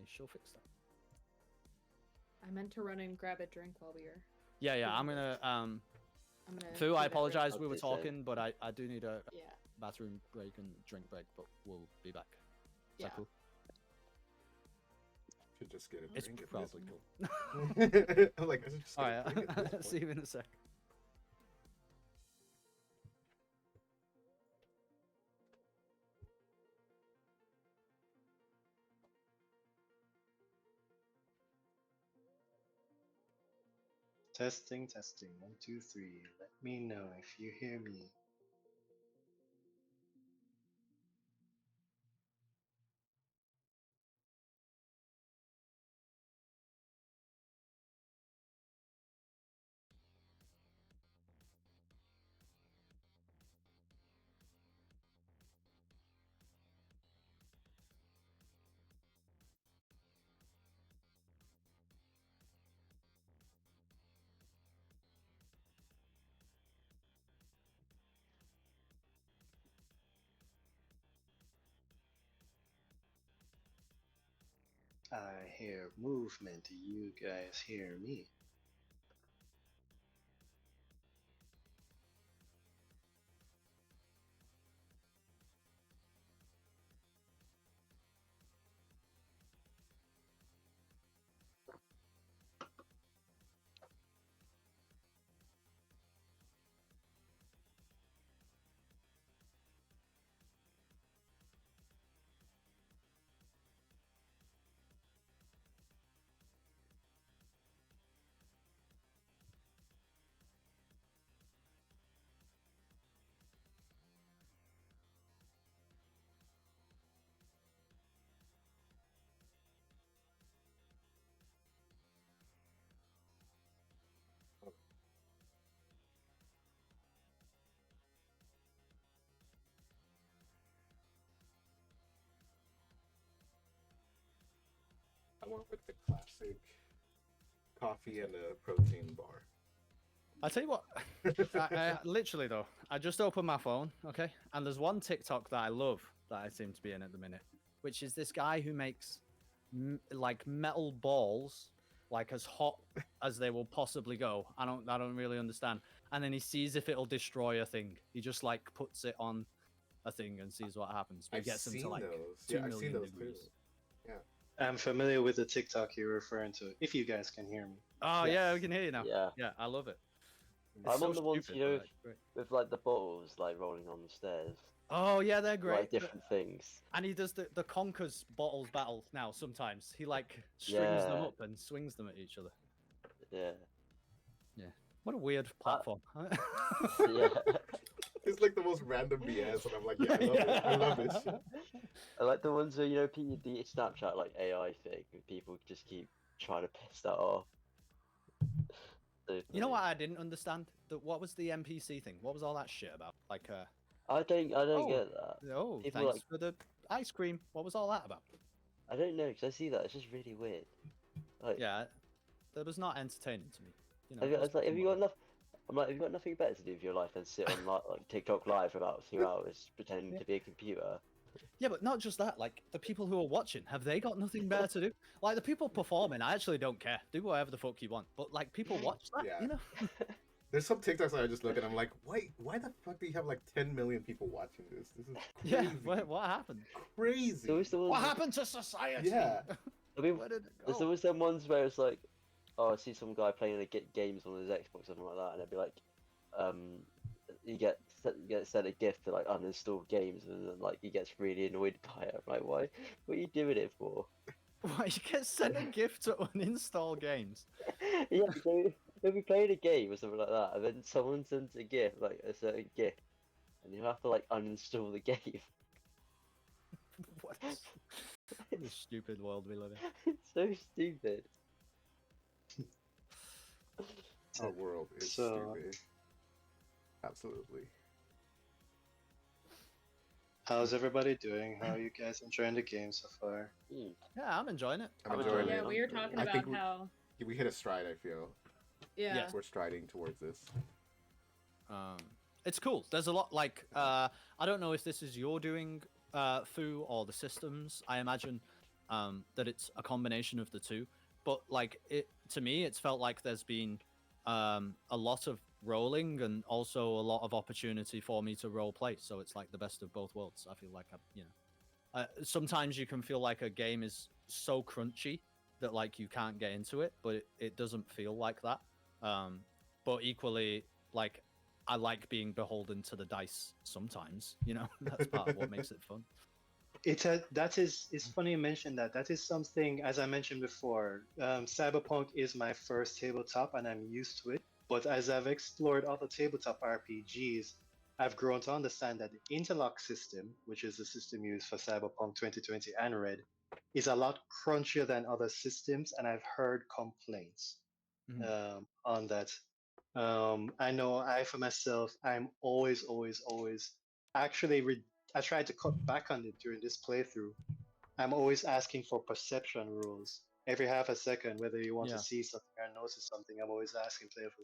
she'll fix that. I meant to run and grab a drink while we were. Yeah. I'm gonna I'm gonna. Fu, do I that apologize. right We were Okay, same. talking, but I do need a Yeah. bathroom break and drink break, but we'll be back. Is Yeah. that cool? Should just get a It's drink. if probably this- cool. I'm like, I should just All get a drink at right. this See point. you in a sec. Testing, testing. 1, 2, 3. Let me know if you hear me. I hear movement. Do you guys hear me? I went with the classic coffee and a protein bar. I'll tell you what. Literally though, I just opened my phone, okay, and there's one TikTok that I love that I seem to be in at the minute, which is this guy who makes like metal balls, like as hot as they will possibly go. I don't really understand. And then he sees if it'll destroy a thing. He just like puts it on a thing and sees what happens. But I've he gets them seen to like those. 2 Yeah, I've seen million those degrees. too. Yeah. I'm familiar with the TikTok you're referring to, if you guys can hear me. Oh yeah, we Yes. can hear you now. Yeah. Yeah, I love it. It's I'm so on the ones, stupid, you know, but, like, great. with like the bottles like rolling on the stairs. Oh yeah, they're great. Like different things. And he does the Conker's bottles battle now sometimes. He like strings them Yeah. up and swings them at each other. Yeah. What a weird platform. Yeah. It's like the most random BS, and I'm like, yeah, I love it. I love this shit. I like the ones where, you know, the Snapchat like AI thing, and people just keep trying to piss that off. So You know funny. what I didn't understand? What was the NPC thing? What was all that shit about? Like, I don't Oh. get that. oh, People thanks like- for the ice cream. What was all that about? I don't know, because I see that, it's just really weird. Like, Yeah, that was not entertaining to me. You know, I was like, have you got enough? enough? I'm like, have you got nothing better to do with your life than sit on like TikTok live for about 2 hours pretending Yeah. to be a computer? Yeah, but not just that. Like, the people who are watching, have they got nothing better to do? Like, the people performing, I actually don't care. Do whatever the fuck you want. But, like, people watch that, Yeah. you know? There's some TikToks that I just look at. I'm like, why the fuck do you have like 10 million people watching this? This is Yeah, crazy. what happened? Crazy. There's always the What ones, happened to society? Yeah. I mean, Where did it there's go? always them ones where it's like, oh, I see some guy playing games on his Xbox or something like that, and it'd be like, you get sent a gift to like uninstall games, and then like he gets really annoyed by it. I'm like, why? What are you doing it for? Why, you get sent a gift to uninstall games? Yeah, so he'll be playing a game or something like that, and then someone sends a gift, like a certain gift, and you have to like uninstall the game. What? What a stupid world we live in. It's so stupid. Our world is So- stupid. Absolutely. How's everybody doing? How are you guys enjoying the game so far? Yeah, I'm enjoying it. I'm I'm enjoying enjoying it. Yeah, we were talking I about think how. we hit a stride, I feel. Yeah. Yes. We're striding towards this. It's cool. There's a lot I don't know if this is your doing, Fu, or the systems. I imagine that it's a combination of the two. But like it to me, it's felt like there's been a lot of rolling and also a lot of opportunity for me to role play. So it's like the best of both worlds. I feel like sometimes you can feel like a game is so crunchy that like you can't get into it, but it doesn't feel like that. But equally, like I like being beholden to the dice sometimes. That's part of what makes it fun. It's funny you mentioned that. That is something, as I mentioned before, Cyberpunk is my first tabletop and I'm used to it. But as I've explored other tabletop RPGs, I've grown to understand that the interlock system, which is the system used for Cyberpunk 2020 and Red, is a lot crunchier than other systems, and I've heard complaints on that. I know I, for myself, I'm always actually I tried to cut back on it during this playthrough. I'm always asking for perception rules. Every half a second, whether you want to Yeah. see something or notice something, I'm always asking player for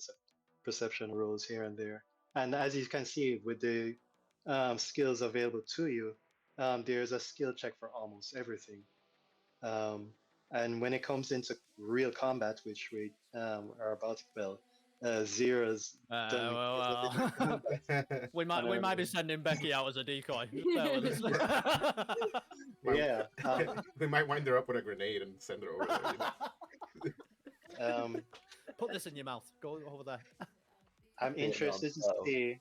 perception rules here and there. And as you can see with the skills available to you, there's a skill check for almost everything. And when it comes into real combat, which we are about to, Zera's done Well, incredible combat. we might be sending Becky out as a decoy. Bear with us. Yeah. We might wind her up with a grenade and send her over there. Put this in your mouth. Go over there. I'm Yeah, interested to so- see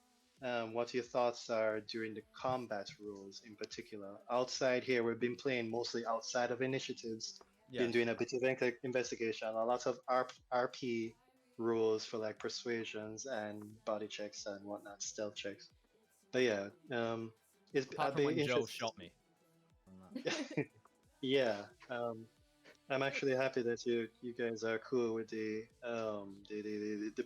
what your thoughts are during the combat rules in particular. Outside here, we've been playing mostly outside of initiatives, been doing a bit of investigation, a lot of RP rules for like persuasions and body checks and whatnot, stealth checks. But yeah, Apart from when Joe shot me. Yeah, I'm actually happy that you guys are cool with the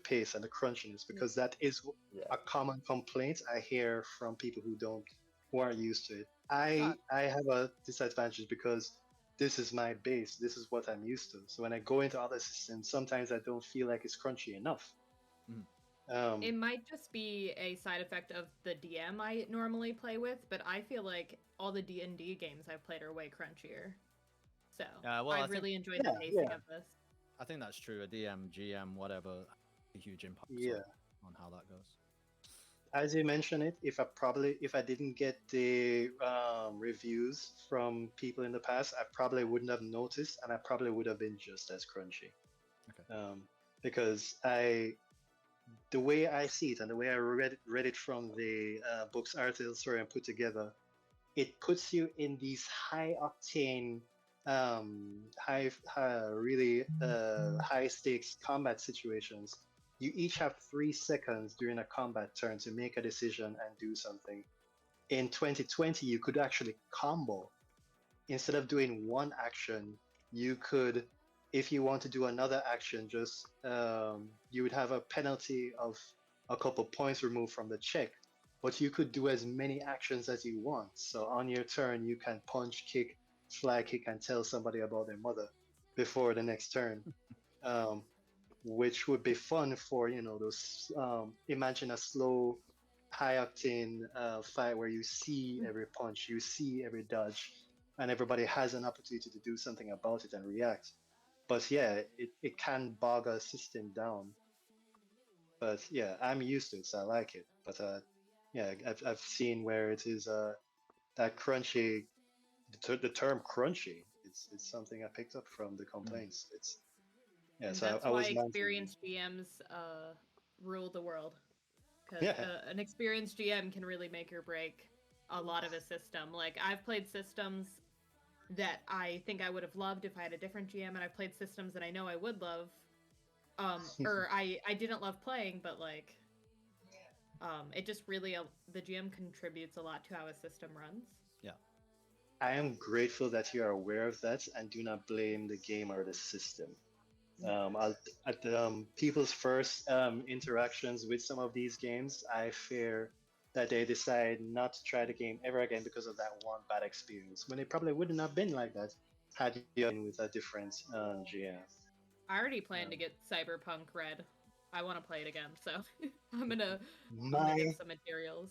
pace and the crunchiness, because that is Yeah. a common complaint I hear from people who aren't used to it. I have a disadvantage because this is my base. This is what I'm used to. So when I go into other systems, sometimes I don't feel like it's crunchy enough. It might just be a side effect of the DM I normally play with, but I feel like all the D&D games I've played are way crunchier. So I really enjoyed the pacing of this. I think that's true. A DM, GM, whatever, a huge impact on how that goes. As you mentioned it, if I didn't get the reviews from people in the past, I probably wouldn't have noticed, and I probably would have been just as crunchy. Okay. Because the way I see it and the way I read it from the book's article story and put together, it puts you in these high octane, really high stakes combat situations. You each have 3 seconds during a combat turn to make a decision and do something. In 2020, you could actually combo. Instead of doing one action, you could, if you want to do another action, just you would have a penalty of a couple points removed from the check. But you could do as many actions as you want. So on your turn, you can punch, kick, fly kick, and tell somebody about their mother before the next turn. Which would be fun for, those, imagine a slow, high octane fight where you see every punch, you see every dodge, and everybody has an opportunity to do something about it and react. But yeah, it can bog a system down. But yeah, I'm used to it, so I like it. But yeah, I've seen where it is that crunchy, the term crunchy, it's something I picked up from the complaints. It's yeah, And so that's I why was experienced GMs rule the world. Because an experienced GM can really make or break a lot of a system. Like, I've played systems that I think I would have loved if I had a different GM, and I've played systems that I know I would love. Or I didn't love playing, but like, it just really, the GM contributes a lot to how a system runs. Yeah. I am grateful that you are aware of that and do not blame the game or the system. At people's first interactions with some of these games, I fear that they decide not to try the game ever again because of that one bad experience, when it probably wouldn't have been like that had you been with a different GM. I already plan to get Cyberpunk Red. I want to play it again, so I'm gonna get some materials.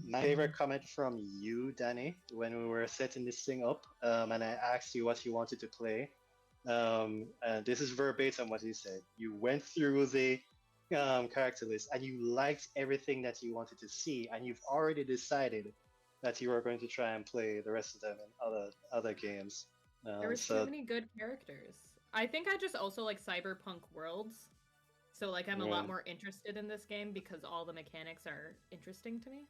My favorite comment from you, Danny, when we were setting this thing up, and I asked you what you wanted to play. And this is verbatim what you said. You went through the character list and you liked everything that you wanted to see, and you've already decided that you are going to try and play the rest of them in other games. There were too many good characters. I think I just also like Cyberpunk Worlds. So like I'm a lot more interested in this game because all the mechanics are interesting to me.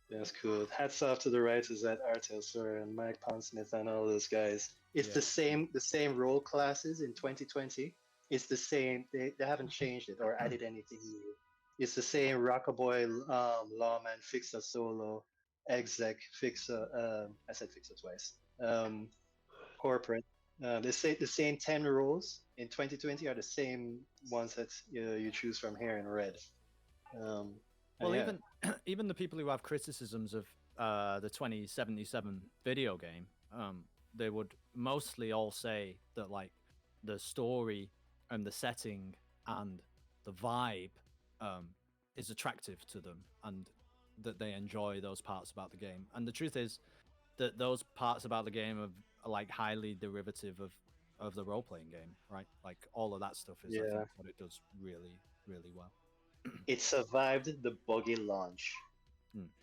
That's cool. Hats off to the writers at Artelser and Mike Pondsmith and all those guys. It's the same role classes in 2020. It's the same. They haven't changed it or added anything new. It's the same Rockaboy, Lawman, Fixer Solo, Exec, Fixer. I said Fixer twice. Corporate. The same 10 roles in 2020 are the same ones that you choose from here in red. Well, even the people who have criticisms of the 2077 video game, they would mostly all say that like the story and the setting and the vibe is attractive to them, and that they enjoy those parts about the game. And the truth is that those parts about the game are like highly derivative of the role-playing game, right? Like all of that stuff is I think what it does really, really well. It survived the buggy launch.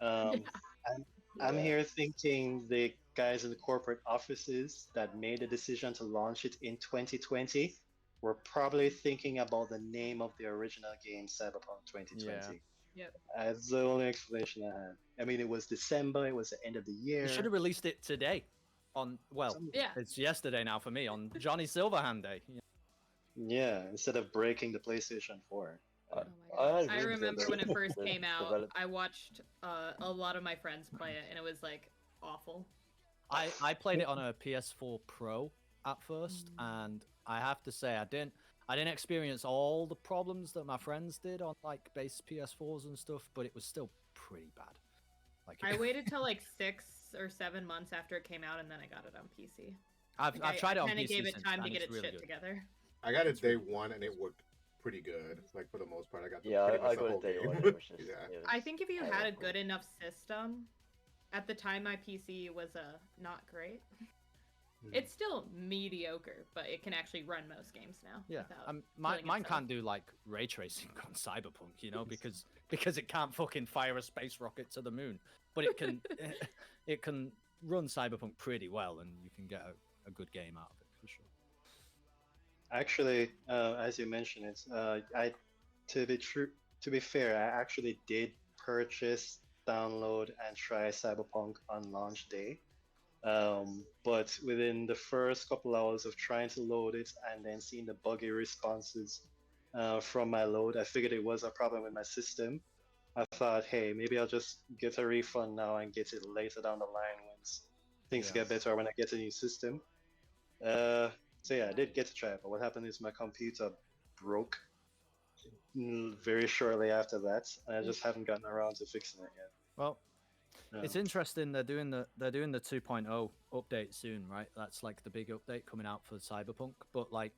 I'm here thinking the guys in the corporate offices that made the decision to launch it in 2020 were probably thinking about the name of the original game, Cyberpunk 2020. Yep. That's the only explanation I had. I mean, it was December, it was the end of the year. You should have released it today it's yesterday now for me, on Johnny Silverhand Day. Yeah, instead of breaking the PlayStation 4. I remember when it first came out, I watched a lot of my friends play it, and it was like awful. I played it on a PS4 Pro at first, and I have to say I didn't experience all the problems that my friends did on like base PS4s and stuff, but it was still pretty bad. Like I waited till like 6 or 7 months after it came out, and then I got it on PC. I've tried it on PC. I kind of gave it time to get its really shit good. together. I got it day one, and it worked pretty good. Like for the most part, I got I got it day one. I think if you had a good enough system, at the time my PC was not great. It's still mediocre, but it can actually run most games now. Yeah, mine can't do like ray tracing on Cyberpunk, you know, because it can't fucking fire a space rocket to the moon. But it can it can run Cyberpunk pretty well, and you can get a good game out of it for sure. Actually, as you mentioned it, to be fair, I actually did purchase, download, and try Cyberpunk on launch day. But within the first couple hours of trying to load it and then seeing the buggy responses from my load, I figured it was a problem with my system. I thought, hey, maybe I'll just get a refund now and get it later down the line once things get better, when I get a new system. So yeah, I did get to try it, but what happened is my computer broke very shortly after that, and I just haven't gotten around to fixing it yet. Well, it's interesting. They're doing the 2.0 update soon, right? That's like the big update coming out for Cyberpunk. But like,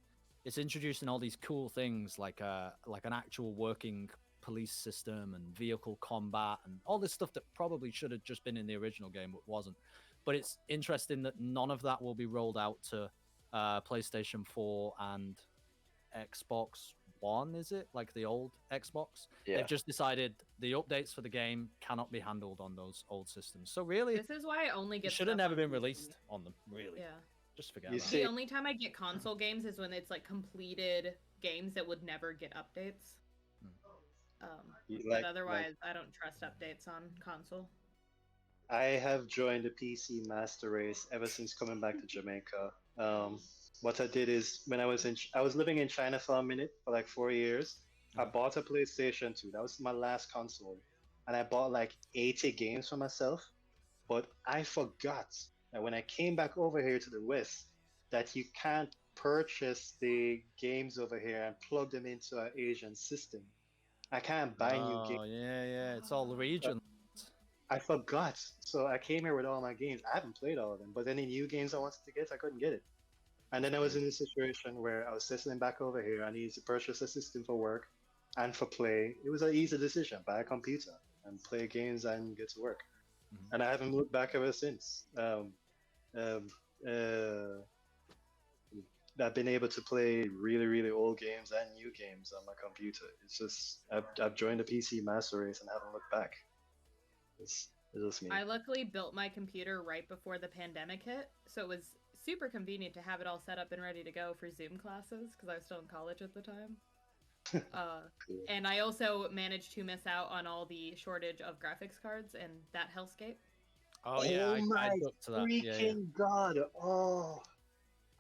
it's introducing all these cool things like an actual working police system and vehicle combat and all this stuff that probably should have just been in the original game but wasn't. But it's interesting that none of that will be rolled out to PlayStation 4 and Xbox One, is it? Like the old Xbox? Yeah. They've just decided the updates for the game cannot be handled on those old systems. So really, this is why I only get. It should have never been PC. released on them, really. Yeah. Just forget You about see- The only time I get console games is when it's like completed games that would never get updates. But otherwise, I don't trust updates on console. I have joined the PC master race ever since coming back to Jamaica. What I did is when I was living in China for a minute for like 4 years. I bought a PlayStation 2. That was my last console, and I bought like 80 games for myself. But I forgot that when I came back over here to the West, that you can't purchase the games over here and plug them into an Asian system. I can't buy new games. Oh yeah, it's all the region. I forgot. So I came here with all my games. I haven't played all of them, but any new games I wanted to get, I couldn't get it. And then I was in a situation where I was settling back over here. I needed to purchase a system for work and for play. It was an easy decision, buy a computer. and play games and get to work. Mhm. And I haven't looked back ever since. Um, uh, I've been able to play really, really old games and new games on my computer. It's just I've joined the PC master race and haven't looked back. It's just me. I luckily built my computer right before the pandemic hit, so it was super convenient to have it all set up and ready to go for Zoom classes because I was still in college at the time. Cool. And I also managed to miss out on all the shortage of graphics cards in that hellscape. Oh yeah, Oh I my looked to that. Yeah, yeah. freaking god! Oh,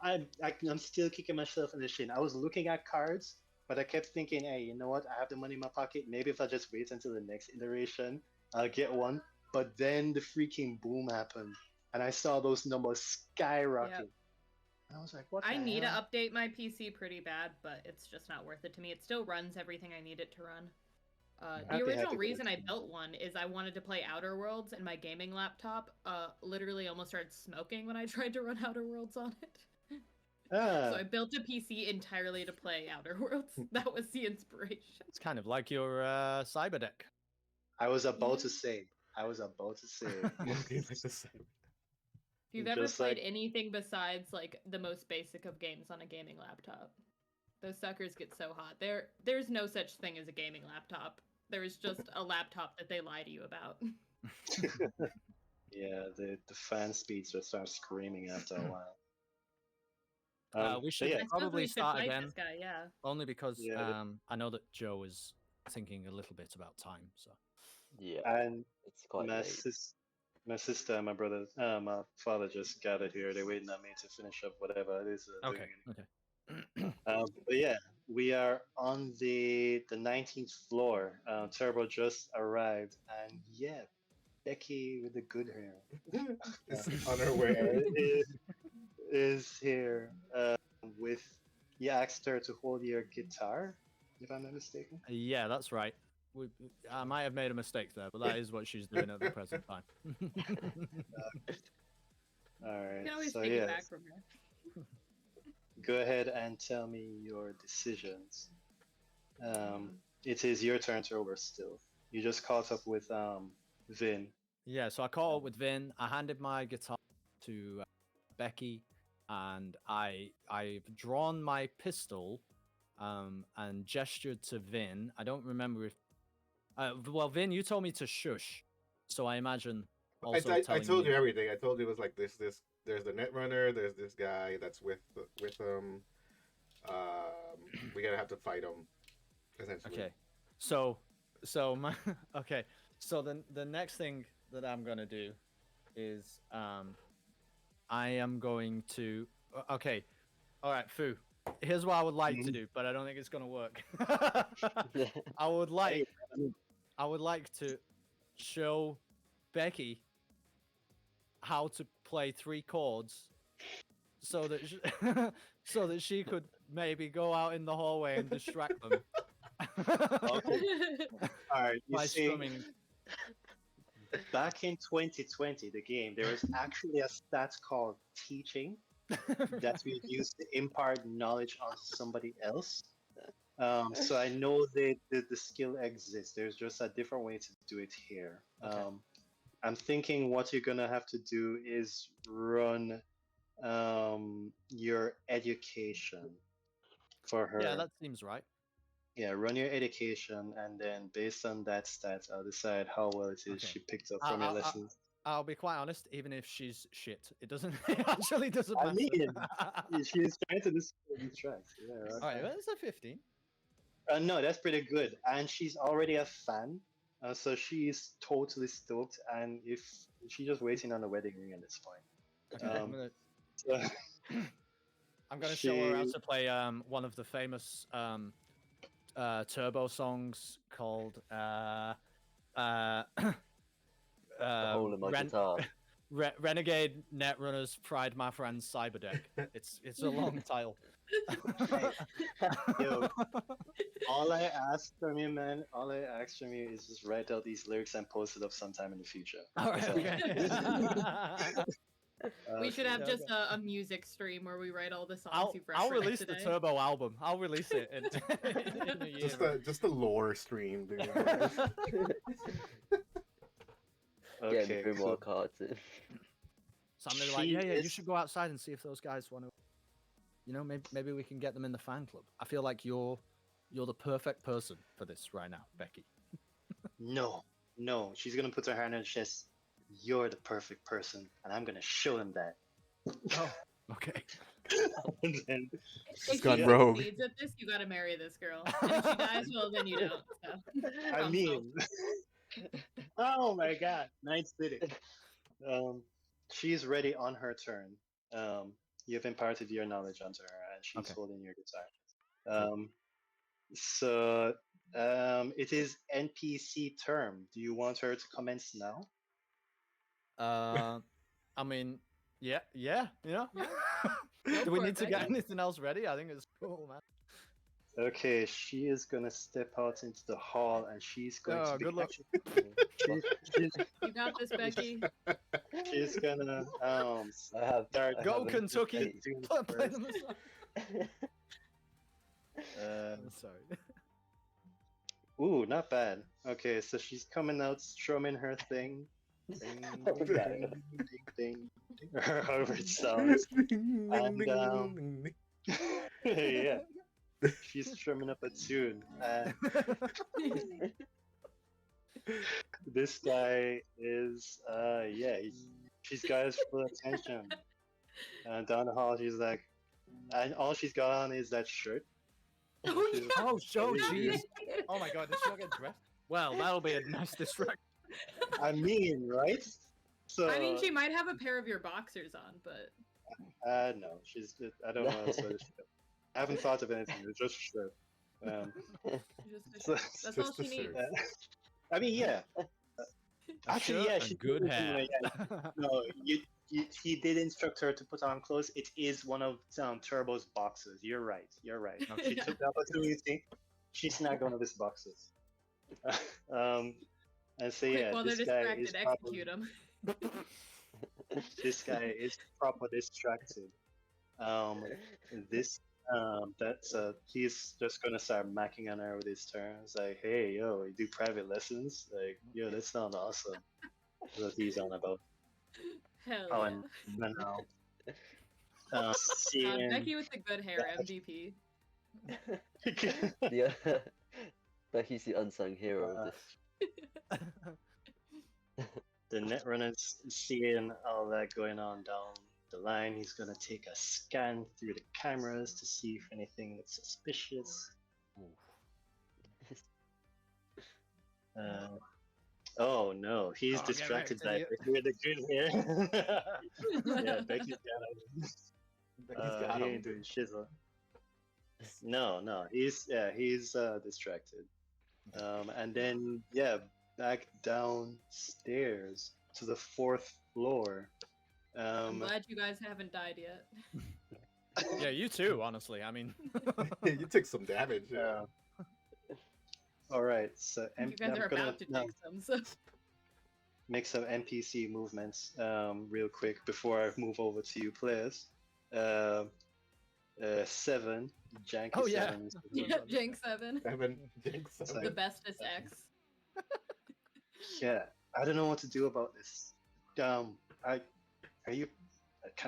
I'm still kicking myself in the shin. I was looking at cards, but I kept thinking, hey, you know what? I have the money in my pocket. Maybe if I just wait until the next iteration, I'll get one. But then the freaking boom happened, and I saw those numbers skyrocket. Yep. And I was like, what I the need to hell? update my PC pretty bad, but it's just not worth it to me. It still runs everything I need it to run. I'd The be original happy with reason it I too. built one is I wanted to play Outer Worlds, and my gaming laptop literally almost started smoking when I tried to run Outer Worlds on it. So Ah, I built a PC entirely to play Outer Worlds. That was the inspiration. It's kind of like your cyber deck. I was about Yeah. to say. I was about to say. Okay, like the same. If you've ever Just played like anything besides like the most basic of games on a gaming laptop, those suckers get so hot. There's no such thing as a gaming laptop. There is just a laptop that they lie to you about. yeah, the fan speeds just start screaming after a while. We But should yeah, I suppose probably we should start fight again, this guy, yeah. only because Yeah, I know that Joe is thinking a little bit about time. So Yeah, and it's quite my late. my sister and my brother, my father just gathered here. They're waiting on me to finish up whatever it is they're okay, doing. okay. But yeah, we are on the 19th floor. Turbo just arrived, and yeah, Becky with the good hair It's on her way. is here with. You asked her to hold your guitar, if I'm not mistaken. Yeah, that's right. I might have made a mistake there, but that is what she's doing at the present time. All You right, can always so take yeah, it back from here. go ahead and tell me your decisions. It is your turn to over still. You just caught up with Vin. Yeah, so I caught up with Vin. I handed my guitar to Becky, and I've drawn my pistol, and gestured to Vin. I don't remember if. Well, Vin, you told me to shush, so I imagine also I telling told me. you everything. I told you it was like this. There's the Netrunner. There's this guy that's with him. We're gonna have to fight him. Essentially. Okay, so my okay. So the next thing that I'm gonna do is I am going to okay. All right, Fu. Here's what I would like to Mhm. do, but I don't think it's gonna work. Yeah. I would like Hey, I mean, I would like to show Becky how to play 3 chords so that so that she could maybe go out in the hallway and distract them okay, all right. You by see, strumming. back in 2020, the game, there was actually a stat called teaching that we use to impart knowledge on somebody else. So I know that the skill exists. There's just a different way to do it here. Okay. I'm thinking what you're gonna have to do is run your education for her. Yeah, that seems right. Yeah, run your education, and then based on that stats, I'll decide how well it is Okay. she picked up I- from your I- I- lessons. I'll be quite honest. Even if she's shit, it doesn't. It actually doesn't I matter. mean, she's trying to discover these tracks. Yeah, All right, well, it's a 15. no, that's pretty good, and she's already a fan, so she's totally stoked. And if she's just waiting on the wedding ring at this point, Okay, so I'm gonna show her how she- to play one of the famous Turbo songs called The whole of my guitar. Renegade Netrunners Pride My Friends Cyberdeck. It's a long title. Yo, all I ask from you, man, all I ask from you is just write out these lyrics and post it up sometime in the future. All right, That's okay. We should have Yeah, just a music stream where we write all the songs I'll you've read release the today. Turbo album. I'll release it in a year. Just the lore stream, dude. Getting the Okay, cool. grimoire cards in. So I'm gonna be like, She yeah, you is- should go outside and see if those guys want to. You know, maybe we can get them in the fan club. I feel like you're the perfect person for this right now, Becky. No, no. She's gonna put her hand on her chest. You're the perfect person, and I'm gonna show him that. Oh, okay. And then, She's If gone she rogue. succeeds at this, you gotta marry this girl. And if she dies, well, then you don't. So. I Problem mean, oh my God, Night City. She's ready on her turn. You've imparted your knowledge onto her, and she's Okay. holding your guitar. So, it is NPC term. Do you want her to commence now? I mean, yeah, you know. Go Do we for it, need to get Becky. anything else ready? I think it's cool, man. Okay, she is gonna step out into the hall, and she's going Oh, to be good luck. she's, You got this, Becky. she's gonna I have. start I Go have a- Kentucky. doing Play first. them a song. Uh, I'm sorry. Ooh, not bad. Okay, so she's coming out strumming her thing. Ding, Oh, ding, yeah. ding, ding, ding, or however it sounds. And, yeah, she's strumming up a tune. And this guy is, she's got his full attention. And down the hall, she's like, and all she's got on is that shirt. Oh, She's- yeah. Oh, so Yeah. jeez. Oh my god, did she not get dressed? Well, that'll be a nice distraction. I mean, right? So, I mean, she might have a pair of your boxers on, but no, I don't know. I haven't thought of anything. It's just shirt. So- that's all Just she a needs. shirt. I mean, yeah. A Actually, shirt yeah, and she good did hair. No, he did instruct her to put on clothes. It is one of Turbo's boxes. You're right. You're right. She took the opportunity. She snagged one of his boxes. And so Quick, yeah, while they're this guy is distracted, probably, execute them. this guy is proper distracted. This that's he's just gonna start macking on her with his turns. Like, hey, yo, you do private lessons? Like, yo, that sounds awesome. That's what he's on about. Hell Oh, yeah. and now, seeing Becky with the good hair, MVP. Yeah. But he's the unsung hero of this. the Netrunner's seeing all that going on down the line. He's gonna take a scan through the cameras to see if anything looks suspicious. Oh no, he's Oh, get distracted by wrecked, Becky with the good hair. Yeah, Becky's got him. He ain't doing shizzle. No, he's distracted. And then back downstairs to the 4th floor. I'm glad you guys haven't died yet. Yeah, you too, honestly. I mean, You took some damage. Yeah. All right, so You guys I'm are gonna about to take some, so make some NPC movements real quick before I move over to you players. 7, Janky Oh, yeah. 7. yeah, Jank 7, Seven, Jinx, It's seven. the bestest X. Yeah, I don't know what to do about this. Can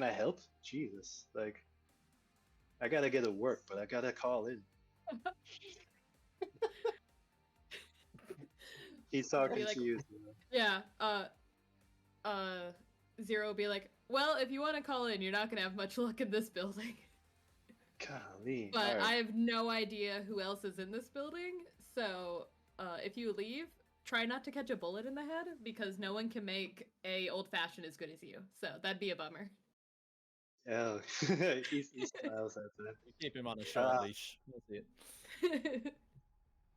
I help? Jesus, like, I gotta get to work, but I gotta call in. He's talking like- to you. Yeah, Zero will be like, well, if you want to call in, you're not gonna have much luck in this building. Golly. But alright. I have no idea who else is in this building, so if you leave, try not to catch a bullet in the head, because no one can make a old-fashioned as good as you, so that'd be a bummer. Oh, he smiles at that. keep him on a short Ah. leash. That's it.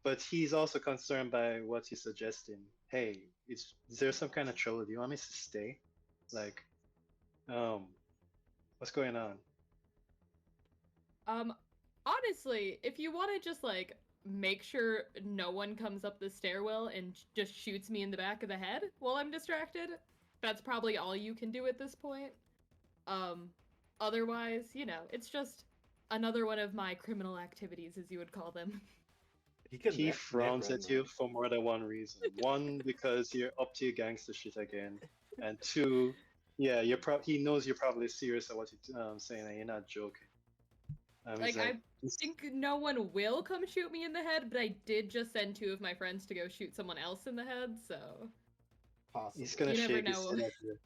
But he's also concerned by what he's suggesting. Hey, is there some kind of trouble? Do you want me to stay? Like, what's going on? Honestly, if you want to just, like, make sure no one comes up the stairwell and just shoots me in the back of the head while I'm distracted, that's probably all you can do at this point. Otherwise, you know, it's just another one of my criminal activities, as you would call them. He can He net frowns run at you though. for more than one reason. One, because you're up to your gangster shit again, and two, yeah, he knows you're probably serious about what you're saying, and you're not joking. He's Like, I like, think no one will come shoot me in the head, but I did just send 2 of my friends to go shoot someone else in the head, so he's Possibly. gonna you never shake his know. head at you.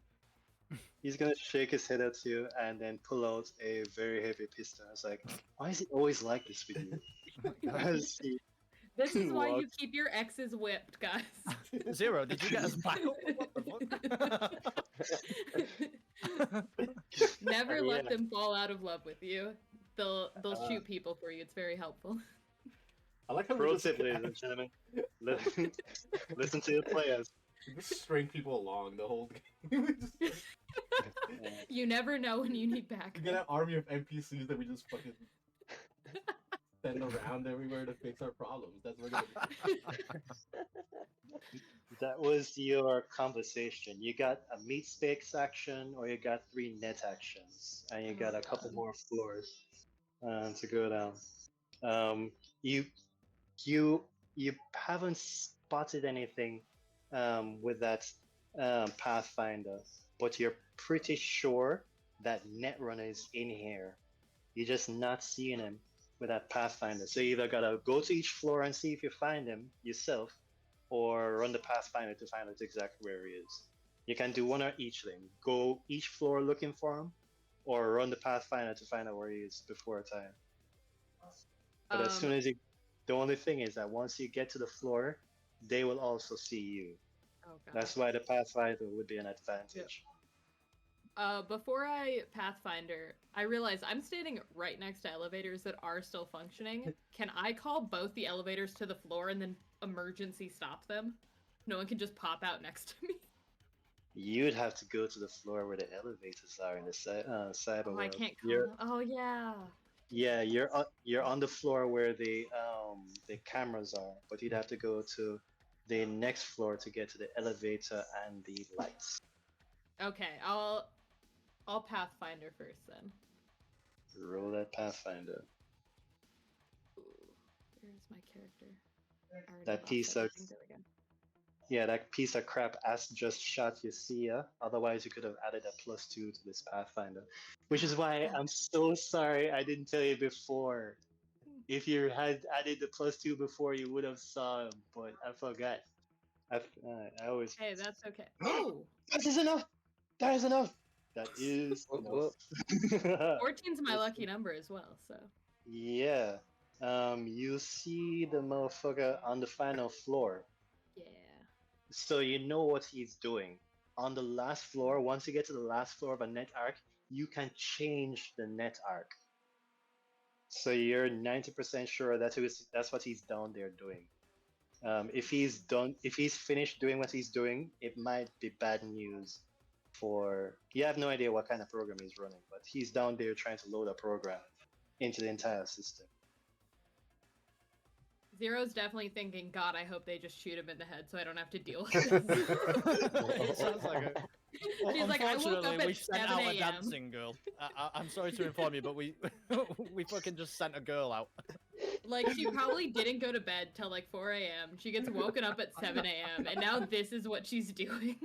He's gonna shake his head at you and then pull out a very heavy pistol. It's like, why is it always like this with you? As he This is why you walks, keep your exes whipped, guys. Zero, did you get us back up? What the fuck? Never yeah, let them fall out of love with you. They'll uh, shoot people for you. It's very helpful. I like how we pro just tip, ladies and gentlemen. Listen, listen to your players. we just string people along the whole game. We just- You never know when you need we backup. get an army of NPCs that we just fucking send around everywhere to fix our problems. That's what we're gonna do. That was your conversation. You got a meat space action, or you got 3 net actions, and you got Oh, a couple God. more floors to go down. Um, you you you haven't spotted anything with that Pathfinder, but you're pretty sure that Netrunner is in here. You're just not seeing him with that Pathfinder. So you either gotta go to each floor and see if you find him yourself, or run the Pathfinder to find out exactly where he is. You can do one or each thing. Go each floor looking for him, or run the Pathfinder to find out where he is before time. But as soon as you, the only thing is that once you get to the floor, they will also see you. Oh, God. That's why the Pathfinder would be an advantage. Before I Pathfinder, I realize I'm standing right next to elevators that are still functioning. Can I call both the elevators to the floor and then emergency stop them? No one can just pop out next to me. You'd have to go to the floor where the elevators are in the cyber Oh, world. I can't call You're, them. Oh, yeah. yeah, you're on the floor where the cameras are, but you'd have to go to the next floor to get to the elevator and the lights. Okay, I'll Pathfinder first then. Roll that Pathfinder. Ooh, where's my character? I already That lost piece of everything. There we go. Yeah, that piece of crap ass just shot you, see ya. Otherwise, you could have added a +2 to this Pathfinder. Which is why I'm so sorry I didn't tell you before. If you had added the +2 before, you would have saw him, but I forgot. I always. Hey, that's okay. Oh, That is enough! That is enough! That is What? enough. 14's my lucky number as well, so. Yeah. You see the motherfucker on the final floor. Yeah. So you know what he's doing. On the last floor, once you get to the last floor of a net arc, you can change the net arc. So you're 90% sure that's what he's down there doing. If he's finished doing what he's doing, it might be bad news for. You have no idea what kind of program he's running, but he's down there trying to load a program into the entire system. Zero's definitely thinking, God, I hope they just shoot him in the head so I don't have to deal with this. It sounds like it. Well, She's like, I woke up unfortunately, we at sent 7 out a a.m. dancing girl. I'm sorry to inform you, but we we fucking just sent a girl out. Like, she probably didn't go to bed till like 4 a.m. She gets woken up at 7 a.m. and now this is what she's doing.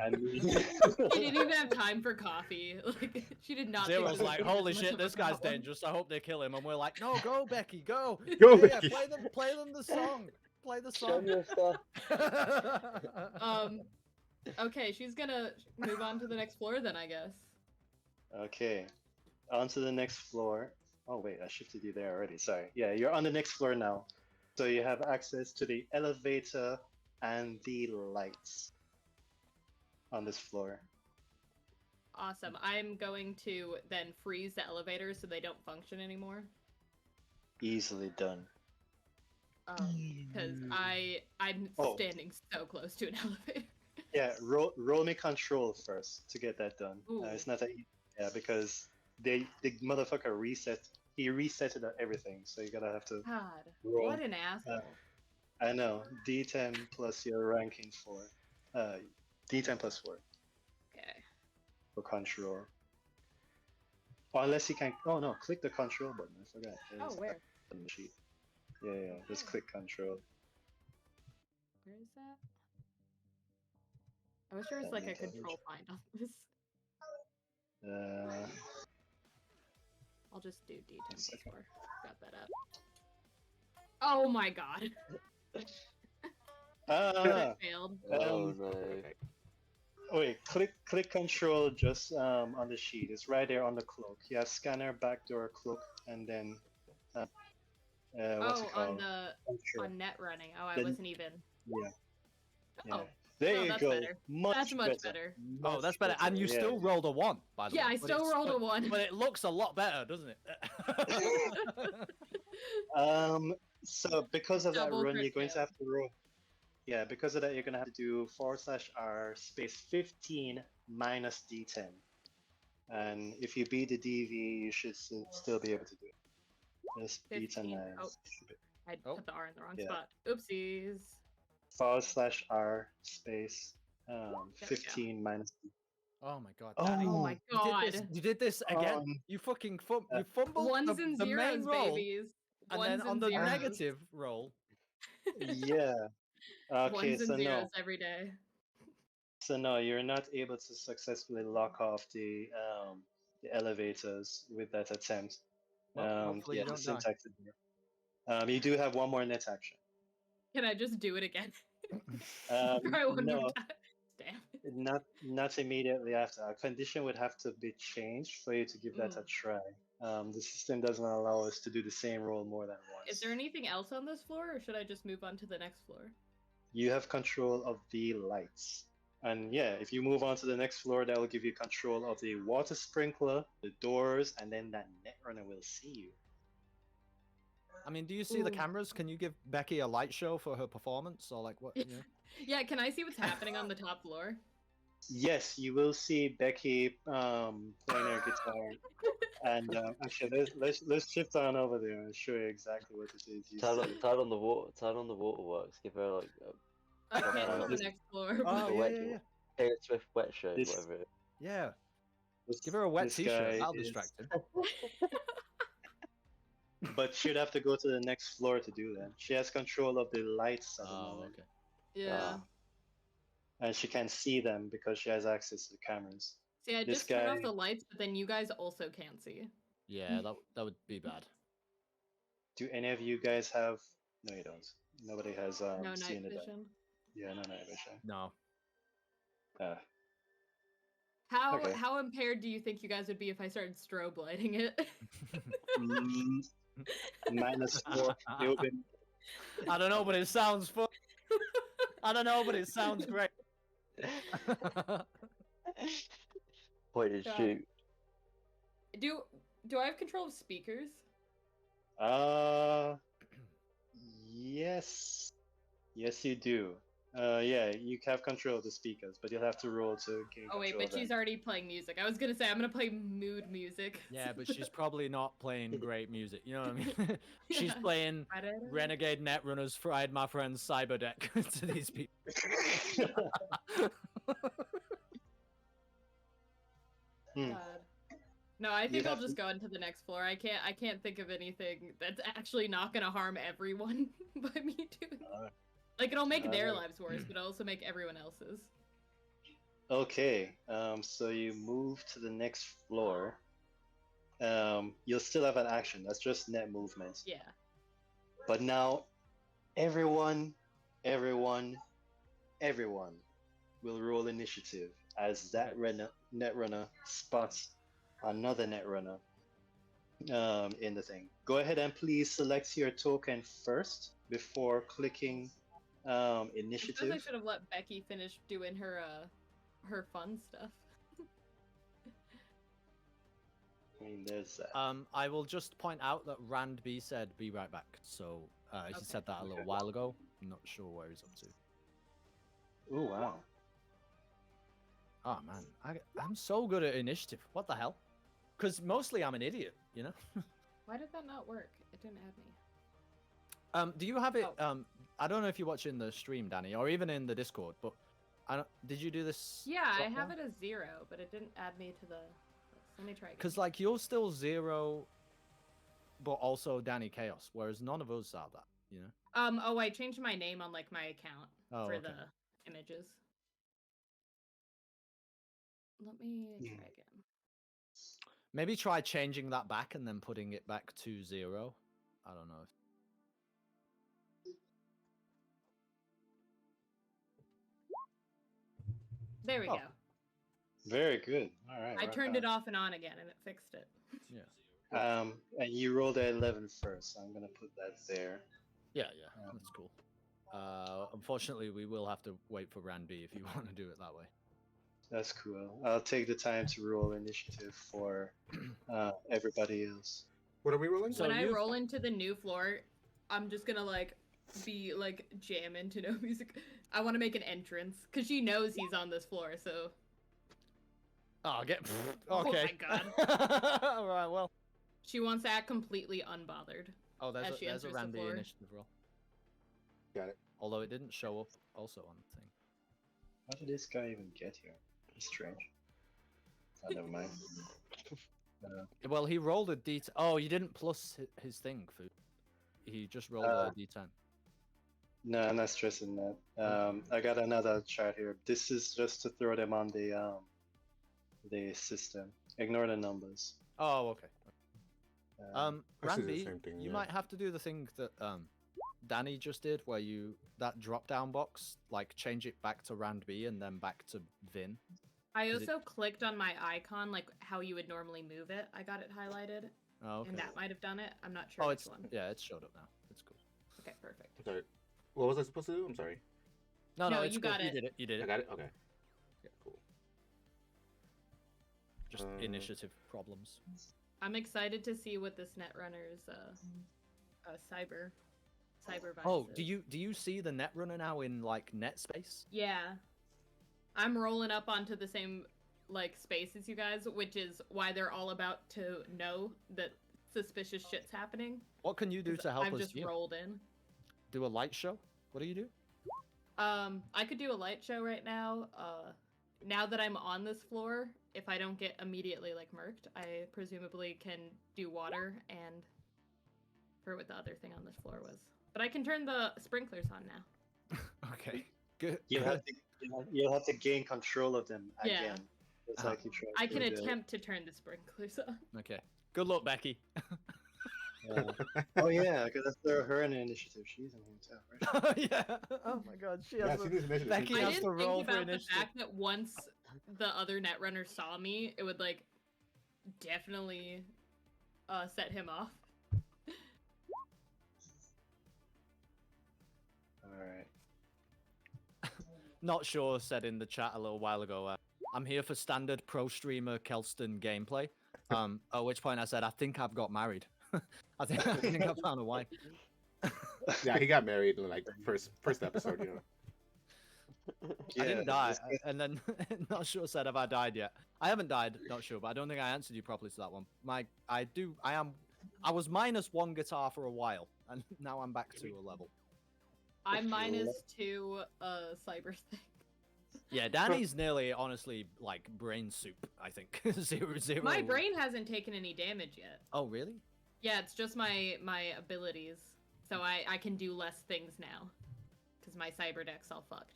I mean, She didn't even have time for coffee. Like, she did not. think Zero's this like, was holy much shit, of a this guy's problem. dangerous. I hope they kill him. And we're like, no, go, Becky, go. Go, Yeah, Becky. play them the song. Play the Show song. me your stuff. Okay, she's gonna move on to the next floor then, I guess. Okay, on to the next floor. Oh wait, I shifted you there already. Sorry. Yeah, you're on the next floor now. So you have access to the elevator and the lights on this floor. Awesome. I'm going to then freeze the elevators so they don't function anymore. Easily done. Because I'm Oh. standing so close to an elevator. Yeah, roll me control first to get that done. Ooh. It's not that yeah, because the motherfucker he reset everything, so you gotta have to God, roll. what an asshole. I know. D10 plus your ranking for D10 plus 4 Okay. for control. Or unless you can. Oh no, click the control button. I forgot. Oh, There's where? on the sheet. Yeah, just click control. Where is that? I wish there was like a control find on this. Uh, I'll just do D10 second. plus 4. Got that up. Oh my god. Ah, It failed. Oh no. Okay. wait, click control just on the sheet. It's right there on the cloak. You have scanner, backdoor, cloak, and then what's it on called? the Control. on net running. Oh, I Then- wasn't even. Yeah. Oh, Yeah. There well, you that's go. better. That's much better. Oh, that's Much better. And you yeah. still rolled a 1, by the Yeah, way. I But still it's- rolled a but- 1. But it looks a lot better, doesn't it? So because of that Double run, crit you're going to fail. have to roll. Yeah, because of that, you're gonna have to do /R space 15 minus D10. And if you beat the DV, you should still be able to do it. Just 15. D10 Oh. as I Oh. put the R in the wrong Yeah. spot. Oopsies. /R space go. 15 minus D. Oh my god, Oh, Danny. Oh my You did this, god. you did this again. Um, You fucking you fumbled Ones the, and the main zeros, roll, babies. and Ones then on and the zeros. negative roll. Yeah. Okay, Ones and so zeros no. every day. So no, you're not able to successfully lock off the elevators with that attempt. Well, hopefully Yeah, you the don't die. syntax is there. You do have one more net action. Can I just do it again? Try one No, more time. Damn. not immediately after. A condition would have to be changed for you to give that a try. The system doesn't allow us to do the same roll more than once. Is there anything else on this floor, or should I just move on to the next floor? You have control of the lights. And yeah, if you move on to the next floor, that will give you control of the water sprinkler, the doors, and then that netrunner will see you. I mean, do you see the Ooh. cameras? Can you give Becky a light show for her performance, or like what? You know? Yeah, can I see what's happening on the top floor? Yes, you will see Becky playing her guitar. And actually, let's shift on over there and show you exactly what it is. You Turn see. on the water. Turn on the waterworks. Give her like I can't tell the this- next floor. Oh, a yeah, wet, yeah, yeah. Taylor Swift wet show, This- whatever. It is. Yeah, this- give her a wet this T-shirt. guy That'll is- distract him. But she'd have to go to the next floor to do that. She has control of the lights at the Oh, moment. okay. Yeah. And she can see them because she has access to the cameras. See, I this just turned off guy- the lights, but then you guys also can't see. Yeah, that would be bad. Do any of you guys have? No, you don't. Nobody has No night seen it. vision. Yeah, no night vision. No. How Okay. how impaired do you think you guys would be if I started strobe lighting it? Mm, -4. It would be I don't know, but it sounds fun. I don't know, but it sounds great. Point and God. shoot. Do I have control of speakers? Yes. Yes, you do. Yeah, you have control of the speakers, but you'll have to roll to gain Oh wait, control but of she's them. already playing music. I was gonna say I'm gonna play mood music. Yeah, but she's probably not playing great music. You know what I mean? She's Yeah. playing Renegade Netrunners Fried My Friend's Cyber Deck to these people. Hmm. God. No, I think You'd I'll have just go into the next floor. I can't think of anything that's actually not gonna harm everyone by me doing. Alright. Like it'll make their Alright. lives worse, but it'll also make everyone else's. Okay, so you move to the next floor. You'll still have an action. That's just net movement. Yeah. But now, everyone will roll initiative as that netrunner spots another netrunner in the thing. Go ahead and please select your token first before clicking I suppose I initiative. should have let Becky finish doing her fun stuff. I mean, there's that. I will just point out that Rand B said be right back. So he Okay. said that a little Okay. while ago. I'm not sure where he's up to. Oh wow. Oh man, I'm so good at initiative. What the hell? Because mostly I'm an idiot, you know. Why did that not work? It didn't add me. Do you have it? Oh. I don't know if you're watching the stream, Danny, or even in the Discord, but did you do this? Yeah, I drop have down? it as 0, but it didn't add me to the. Let me try again. Because like you're still 0. but also Danny Chaos, whereas none of us are that. You know. Oh, I changed my name on like my account Oh, for okay. the images. Let me try Hmm. again. Maybe try changing that back and then putting it back to 0. I don't know. There we Oh. go. Very good. All right. I rock turned on. it off and on again, and it fixed it. Yeah. And you rolled a 11 first, so I'm gonna put that there. Yeah. That's cool. Unfortunately, we will have to wait for Ran B if you want to do it that way. That's cool. I'll take the time to roll initiative for everybody else. What are we rolling? So When I you've- roll into the new floor, I'm just gonna like be like jam into no music. I want to make an entrance because she knows he's on this floor. So Oh, get. Oh my Okay. God. All right. Well. she wants to act completely unbothered. Oh, there's As she there's a enters the Ran B floor. initiative roll. Got it. Although it didn't show up also on the thing. How did this guy even get here? It's strange. Oh, never mind. Well, he rolled a D10. Oh, you didn't plus his thing, food. He just rolled a D10. No, I'm not stressing that. I got another chart here. This is just to throw them on the system. Ignore the numbers. Oh, okay. I see the Randy, same thing, you yeah. might have to do the thing that Danny just did, where you that drop down box, like change it back to Rand B and then back to Vin. I 'Cause it- also clicked on my icon, like how you would normally move it. I got it highlighted, Oh, okay. and that might have done it. I'm not sure Oh, which it's one. yeah, it's showed up now. It's cool. Okay, perfect. Sorry. What was I supposed to do? I'm sorry. No, No, it's you cool. got You it. did it. You did I it. got it. Okay. Yeah. Cool. Just initiative problems. I'm excited to see what this Netrunner's cyber vibe Oh, is. do you see the Netrunner now in like net space? Yeah, I'm rolling up onto the same like space as you guys, which is why they're all about to know that suspicious shit's happening. What can you do 'cause to help I've us just here? rolled in. Do a light show? What do you do? I could do a light show right now. Now that I'm on this floor, if I don't get immediately like murked, I presumably can do water and for what the other thing on this floor was. But I can turn the sprinklers on now. Okay. Good. You'll have to gain control of them Yeah. again. Just Uh-huh. like you tried I to can do. attempt to turn the sprinklers on. Okay. Good luck, Becky. Oh yeah, because that's her in the initiative. She's in here too, right? Yeah. Oh my God. She Yeah, has. she needs initiative. Becky I has didn't to think roll for about the initiative. fact that once the other Netrunner saw me, it would like definitely set him off. All right. Not sure said in the chat a little while ago. I'm here for standard pro streamer Kelston gameplay. At which point I said, I think I've got married. I think I found a wife. Yeah, he got married in like first episode. You know. I didn't die, this guy- and then not sure said have I died yet. I haven't died, not sure, but I don't think I answered you properly to that one. I was -1 guitar for a while, and now I'm back to a level. I'm -2 cyber thing. Yeah, Danny's nearly honestly like brain soup. I think 0-0. My brain hasn't taken any damage yet. Oh really? Yeah, it's just my abilities. So I can do less things now. Because my cyber deck's all fucked.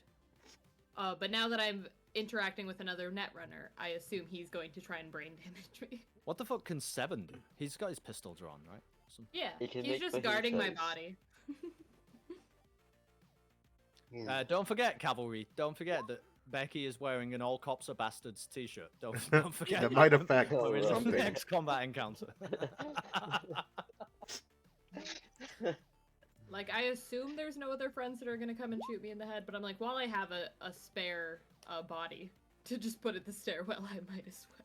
But now that I'm interacting with another Netrunner, I assume he's going to try and brain damage me. What the fuck can Seven do? He's got his pistol drawn, right? Yeah, He can he's make just guarding my mojitos. body. Don't forget, Cavalry. Don't forget that Becky is wearing an All Cops Are Bastards t-shirt. Don't forget. That might affect when we something. the next combat encounter. Like, I assume there's no other friends that are gonna come and shoot me in the head, but I'm like, while I have a spare body to just put at the stairwell, I might as well.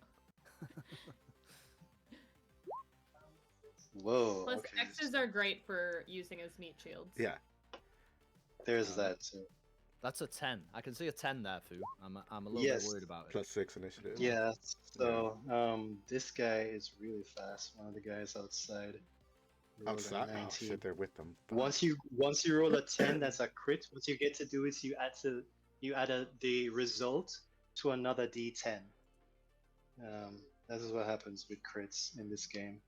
Whoa. Plus, Okay. X's are great for using as meat shields. Yeah. There's that too. That's a 10. I can see a 10 there, Fu. I'm a little Yes. bit worried about it. +6 initiative. Yeah. So this guy is really fast. One of the guys outside. rolled a Outside. Oh 19. shit, they're with them. Once you roll a 10, that's a crit. What you get to do is you add the result to another D10. That is what happens with crits in this game.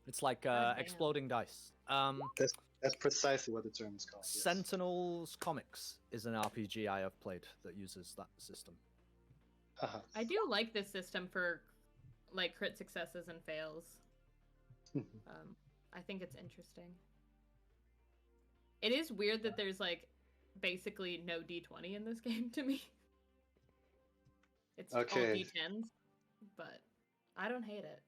It's like damn. exploding dice. That's precisely what the term is called. Yes. Sentinels Comics is an RPG I have played that uses that system. Uh-huh. I do like this system for like crit successes and fails. I think it's interesting. It is weird that there's like basically no D20 in this game to me. It's all Okay. D10s, but I don't hate it.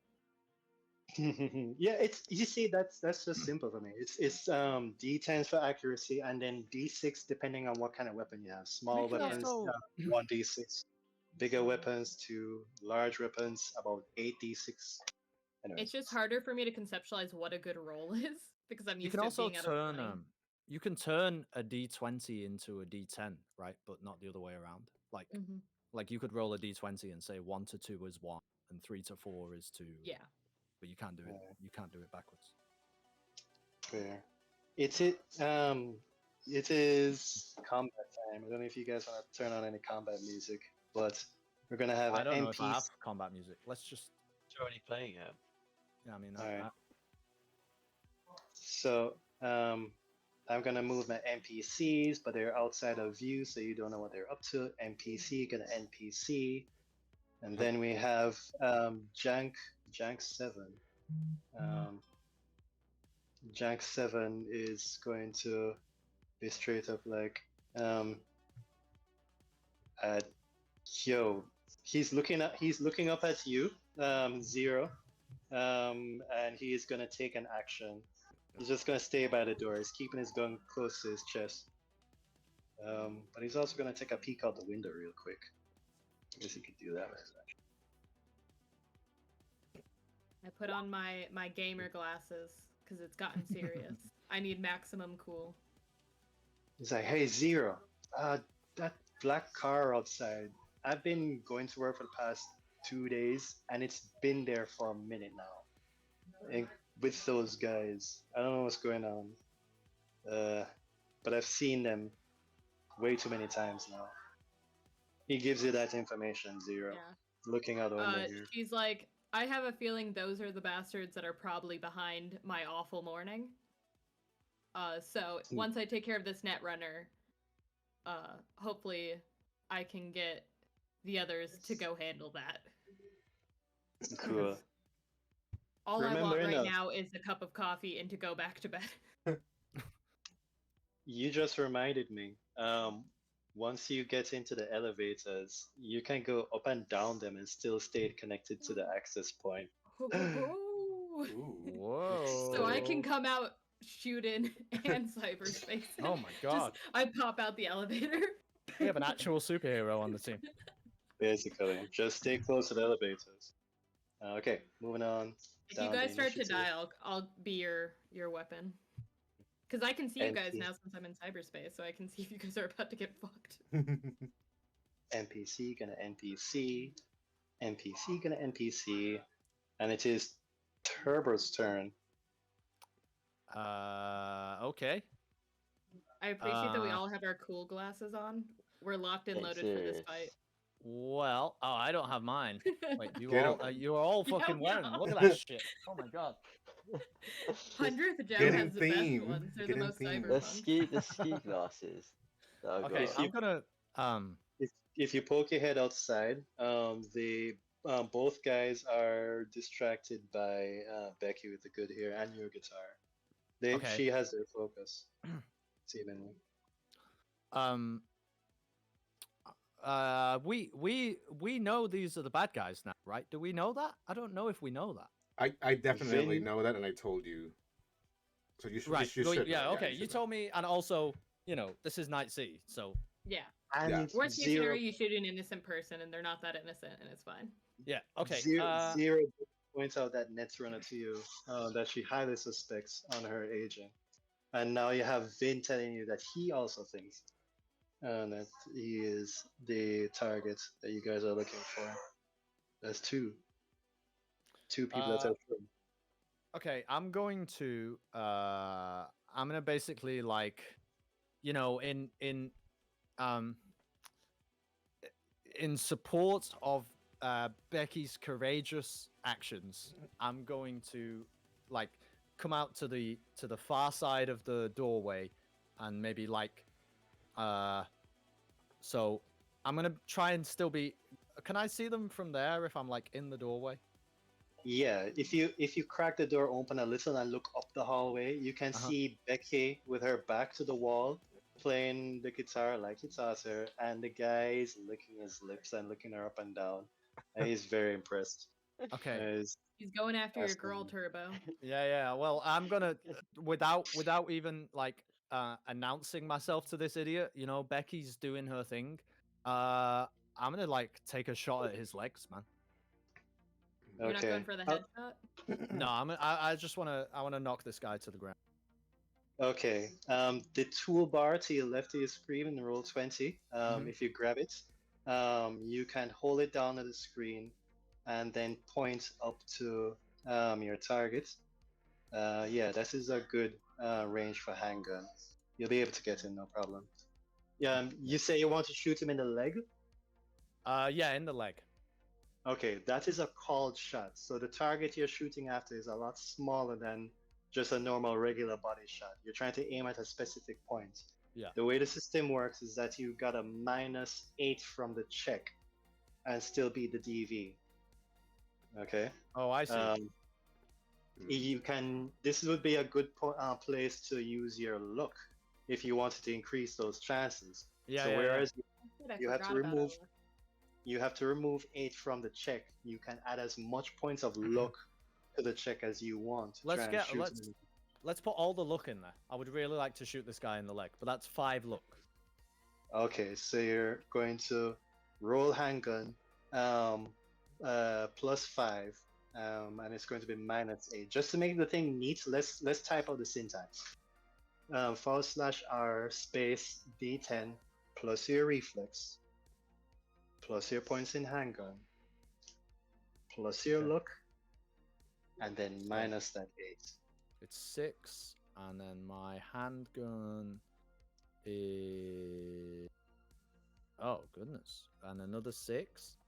Yeah, it's you see that's just simple for me. It's D10 for accuracy and then D6 depending on what kind of weapon you have. Small can weapons, also- 1D6. Bigger weapons to large weapons, about 8D6. Anyways. It's just harder for me to conceptualize what a good roll is because I'm You used can to also being out of turn line. you can turn a D20 into a D10, right? But not the other way around. Mhm. Like you could roll a D20 and say 1 to 2 is 1 and 3 to 4 is 2. Yeah. But you can't do it. Yeah. You can't do it backwards. Fair. It is combat time. I don't know if you guys want to turn on any combat music, but we're gonna have I an don't know if I NPC. have combat music. Let's just. You're already playing it. Yeah, I mean. Alright. So I'm gonna move my NPCs, but they're outside of view, so you don't know what they're up to. NPC gonna NPC, and then we have Jank 7. Jank 7 is going to be straight up like at yo. He's looking up at you, Zero, and he is gonna take an action. He's just gonna stay by the door. He's keeping his gun close to his chest. But he's also gonna take a peek out the window real quick. I guess he could do that. I put on my gamer glasses because it's gotten serious. I need maximum cool. He's like, "Hey, Zero, that black car outside. I've been going to work for the past 2 days, and it's been there for a minute now. And with those guys, I don't know what's going on. But I've seen them way too many times now." He gives you that information, Zero. Yeah. Looking out the window here. She's like, I have a feeling those are the bastards that are probably behind my awful morning. So once I take care of this net runner, hopefully I can get the others to go handle that. Cool. All I Remember want right enough. now is a cup of coffee and to go back to bed. You just reminded me. Once you get into the elevators, you can go up and down them and still stay connected to the access point. Ooh. Whoa. So I can come out shooting and cyberspace. Oh my god. Just, I pop out the elevator. We have an actual superhero on the team. Basically, just stay close to the elevators. Okay, moving on. If you guys start to die, I'll be your weapon. Because I can see you guys NPC. now since I'm in cyberspace, so I can see if you guys are about to get fucked. NPC gonna NPC, NPC gonna NPC, and it is Turbo's turn. Okay. I appreciate that we all have our cool glasses on. We're locked and Get loaded for this serious. fight. Well, I don't have mine. Wait, you Get all, 'em. you are all Yeah, fucking wearing them. yeah. Look at that shit. Oh my god. 100th Get gem in has the best theme. ones. They're Get the in most theme. The cyberpunk. ski glasses. that I've Okay, got. I'm gonna If you poke your head outside, both guys are distracted by Becky with the good hair and your guitar. Okay. She has their focus. Seemingly. We know these are the bad guys now, right? Do we know that? I don't know if we know that. I definitely Vin- know that, and I told you. So you should. Right. You well, should yeah. know, Okay. you You should told me, and also, this is Night Sea, so Yeah. And Yeah. Worst case Zero, scenario, you shoot an innocent person and they're not that innocent and it's fine. yeah. Okay. Zero points out that Netrunner to you that she highly suspects on her agent. And now you have Vin telling you that he also thinks that he is the target that you guys are looking for. That's two people that are true. Okay. I'm going to basically like, in support of Becky's courageous actions, I'm going to like come out to the far side of the doorway, and maybe like so I'm gonna try and still be. Can I see them from there if I'm like in the doorway? Yeah, if you crack the door open a little and look up the hallway, you can Uh-huh. see Becky with her back to the wall playing the guitar like you taught her, and the guy is licking his lips and looking her up and down. And he's very impressed. Okay. He's going after your girl, Asking- Turbo. Yeah. Well, I'm gonna without even like announcing myself to this idiot. You know, Becky's doing her thing. I'm gonna like take a shot at his legs, man. You're not Okay. going for the headshot? No, I just wanna knock this guy to the ground. Okay. The toolbar to your left of your screen in roll 20, Mhm. if you grab it, you can hold it down on the screen and then point up to your target. Yeah, this is a good range for handgun. You'll be able to get in, no problem. Yeah, you say you want to shoot him in the leg? Yeah, in the leg. Okay, that is a called shot. So the target you're shooting after is a lot smaller than just a normal regular body shot. You're trying to aim at a specific point. Yeah. The way the system works is that you got a -8 from the check and still beat the DV. Okay. Oh, I see. You can. This would be a good place to use your luck if you wanted to increase those chances. Yeah, So yeah, whereas Shit, I you have to forgot about remove it. you have to remove 8 from the check, you can add as much points of luck to the check as you want to Let's try and get shoot let's him. let's put all the luck in there. I would really like to shoot this guy in the leg, but that's 5 luck. Okay, so you're going to roll handgun, +5, and it's going to be -8. Just to make the thing neat, let's type out the syntax. /r space D10 plus your reflex plus your points in handgun plus your Okay. luck, and then minus that 8. It's 6, and then my handgun is goodness, and another 6,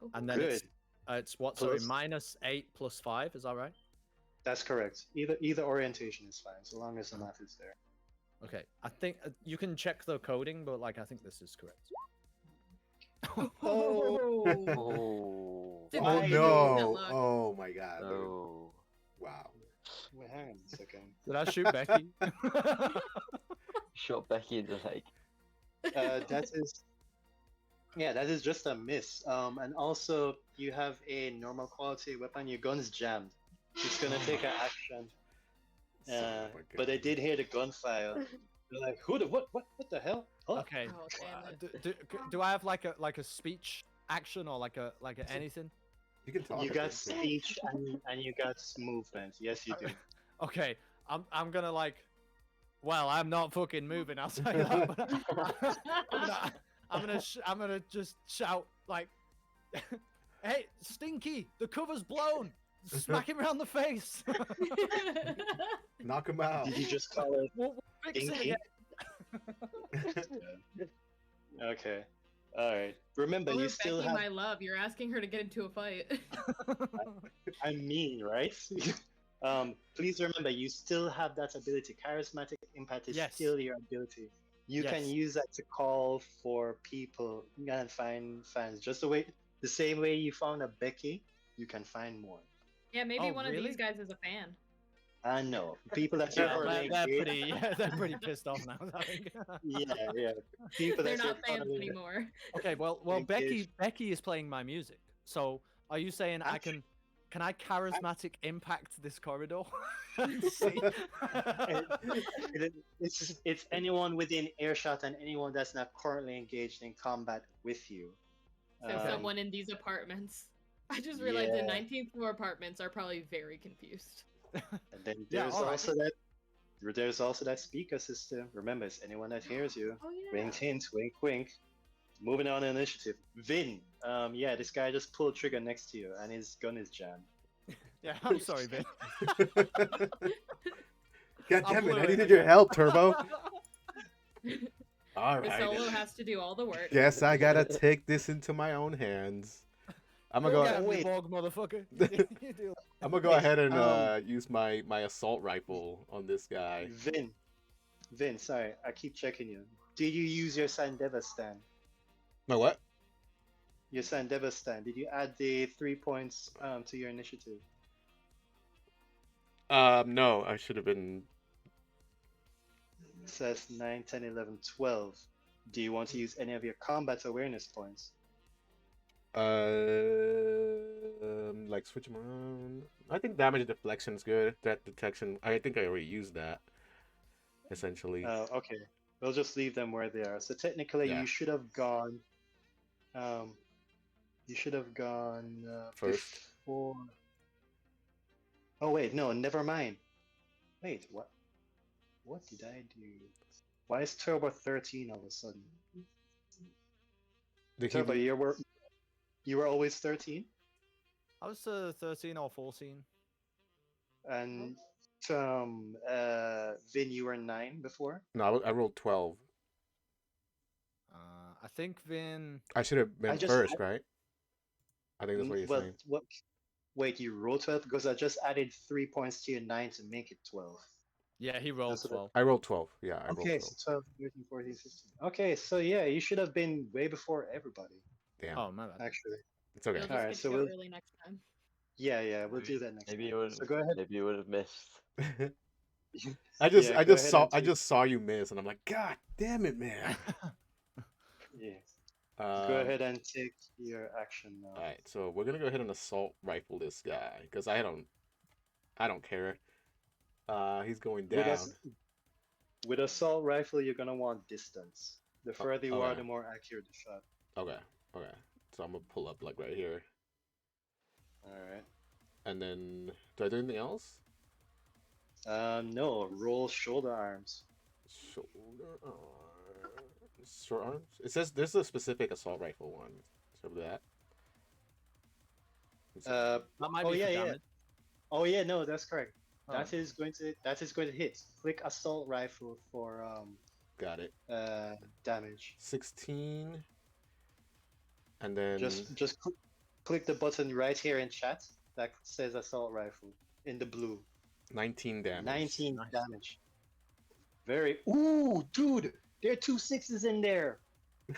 Oh, and then Good. it's what? Sorry, Plus- -8 plus 5. Is that right? That's correct. Either orientation is fine, so long as the math is there. Okay, I think you can check the coding, but like I think this is correct. Oh, Oh, Did Oh Why? no! Look. Oh my god! dude. no. Wow. wait, hang on a second. Did I shoot Becky? Shot Becky in the leg. That is just a miss. And also you have a normal quality weapon. Your gun's jammed. It's gonna take an action. Son of a But I gun. did hear the gunfire. They're like, who the what the hell? Huh? Okay. Oh, damn it. Do I have like a speech action or like a anything? You can talk. You I got think, too. speech and you got movement. Yes, you do. Okay, I'm gonna like. Well, I'm not fucking moving. I'll tell you that. But I'm gonna just shout like, "Hey, Stinky! The cover's blown! Smack him around the face!" Knock him out. Did you just call it We'll fix it Stinky? again. Okay. All right. Remember, Or you still Becky, have. my love, you're asking her to get into a fight. I mean, right? Please remember, you still have that ability. Charismatic impact is Yes. still your ability. You can Yes. use that to call for people and find fans. Just the same way you found a Becky, you can find more. Yeah, maybe Oh, one of really? these guys is a fan. I know people that you're Yeah, currently they're engaged- pretty. Yeah, they're pretty pissed off now. I think. Yeah. People They're that you're not fans currently- anymore. Okay, well, Engaged. Becky is playing my music. So, are you saying I can I charismatic impact this corridor? See? It's anyone within earshot and anyone that's not currently engaged in combat with you. So Okay. someone in these apartments. I just realized the Yeah. 19th floor apartments are probably very confused. And then Yeah, there's alright. also that speaker system. Remember, it's anyone that hears you. Oh yeah. Wink, hint, wink, wink. Moving on to initiative. Vin. Yeah, this guy just pulled trigger next to you, and his gun is jammed. Yeah, I'm sorry, Vin. God I damn it! blew I it needed again. your help, Turbo. All The right. solo has to do all the work. Guess I gotta take this into my own hands. I'm Go gonna get go. him, wait. you Borg motherfucker. You do. I'm gonna go Wait, ahead and use my assault rifle on this guy. Vin, sorry, I keep checking you. Did you use your Sandeva stand? My what? Your Sandeva stand. Did you add the 3 points to your initiative? No, I should have been. It says 9, 10, 11, 12. Do you want to use any of your combat awareness points? Like switch them around. I think damage deflection is good. Threat detection. I think I already used that. Essentially. Okay. We'll just leave them where they are. So technically, Yeah. you should have gone. You should have gone First. before. Oh wait, no, never mind. Wait, what? What did I do? Why is Turbo 13 all of a sudden? Did Turbo, he? you were always 13, I was 13 or 14. and Vin, you were 9 before. No, I rolled 12. I think Vin. I should have been I just- first, right? I think that's what you're Well, saying. what? Wait, you rolled 12 because I just added 3 points to your 9 to make it 12. Yeah, he rolled That's what- 12. I rolled 12. Yeah, I rolled Okay, 12. so 12, 13, 14, 15. Okay, so yeah, you should have been way before everybody, Damn. Oh, my bad. actually. It's okay. You'll just Alright, get so to go we'll- early next time. Yeah, we'll do that next Maybe time. you would. So go ahead. Maybe you would have missed. I just Yeah, I go just ahead saw and I take- just saw you miss, and I'm like, God damn it, man. Yeah. Go ahead and take your action now. All right, so we're gonna go ahead and assault rifle this guy because I don't care. He's going With down. us- With assault rifle, you're gonna want distance. The further you are, okay. the more accurate the shot. Okay. So I'm gonna pull up like right here, All right. and then do I do anything else? No, roll shoulder arms. Shoulder arms. Short arms. It says there's a specific assault rifle one. So that. Uh, That might Oh, be yeah, for yeah. damage. oh yeah, no, that's correct. Oh. That is going to hit. Click assault rifle for Got it. damage. 16. And then Just click the button right here in chat that says assault rifle in the blue. 19 damage. 19 Nice. damage. Very. Ooh, dude, there are 2 6s in there.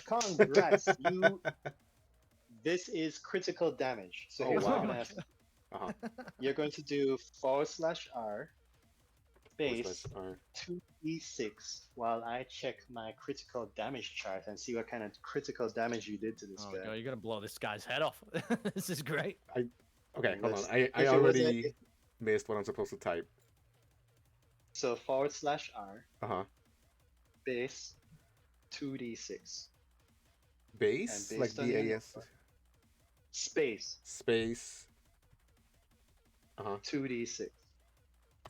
Congrats, you. This is critical damage. So Oh, here's what I'm wow. gonna ask. Uh-huh. You're going to do /R base Or 2d6 while I check my critical damage chart and see what kind of critical damage you did to this Oh, guy. God, you're gonna blow this guy's head off. This is great. okay, hold on. Let's- I if it was already missed what I'm supposed to type. So /R Uh-huh. base 2d6 Base? And Like based on your BAS space space. Uh-huh. 2d6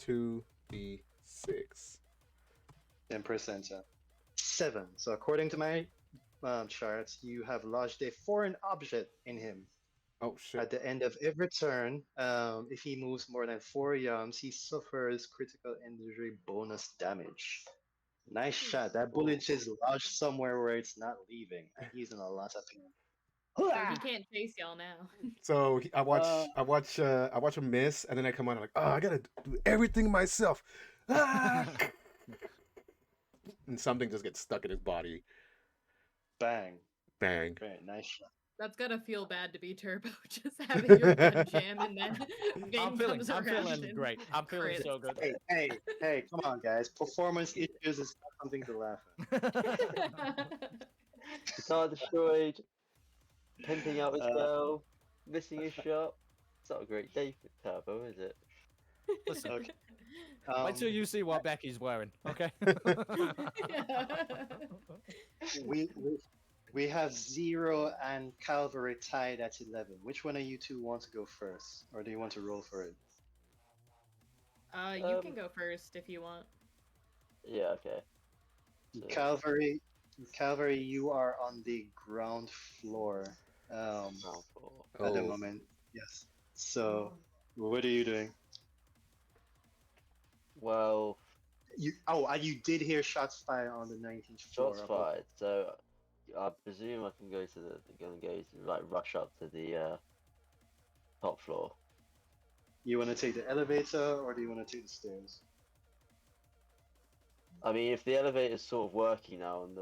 2d6. then press enter. 7. So according to my charts, you have lodged a foreign object in him. Oh shit. At the end of every turn, if he moves more than 4 yums, he suffers critical injury bonus damage. Nice shot. That bullet is lodged somewhere where it's not leaving, and he's in a lot of pain. So he can't chase y'all now. So I watch him miss, and then I come on, I'm like, oh, I gotta do everything myself. Ah! And something just gets stuck in his body. Bang. Bang. Very nice shot. That's gotta feel bad to be Turbo, just having your gun jam and then I'm Vin comes feeling around and great. I'm feeling crits. so good. Hey, come on, guys. Performance issues is not something to laugh at. Guitar destroyed. Pimping out his Uh, girl. Missing his shot. It's not a great day for Turbo, is it? Listen, Okay. wait till you see what Becky's wearing, okay? We have Zero and Calvary tied at 11. Which one of you two want to go first, or do you want to roll for it? You can go first if you want. Yeah, okay. So- Calvary, you are on the ground floor Mouthful. at the Oh. moment. Yes. So, what are you doing? Well, You did hear shots fired on the 19th floor. shots fired. So I presume I can go to the gun gauge and like rush up to the top floor. You want to take the elevator or do you want to take the stairs? I mean, if the elevator's sort of working now, and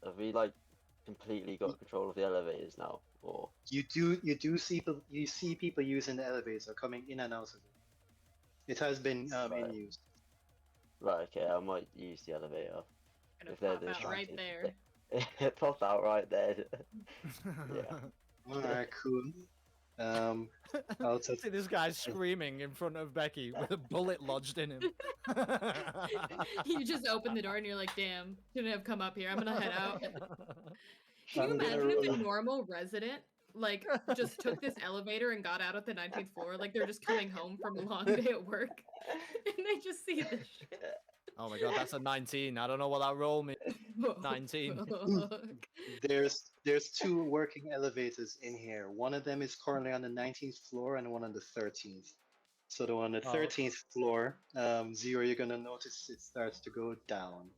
have we like completely got control of the elevators now, or You do see people using the elevator coming in and out of it. It has been in Right. use. right? Okay, I might use the elevator. Gonna If they're pop out right distracted. there. Pop out right there. Yeah. All right, cool. I'll touch. See this guy screaming in front of Becky with a bullet lodged in him. You just open the door and you're like, damn, shouldn't have come up here. I'm gonna head out. Can you I'm gonna imagine if a roll. normal resident like just took this elevator and got out at the 19th floor? Like they're just coming home from a long day at work and they just see this shit. Oh my god, that's a 19. I don't know what that roll means. 19. There's two working elevators in here. One of them is currently on the 19th floor and one on the 13th. So the one on the Oh. 13th floor, Zero, you're gonna notice it starts to go down.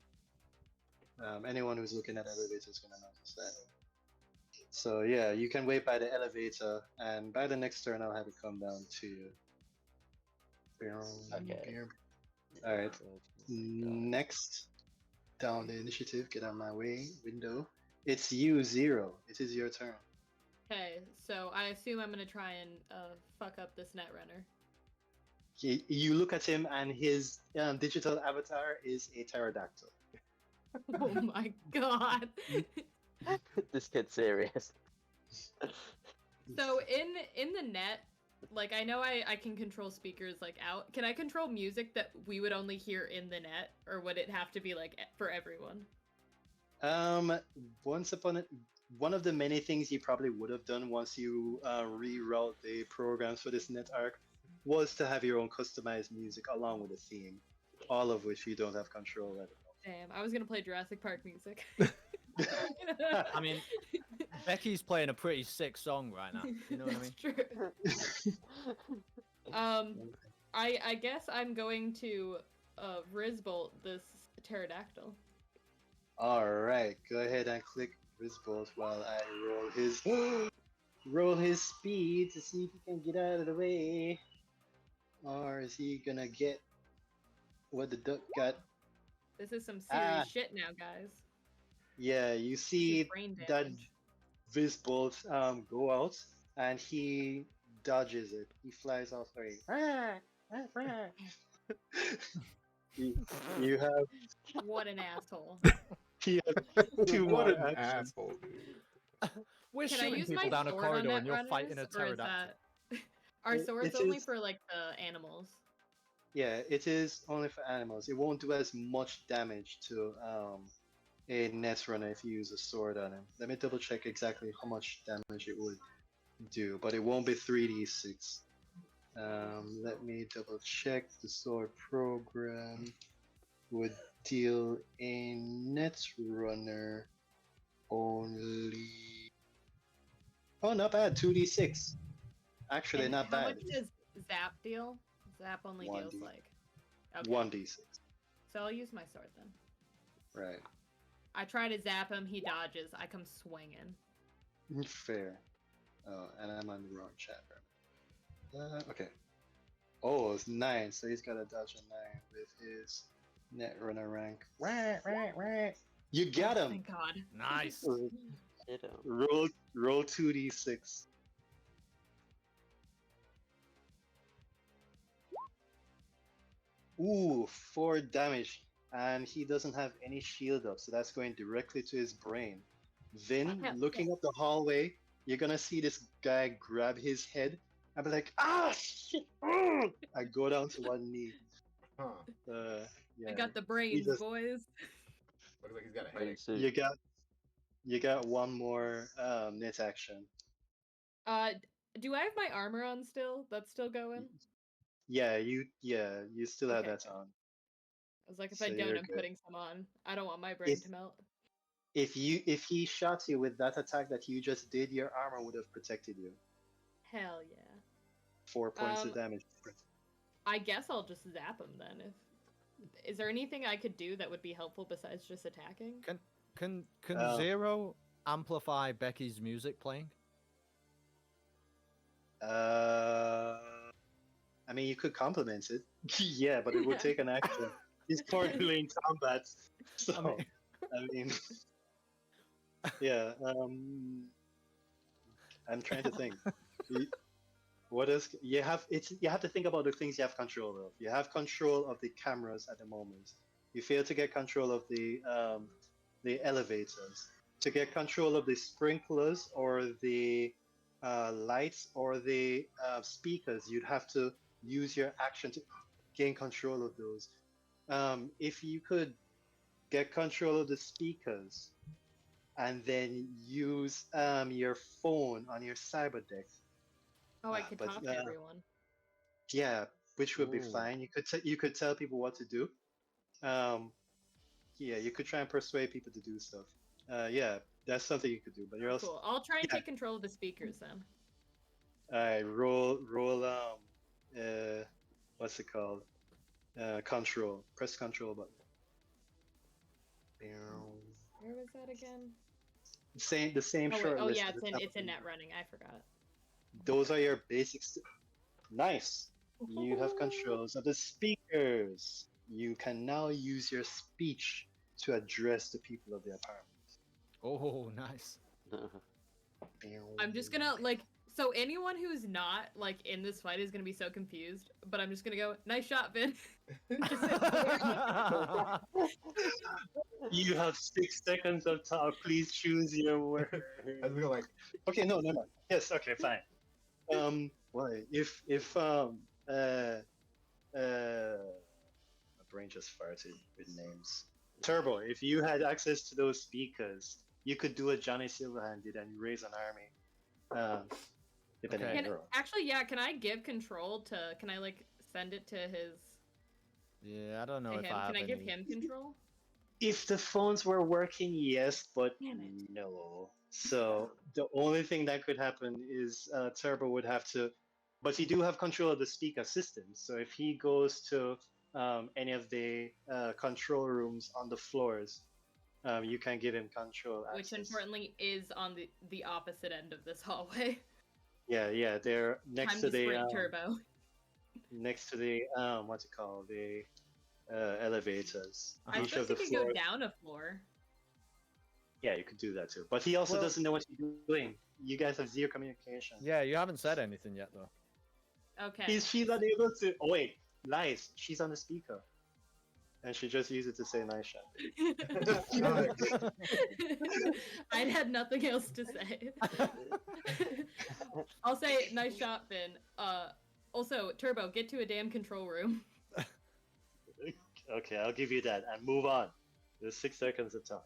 Anyone who's looking at elevators is gonna notice that. So yeah, you can wait by the elevator, and by the next turn, I'll have it come down to you. Okay. All right. Next, down the initiative. Get out of my way. Window. It's you, Zero. It is your turn. Okay, so I assume I'm gonna try and fuck up this netrunner. You look at him, and his digital avatar is a pterodactyl. Oh my god. This kid's serious. So in the net, like I know I can control speakers like out. Can I control music that we would only hear in the net, or would it have to be like for everyone? Once upon it, one of the many things you probably would have done once you reroute the programs for this net arc was to have your own customized music along with a theme, all of which you don't have control of. Damn, I was gonna play Jurassic Park music. I mean, Becky's playing a pretty sick song right now. You know what I mean? That's true. I guess I'm going to Rizbolt this pterodactyl. All right, go ahead and click Rizbolt while I roll his speed to see if he can get out of the way, or is he gonna get what the duck got? This is some serious shit now, guys. Yeah, you This is see brain that damage. Rizbolt go out, and he dodges it. He flies off. Sorry. you have What an asshole. you have two What more an actions. asshole, dude. We're Can I shooting use people my down a sword on corridor and you're netrunners, fighting a or is pterodactyl. that... Are It- swords it only is- for like the animals? Yeah, it is only for animals. It won't do as much damage to a Netrunner if you use a sword on him. Let me double check exactly how much damage it would do, but it won't be 3d6. Let me double check. The sword program would deal a Netrunner only. Oh, not bad. 2d6. Actually, And not how bad. much does Zap deal? Zap only deals 1d. like... Okay. 1d6. So I'll use my sword then. Right. I try to zap him, he dodges. I come swinging. Fair. Oh, and I'm on the wrong chat. Okay. Oh, it's 9, so he's got to dodge a 9 with his Netrunner rank. You got Oh, him! thank God. Nice. You know. Roll 2d6. Ooh, 4 damage. And he doesn't have any shield up, so that's going directly to his brain. Then, Yeah. looking up the hallway, you're gonna see this guy grab his head and be like, ah, shit! I go down to one knee. Huh. Yeah. I got the brains, just- boys. Looks like he's got a Brain headache. suit. You got one more net action. Do I have my armor on still? That's still going? Yeah, you still have Okay, that okay. on. I was like, if So I don't, you're I'm good. putting some on. I don't want my brain If- to melt. If he shot you with that attack that you just did, your armor would have protected you. Hell yeah. 4 points of Um, damage. I guess I'll just zap him then. Is there anything I could do that would be helpful besides just attacking? Can Um, 0 amplify Becky's music playing? I mean, you could compliment it. Yeah, but it would take an action. He's currently in combat, so I mean, I mean, yeah. I'm trying to think. Y- What is you have? It's you have to think about the things you have control of. You have control of the cameras at the moment. You fail to get control of the elevators. To get control of the sprinklers or the lights or the speakers, you'd have to use your action to gain control of those. If you could get control of the speakers and then use your phone on your cyber deck. Oh, I could But talk to everyone. yeah, which would be Ooh. fine. You could tell people what to do. Um, yeah, you could try and persuade people to do stuff. Yeah, that's something you could do. But you're also Cool. I'll try and yeah. take control of the speakers then. roll what's it called? Control. Press control button. Where was that again? The same Oh, wait. short Oh list yeah, at the it's in top it's of in the- net running. I forgot. Those are your basics. Nice. You have controls of the speakers. You can now use your speech to address the people of the apartment. oh, nice. I'm just gonna like so anyone who's not like in this fight is gonna be so confused, but I'm just gonna go, nice shot, Vin. Just sit there. You have 6 seconds of talk. Please choose your word. I feel like Okay, no. Yes, okay, fine. Why? If my brain just farted with names. Turbo, if you had access to those speakers, you could do what Johnny Silverhand did and raise an army. Depending Okay. on Can, your actually, yeah, can I give control to can I like send it to his Yeah, I don't know to if him? I have Can I give any- him control? If the phones were working, yes, but Damn it. no. So the only thing that could happen is Turbo would have to, but he do have control of the speaker system. So if he goes to any of the control rooms on the floors, you can give him control Which access. importantly is on the opposite end of this hallway. Yeah, they're next Time to to the sprint turbo. next to the what's it called, the elevators. I Each suppose of the he could go floors. down a floor. Yeah, you could do that too. But he also Well- doesn't know what you're doing. You guys have zero communication. Yeah, you haven't said anything yet, though. Okay. She's unable to. Oh wait, lies. She's on the speaker, and she just used it to say nice shot. I had nothing else to say. I'll say nice shot, Finn. Also, Turbo, get to a damn control room. Okay, I'll give you that, and move on. There's 6 seconds of time.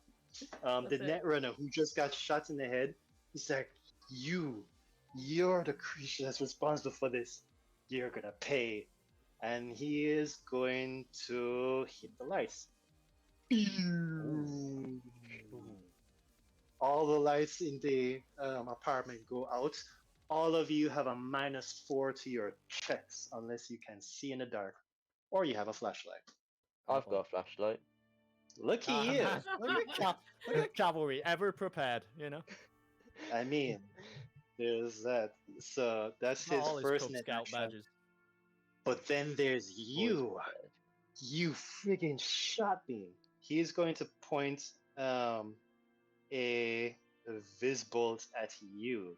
The That's it. netrunner who just got shot in the head, he's like, you're the creature that's responsible for this. You're gonna pay. And he is going to hit the lights. All the lights in the apartment go out. All of you have a -4 to your checks unless you can see in the dark or you have a flashlight. I've got a flashlight. Look Ah, at you. man, look at cavalry, ever prepared, you know? I mean, there's that. So that's Not his all his first Cub net Scout action. badges. But then there's you. You friggin' shot me. He's going to point a Visbolt at you.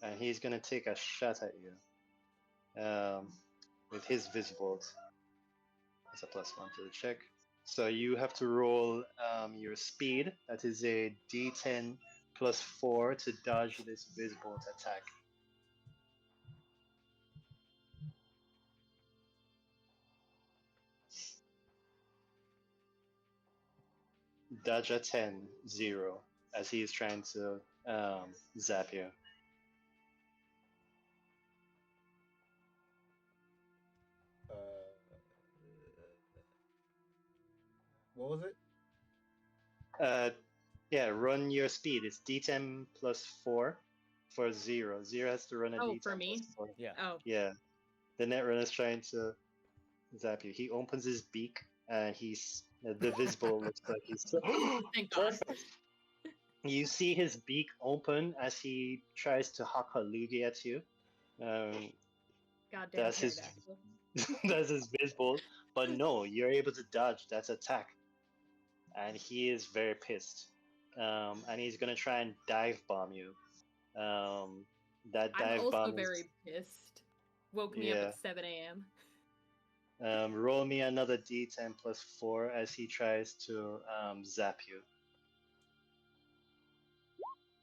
And he's going to take a shot at you. With his Visbolt. That's a +1 to the check. So you have to roll your speed. That is a D10 +4 to dodge this Visbolt attack. Dodge a 10, 0, as he is trying to zap you. uh, what was it? Yeah, run your speed. It's D10 +4 for 0. 0 has to run a Oh, D10 for me? +4. Yeah. Oh, Yeah. The netrunner is trying to zap you. He opens his beak and he's the visible looks like he's thank God. You see his beak open as he tries to huck a loogie at you. Um, Goddamn that's his pterodactyl. that's his baseball. But no, you're able to dodge. That's attack, and he is very pissed. And he's gonna try and dive bomb you. That I'm dive also bomb is very pissed. Woke me up yeah. at 7 a.m. Roll me another d10 plus 4 as he tries to zap you.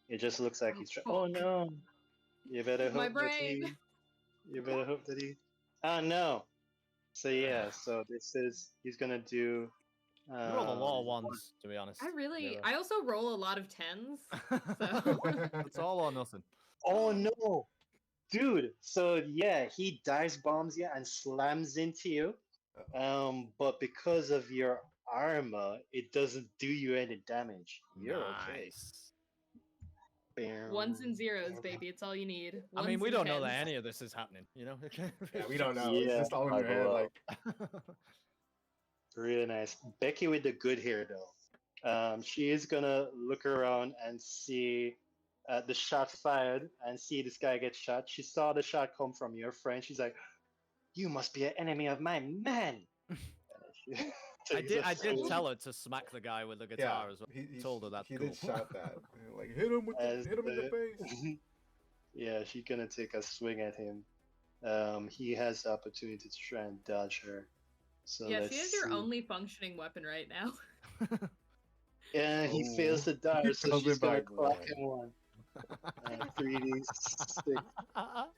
It just looks like Oh, he's trying. Oh fuck. no! You better My hope that he. brain. You better hope that he. Oh no! So yeah, so this is he's gonna do. You rolled a lot of One. ones, to be honest. I also roll a lot of 10s. So It's all or nothing. Oh no, dude! So yeah, he dives bombs you and slams into you. But because of your armor, it doesn't do you any damage. You're okay. Nice. ones and zeros, baby. It's all you need. I mean, Ones we and don't know that tens. any of this is happening, you know? Yeah, we don't know. It's Yeah. just all in your head. Well. Like, Really nice. Becky with the good hair though. She is gonna look around and see the shot fired and see this guy get shot. She saw the shot come from your friend. She's like, "You must be an enemy of my man." I did tell her to smack the guy with the yeah, guitar as well. he Told her that's he cool. did shot that. Like, hit him As hit him in the the- face. Yeah, she's gonna take a swing at him. He has the opportunity to try and dodge her. So Yeah, let's she is your see. only functioning weapon right now. Yeah, he Oh. fails to dodge, so Covered she's gonna by clock blood. him one. 3d6.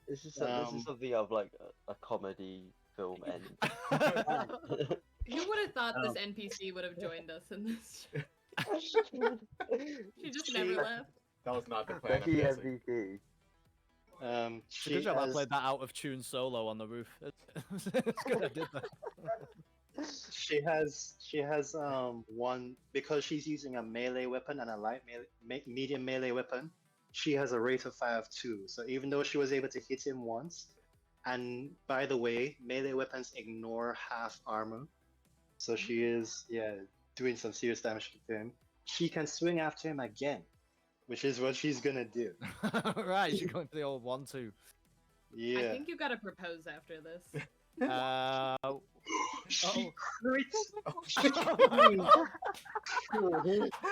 This is Um, something of like a comedy film end. Who would have thought Um, this NPC would have joined us in this? She just She- never left. That was not the plan. I'm Becky guessing. MVP. It's a good job I played that out of tune solo on the roof. It's good I did that. She has one because she's using a melee weapon and a light medium melee weapon. She has a rate of fire of 2. So even though she was able to hit him once, and by the way, melee weapons ignore half armor, so she is doing some serious damage to him. She can swing after him again, which is what she's gonna do. Right, you're going for the old 1-2. Yeah. I think you gotta propose after this. She crits.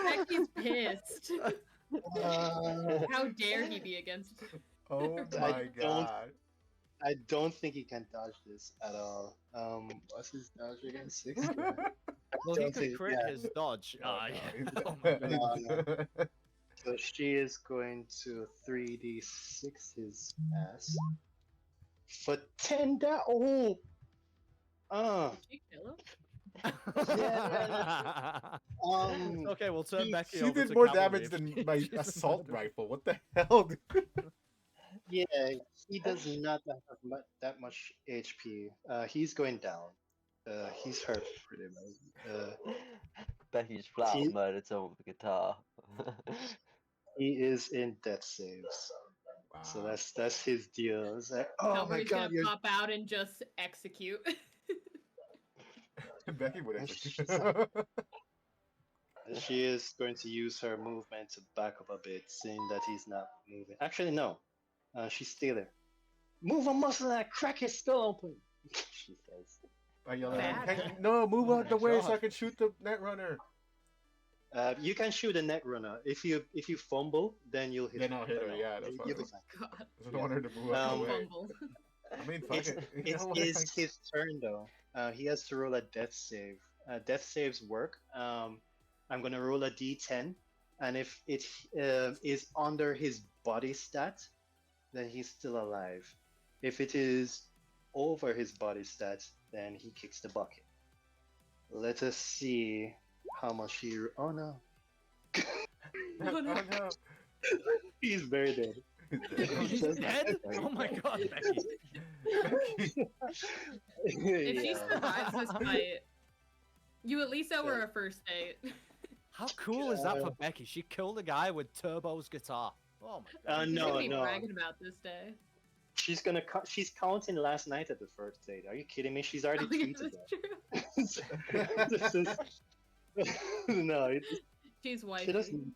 Becky's pissed. How dare he be against Oh I my don't- god. I don't think he can dodge this at all. What's his dodge again? 6? Well, he Don't could think- crit yeah. his dodge. Oh, Ah, no, yeah. he's- Oh my god. No, So she is going to 3d6 his ass for 10 da- Oh! Did she kill him? Okay, we'll turn She- Becky She over did to more cavalry damage if than she- my she doesn't assault mind. rifle. What the hell? Dude? Yeah, he does not have that much HP. He's going down. He's hurt pretty much. Becky just flat He- out murdered someone with a guitar. He is in death saves. So Wow. that's his deal. It's like, oh my Cavalry's god, gonna you're pop out and just execute. Becky would She's execute. She is going to use her movement to back up a bit, seeing that he's not moving. Actually, no. She's still there. Move a muscle and I crack his skull open. She says. I yell at him, Bad. "Hey, no, move Oh out the my way so God. I can shoot the net runner." You can shoot a net runner. If you fumble, then you'll hit. Then I'll hit her, yeah, that's You'll fine. be fine. God, I just want her to move out the way. fumble. I mean, fuck It's, it. You it's, know what? it's his turn though. He has to roll a death save. Death saves work. I'm gonna roll a d10, and if it is under his body stat, then he's still alive. If it is over his body stat, then he kicks the bucket. Let us see how much he. Oh no, Oh, no. Oh, no. he's very dead. Oh, he's Just- dead? Oh my god, Becky. If she Yeah. survives this fight, you at least owe her a first date. How cool is that for Becky? She killed a guy with Turbo's guitar. Oh my god. She's No, gonna be no. bragging about this day. She's gonna. She's counting last night at the first date. Are you kidding me? She's already Oh, yeah, tweeted that's true. that. This is- no, She's she wifey. doesn't.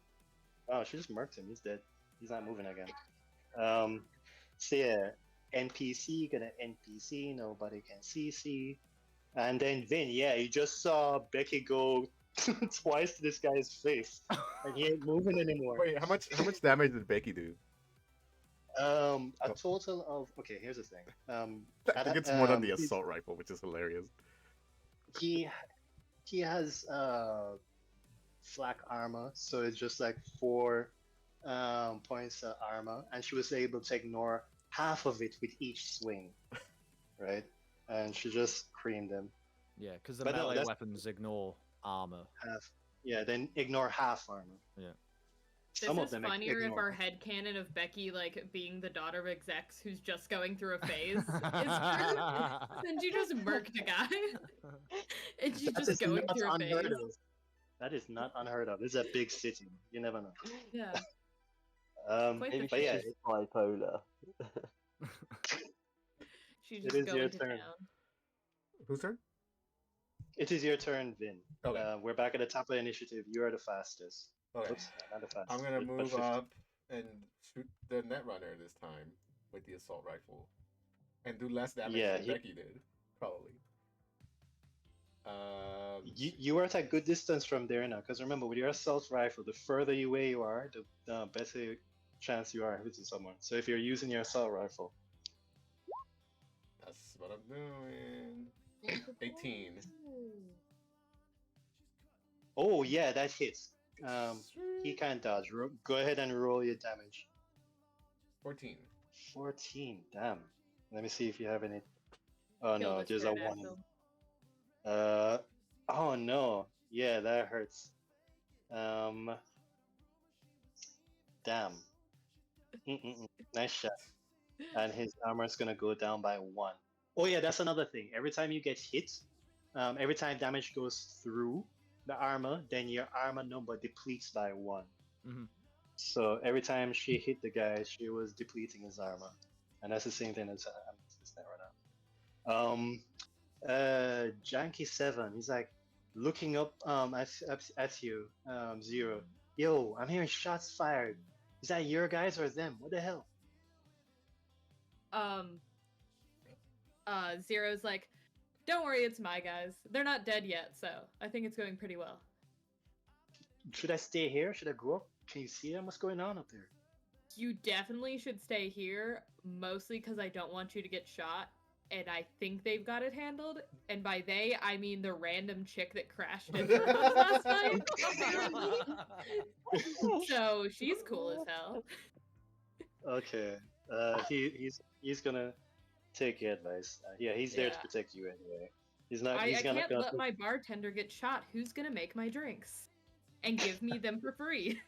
Oh, she just murked him. He's dead. He's not moving again. So yeah, NPC gonna NPC. Nobody can CC. And then Vin, yeah, you just saw Becky go twice to this guy's face, and he ain't moving anymore. Wait, how much damage did Becky do? A total of okay. Here's the thing. I think it's more than the he's- assault rifle, which is hilarious. he has flak armor, so it's just like 4 points of armor, and she was able to ignore half of it with each swing, right? And she just creamed him. Yeah, because the But no, melee that's- weapons ignore armor. Half, yeah, then ignore half armor. Yeah. This Some of is them funnier if ignore. our headcanon of Becky like being the daughter of execs who's just going through a phase is true. Then she just murked a guy. And she's That just is going not through a unheard phase. of. That is not unheard of. This is a big city. You never know. Yeah. Quite Maybe the she's yeah, just bipolar. She's It just is your going to turn. town. Whose turn? it is your turn, Vin. Okay. We're back at the top of the initiative. You are the fastest. Okay. Oops, not the fastest. I'm gonna but move 50. up and shoot the Netrunner this time with the assault rifle, and do less damage Yeah, than Becky did, probably. You are at a good distance from there now, because remember, with your assault rifle, the further away you are, the better chance you are hitting someone. So if you're using your assault rifle, That's what I'm doing. 18. oh yeah, that hits. He can't dodge. Go ahead and roll your damage. 14. 14. Damn. Let me see if you have any. Oh Kill no, this there's a pterodactyl. 1. Oh no. Yeah, that hurts. Damn. Nice shot. And his armor's gonna go down by 1. Oh yeah, that's another thing. Every time you get hit, every time damage goes through the armor, then your armor number depletes by 1. Mhm. So every time she hit the guy, she was depleting his armor, and that's the same thing as this thing right now. Janky7, he's like looking up at you, Zero. Yo, I'm hearing shots fired. Is that your guys or them? What the hell? Zero's like, don't worry, it's my guys. They're not dead yet, so I think it's going pretty well. Should I stay here? Should I go up? Can you see them? What's going on up there? You definitely should stay here, mostly because I don't want you to get shot, and I think they've got it handled. And by they, I mean the random chick that crashed into us last night. So she's cool as hell. Okay. He's gonna take your advice. Yeah, he's there to Yeah. protect you anyway. He's not. I He's gonna. can't let my bartender get shot. Who's gonna make my drinks and give me them for free?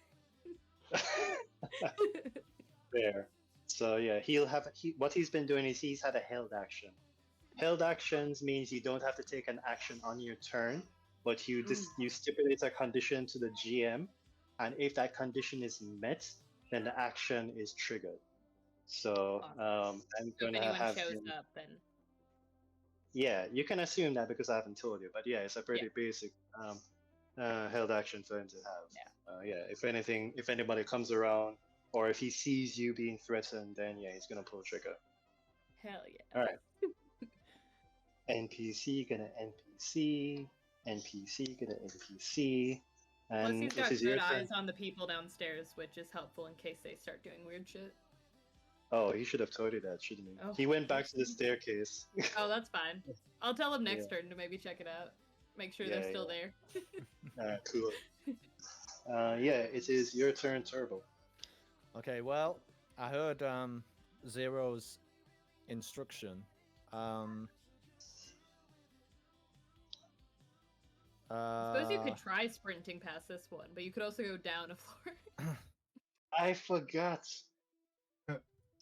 There. So yeah, what he's been doing is he's had a held action. Held actions means you don't have to take an action on your turn, but you stipulate a condition to the GM, and if that condition is met, then the action is triggered. So I'm So if gonna anyone have shows him. up, then Yeah, you can assume that because I haven't told you, but yeah, it's a pretty basic held action for him to have. Yeah, if anybody comes around or if he sees you being threatened, then yeah, he's gonna pull trigger. hell yeah. All right. NPC gonna NPC, NPC gonna NPC, Plus, and he's it got is your good turn. eyes on the people downstairs, which is helpful in case they start doing weird shit. Oh, he should have told you that, shouldn't he? Oh. He went back to the staircase. Oh, that's fine. I'll tell him next turn to maybe check it out. Make sure Yeah, they're still there. Cool. Yeah, it is your turn, Turbo. Okay, well, I heard Zero's instruction. Suppose you could try sprinting past this one, but you could also go down a floor. I forgot.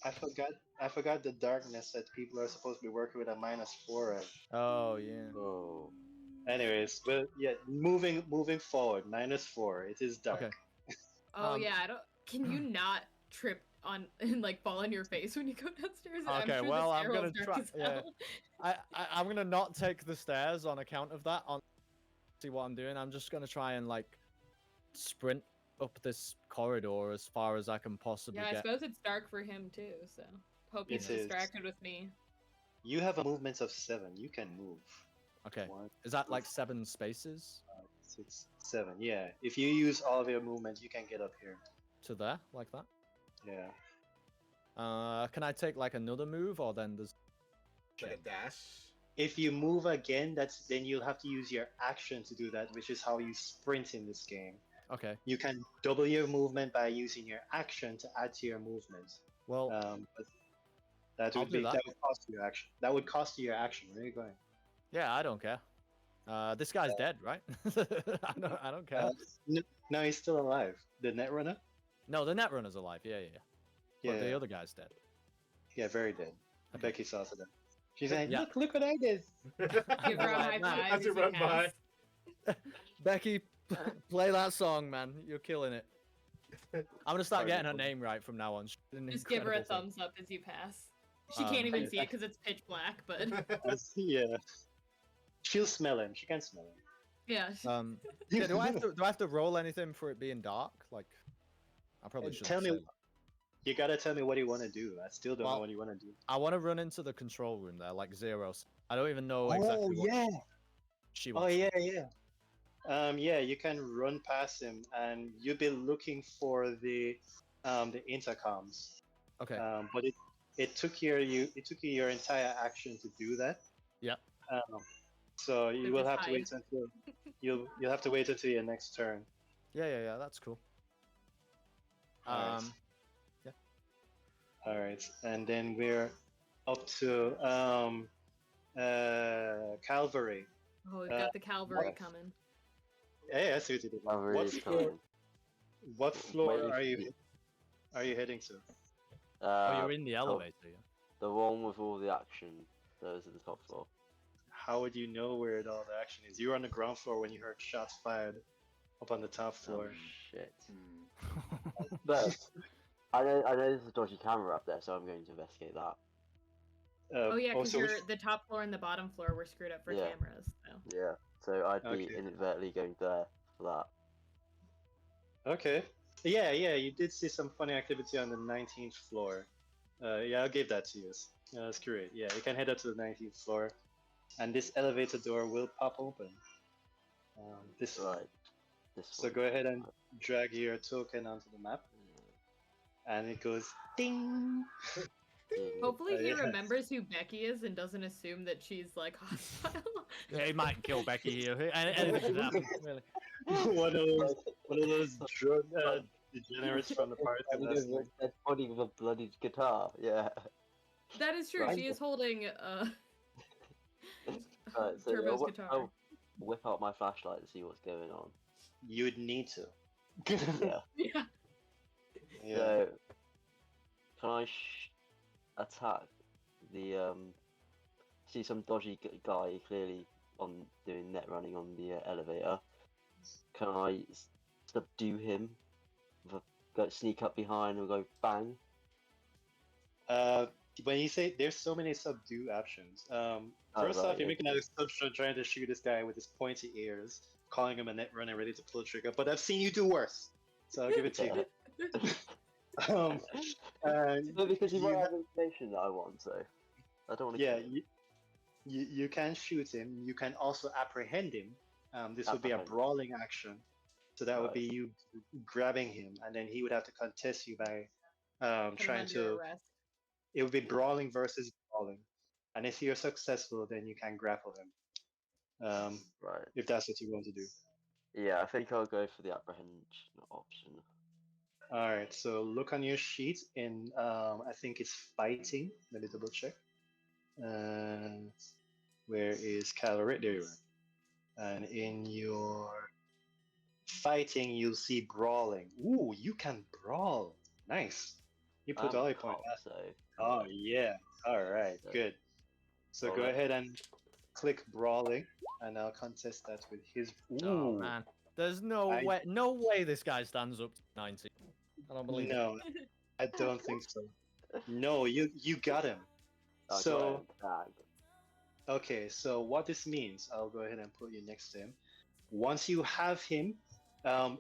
I forgot the darkness that people are supposed to be working with a -4 at. Oh yeah. Oh. Anyways, but yeah, moving forward, -4. It is dark. Okay. Oh Um, yeah, I don't. Can you not trip on and like fall on your face when you go downstairs? I'm Okay, sure well, the I'm gonna stairwell's dark try. as Yeah, hell. I'm gonna not take the stairs on account of that. On see what I'm doing. I'm just gonna try and like sprint up this corridor as far as I can possibly Yeah, I get. suppose it's dark for him too, so Hope he's It is. distracted with me. You have a movement of 7. You can move. Okay. One, Is that like 7 spaces 6, 7. Yeah. If you use all of your movement, you can get up here. to there, like that? Yeah. Can I take like another move, or then there's Like a dash. If you move again, then you'll have to use your action to do that, which is how you sprint in this game. okay? You can double your movement by using your action to add to your movement. Well, But that I'll would do be that. that would cost you action. That would cost you your action. Where are you going? yeah, I don't care. This guy's dead, right? I don't care. No, he's still alive. The Netrunner? No, the Netrunner's alive. Yeah, yeah, yeah. But the Yeah. other guy's dead. Yeah, very dead. Okay. Becky's also dead. She's like, Yeah. look what I did. Give her a high Man, five. as you he run by. has. Becky, play that song, man. You're killing it. I'm gonna start Sorry, getting her Nicole. name right from now on. She's an Just give her a incredible thumbs up as you pass. She Um, can't even see it because it's pitch black, but Yeah. She'll smell him. She can smell him. yeah. thing. Yeah, do I have to roll anything for it being dark? Like, I probably should Tell me- say that. You gotta tell me what you want to do. I still don't know Well, what you want to do. I want to run into the control room there, like Zeros. I don't even know exactly what yeah. she Oh wants. yeah. Yeah, you can run past him, and you'll be looking for the intercoms. Okay. But it took you your entire action to do that. Yep. So you They're will just have to wait until you'll have to wait until your next turn. Yeah. That's cool. Alright. Yeah. All right, and then we're up to Calvary. Oh, we've got the cavalry what- coming. Hey, I see what you did. Cavalry What is floor? coming. What floor Wait, are you heading to? Oh, you're in the elevator. Yeah. The one with all the action. Those at the top floor. How would you know where all the action is? You were on the ground floor when you heard shots fired up on the top floor. Oh shit. Hmm. But I know there's a dodgy camera up there, so I'm going to investigate that. Oh yeah, because also, the top floor and the bottom floor were screwed up for Yeah. cameras. So. Yeah. So I'd be Okay. inadvertently going there for that. okay. Yeah, you did see some funny activity on the 19th floor. Yeah, I'll give that to you. That's great. Yeah, you can head up to the 19th floor, and this elevator door will pop open. This one. Right. This So one. go ahead and drag your token onto the map, and it goes ding. Hopefully he yeah. remembers who Becky is and doesn't assume that she's like hostile. Yeah, he might kill Becky here. Anything could happen, really. one of those drug degenerates from the party last night. Dead body with a bloody guitar. Yeah. That is true. Right. She is holding Right, so Turbo's I'll, guitar. I'll whip out my flashlight to see what's going on. You'd need to. Yeah. Yeah. Yeah. So, can I attack the See some dodgy guy clearly doing net running on the elevator. Can I subdue him? Go sneak up behind and go bang. When you say there's so many subdue options. First right, off, you're yeah. making an assumption trying to shoot this guy with his pointy ears, calling him a net runner ready to pull the trigger. But I've seen you do worse, so I'll give it to you. And No, because you you might ha- have information that I want, so I don't want to. yeah, you can shoot him. You can also apprehend him. This would be a Apprehend. brawling action, so that would Right. be you grabbing him, and then he would have to contest you by Put him trying under to. arrest. It would be brawling versus brawling, and if you're successful, then you can grapple him. Right. If that's what you want to do. Yeah, I think I'll go for the apprehension option. All right, so look on your sheet in I think it's fighting. Let me double check. Where is calorie? There you are. And in your fighting, you'll see brawling. Ooh, you can brawl. Nice. You put I'm all a your point. cop, so Oh yeah. All right, So- good. So go Alright. ahead and click brawling, and I'll contest that with his. Ooh. Oh man, there's no way this guy stands up to 90. I don't believe it. No, I don't think so. No, you got him. I'll go So ahead and tag. okay, so what this means, I'll go ahead and put you next to him. Once you have him,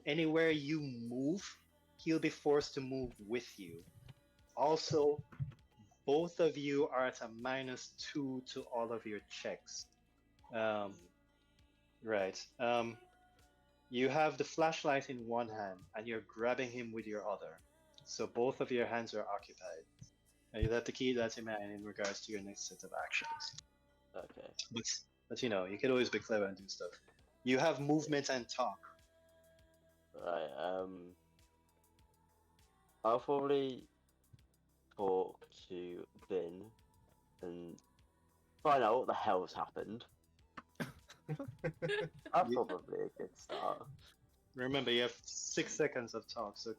anywhere you move, he'll be forced to move with you. Also, both of you are at a -2 to all of your checks. Um, right. You have the flashlight in one hand and you're grabbing him with your other. So both of your hands are occupied. And you'll have to keep that in mind in regards to your next set of actions. Okay. But you know, you can always be clever and do stuff. You have movement and talk. Right. I'll probably talk to Vin and find out what the hell's happened. That's Yeah. probably a good start. Remember, you have 6 seconds of talk, so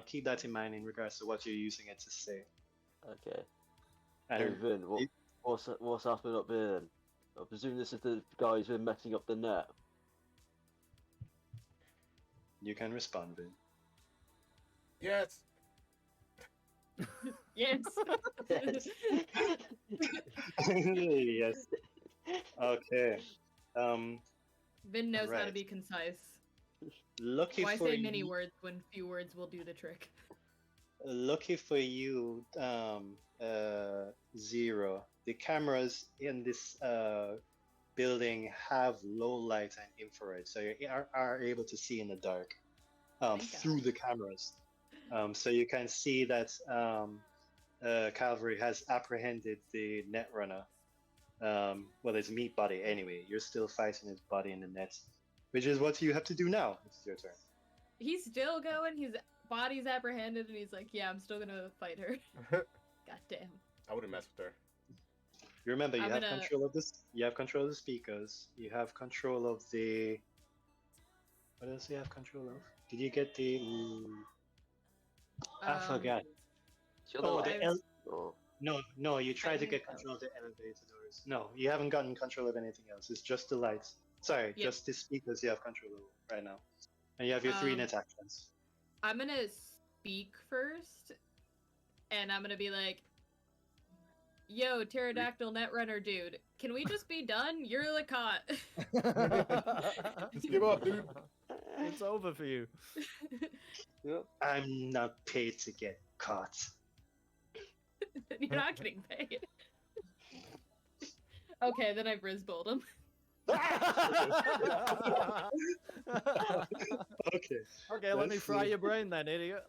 keep that in mind in regards to what you're using it to say. Okay. And Hey Vin, what's happened up here then? I presume this is the guy who's been messing up the net. you can respond, Vin. Yes. Yes. Yes. Okay. Vin knows how to Right. be concise. Lucky Why for say many you, words when few words will do the trick? lucky for you, Zero. The cameras in this building have low light and infrared, so you are able to see in the dark Thank through the cameras. So you can see that Calvary has apprehended the Netrunner. Well, his meat body anyway. You're still fighting his body in the net, which is what you have to do now. It's your turn. He's still going. His body's apprehended, and he's like, "Yeah, I'm still gonna fight her." God damn. I wouldn't mess with her. You remember, you I'm have gonna- control of this. You have control of the speakers. You have control of the. What else do you have control of? Did you get the? I forgot. Oh, the I've- Oh, No. You tried to think get so. control of the elevator doors. No, you haven't gotten control of anything else. It's just the lights. Sorry, Yeah. just the speakers you have control of right now. And you have your 3 net actions. I'm gonna speak first, and I'm gonna be like, "Yo, pterodactyl netrunner dude, can we just be done? You're the caught." Just give up, dude. It's over for you. yep. I'm not paid to get caught. You're not getting paid. Okay, then I brisballed him. Okay. Okay, let me Let's fry see. your brain then, idiot.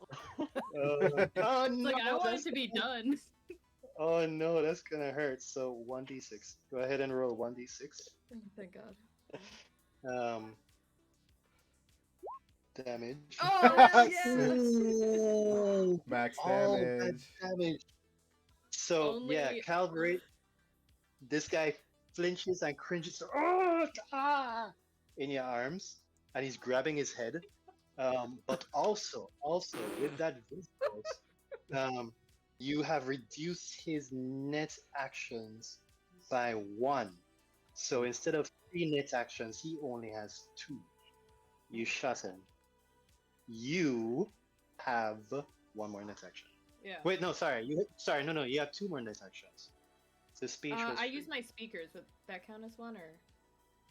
Oh It's no! like I want that's- it to be done. Oh no, that's gonna hurt. So 1d6. Go ahead and roll 1d6. Thank God. Damage. Oh Yes! Ooh, Max all that damage. damage. So yeah, Only- Calvary. This guy flinches and cringes. Oh, ah, in your arms, and he's grabbing his head. But also with that visuals, you have reduced his net actions by 1. So instead of 3 net actions, he only has 2. You shot him. You have 1 more net action. Yeah. Wait, no, sorry. No. You have 2 more net actions. The speech was. I free. use my speakers. Would that count as one or?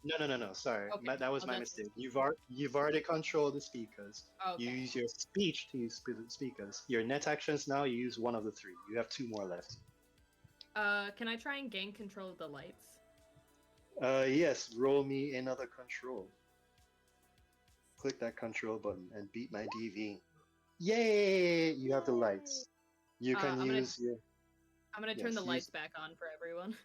No. Sorry, Okay, that was oh, my that's- mistake. You've already controlled the speakers. Oh, okay. You use your speech to use speakers. Your net actions now. You use one of the 3. You have 2 more left. Can I try and gain control of the lights? Yes. Roll me another control. Click that control button and beat my DV. Yay! You have the lights. You can I'm gonna- use your. I'm gonna turn Yes, the use- lights back on for everyone.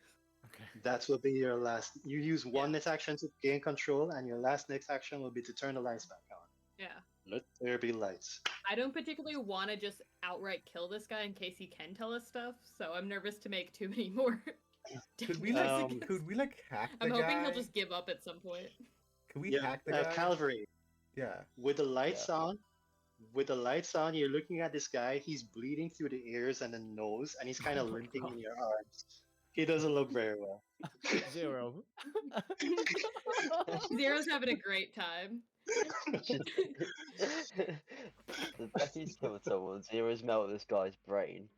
Okay. That will be your last. You use one Yeah. net action to gain control, and your last net action will be to turn the lights back on. Yeah. Let there be lights. I don't particularly want to just outright kill this guy in case he can tell us stuff, so I'm nervous to make too many more. Could we deaths. could we like hack the I'm guy? hoping he'll just give up at some point. Could we Yeah, hack the guy? Calvary. Yeah. With the lights on, you're looking at this guy. He's bleeding through the ears and the nose, and he's kind Oh of my limping God. in your arms. He doesn't look very well. 0. Zero's having a great time. The Becky's killed someone. Zero's melted this guy's brain.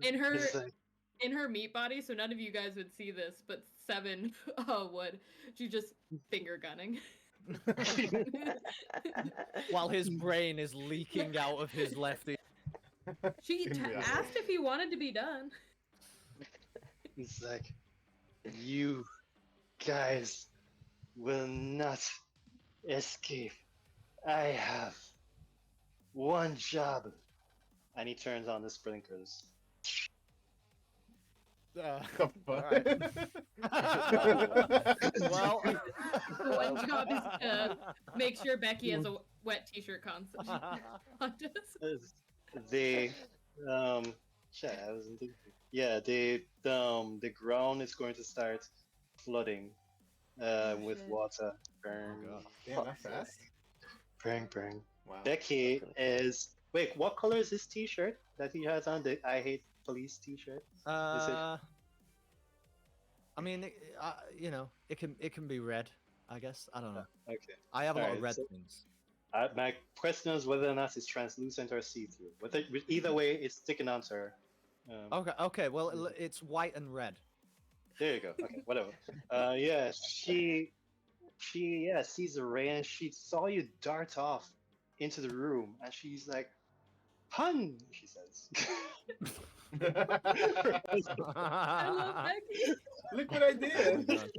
In her He's like, in her meat body, so none of you guys would see this, but Seven would. She's just finger gunning. While his brain is leaking out of his left ear. She Yeah. asked if he wanted to be done. He's like, you guys will not escape. I have one job. And he turns on the sprinklers. The fuck? alright. Well, The one job is to make sure Becky has a wet t-shirt constantly. They, shit, I wasn't thinking. Yeah, the ground is going to start flooding, with shit. water. Oh, Burn, God. Damn, that's fast. burn. Wow. Becky is. Wait, what color is his T-shirt that he has on? The I Hate Police T-shirt. Is it? I mean, you know, it can be red. I guess I don't know. Okay. I have a lot of Alright, red so- things. My question is whether or not it's translucent or see-through. Either way, it's sticking onto her. Okay. Well, it's white and red. There you go. Okay, whatever. Yeah, she sees the ray and she saw you dart off into the room, and she's like, "Hun," she says. I love Becky. Look what I Oh my did. God.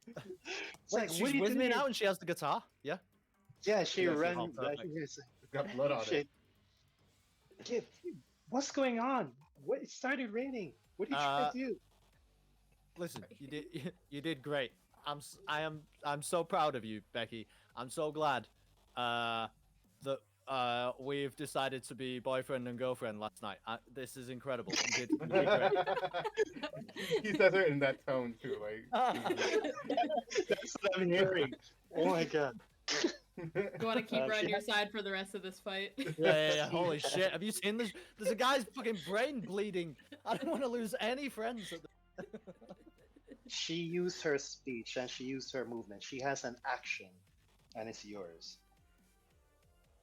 It's Wait, like, she's what are you with me doing? now, and she has the guitar. Yeah. Yeah, she Yeah, ran. oh, perfect. Yes. It's got blood on Shit. it. Kid, what's going on? What? It started raining. What are you trying to do? Listen, you did great. I'm so proud of you, Becky. I'm so glad that we've decided to be boyfriend and girlfriend last night. This is incredible. You did great. He says it in that tone too, like. That's what I'm hearing. Oh my god. You want to keep her She on your has- side for the rest of this fight? Yeah. Holy shit! Have you seen this? There's a guy's fucking brain bleeding. I don't want to lose any friends. She used her speech and she used her movement. She has an action, and it's yours.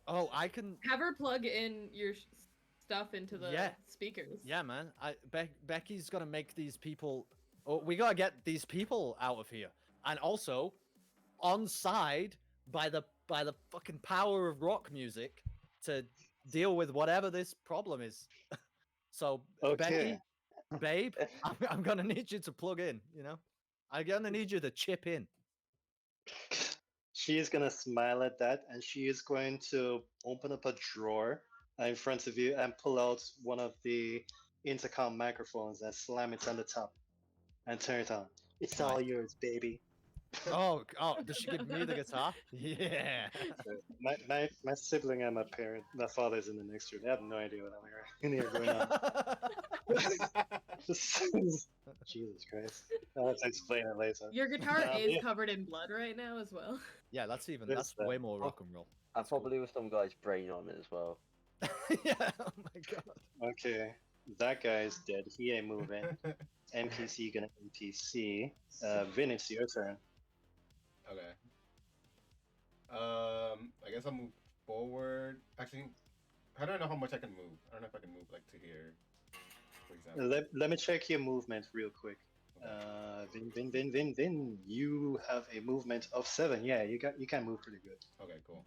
Oh, I can. Have her plug in your stuff into the Yeah. speakers. Yeah, man. Becky's gotta make these people. Oh, we gotta get these people out of here, and also, on side by the fucking power of rock music to deal with whatever this problem is. So, Okay. Becky, babe, I'm gonna need you to plug in. You know, I'm gonna need you to chip in. She is gonna smile at that, and she is going to open up a drawer in front of you and pull out one of the intercom microphones and slam it on the top and turn it on. It's all Right. yours, baby. Oh, does she give me the guitar? Yeah. My sibling and my father's in the next room. They have no idea what I'm in here going on. Jesus Christ. I'll have to explain it later. Your guitar Um, is yeah. covered in blood right now as well. Yeah, that's There's way that. more rock and roll. And probably with some guy's brain on it as well. Yeah. Oh my god. Okay. That guy's dead. He ain't moving. NPC gonna NPC. Vin, it's your turn. Okay. I guess I'll move forward. Actually, how do I know how much I can move? I don't know if I can move like to here, for example. Let me check your movement real quick. Vin. You have a movement of 7. Yeah, you can move pretty good. Okay, cool.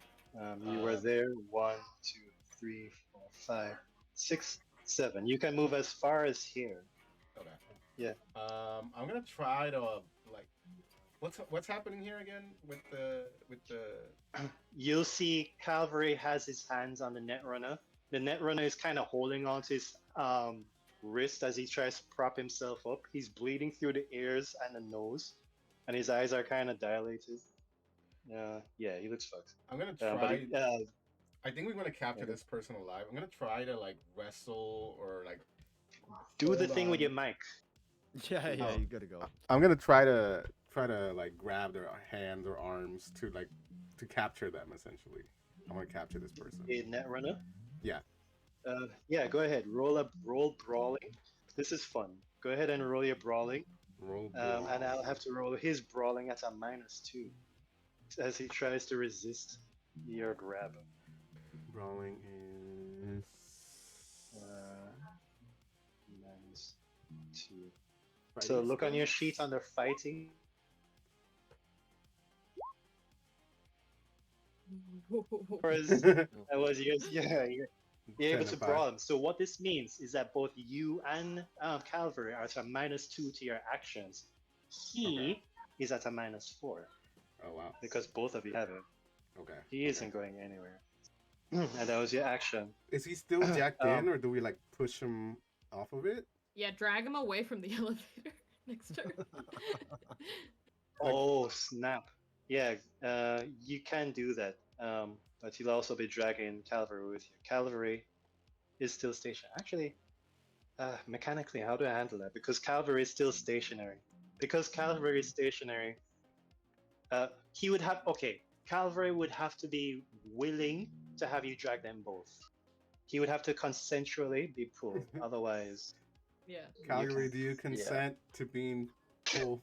You were there 1, 2, 3, 4, 5, 6, 7. You can move as far as here. Okay. Yeah. I'm gonna try to like, what's happening here again with the You'll see Calvary has his hands on the Netrunner. The Netrunner is kind of holding onto his wrist as he tries to prop himself up. He's bleeding through the ears and the nose, and his eyes are kind of dilated. Yeah, he looks fucked. I'm gonna But try. he- I think we're gonna capture this person alive. I'm gonna try to like wrestle or like do the hold thing with on. your mic. Yeah, Oh. you gotta go. I'm gonna try to like grab their hands or arms to capture them essentially. I want to capture this person. A Netrunner. Yeah. Yeah, go ahead. Roll brawling. This is fun. Go ahead and roll your brawling. Roll. And I'll have to roll his brawling at a -2 as he tries to resist your grab. Brawling is. -2. So look on your sheet under fighting. That was yours. Yeah, You're able Ten to and five. brawl him. So what this means is that both you and Calvary are at a -2 to your actions. He is at a -4 Oh wow. because both of you have him. Okay. He isn't going anywhere. And that was your action. Is he still jacked in, or do we like push him off of it? Yeah, drag him away from the elevator next turn. Oh snap! Yeah, you can do that. But you'll also be dragging Calvary with you. Calvary is still stationary. Actually, mechanically, how do I handle that? Because Calvary is still stationary. Because Calvary is stationary, he would have. Okay, Calvary would have to be willing to have you drag them both. He would have to consensually be pulled. Otherwise, Yeah. Calgary, do you consent to being pulled?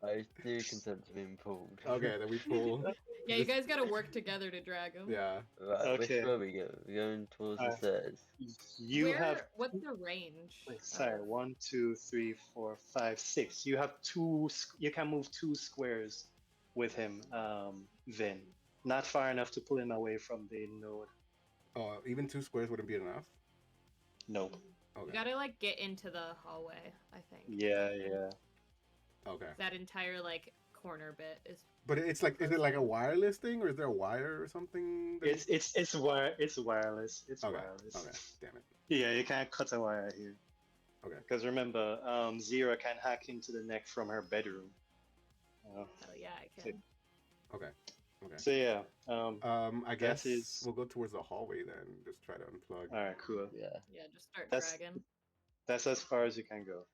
I do consent to being pulled. Okay, then we pull. Yeah, you guys gotta work together to drag him. Yeah. Right, Okay. which way are we going? We're going towards the Alright. stairs. you Where, have. What's the range? Wait, sorry. of- 1, 2, 3, 4, 5, 6. You have two. You can move 2 squares with him, Vin. Not far enough to pull him away from the node. Oh, even 2 squares wouldn't be enough. Nope. You Okay. gotta like get into the hallway, I think. Yeah, yeah. Okay. That entire like corner bit is But it's like, is it like a wireless thing, or is there a wire or something? that- It's wireless. It's Okay. wireless. Okay. Damn it. Yeah, you can't cut a wire here. Okay. Because remember, Zero can hack into the neck from her bedroom. oh yeah, I can. Okay. Okay. So yeah. I that guess is- we'll go towards the hallway then. Just try to unplug. All right, cool. Yeah. Yeah, just start That's- dragging. That's as far as you can go.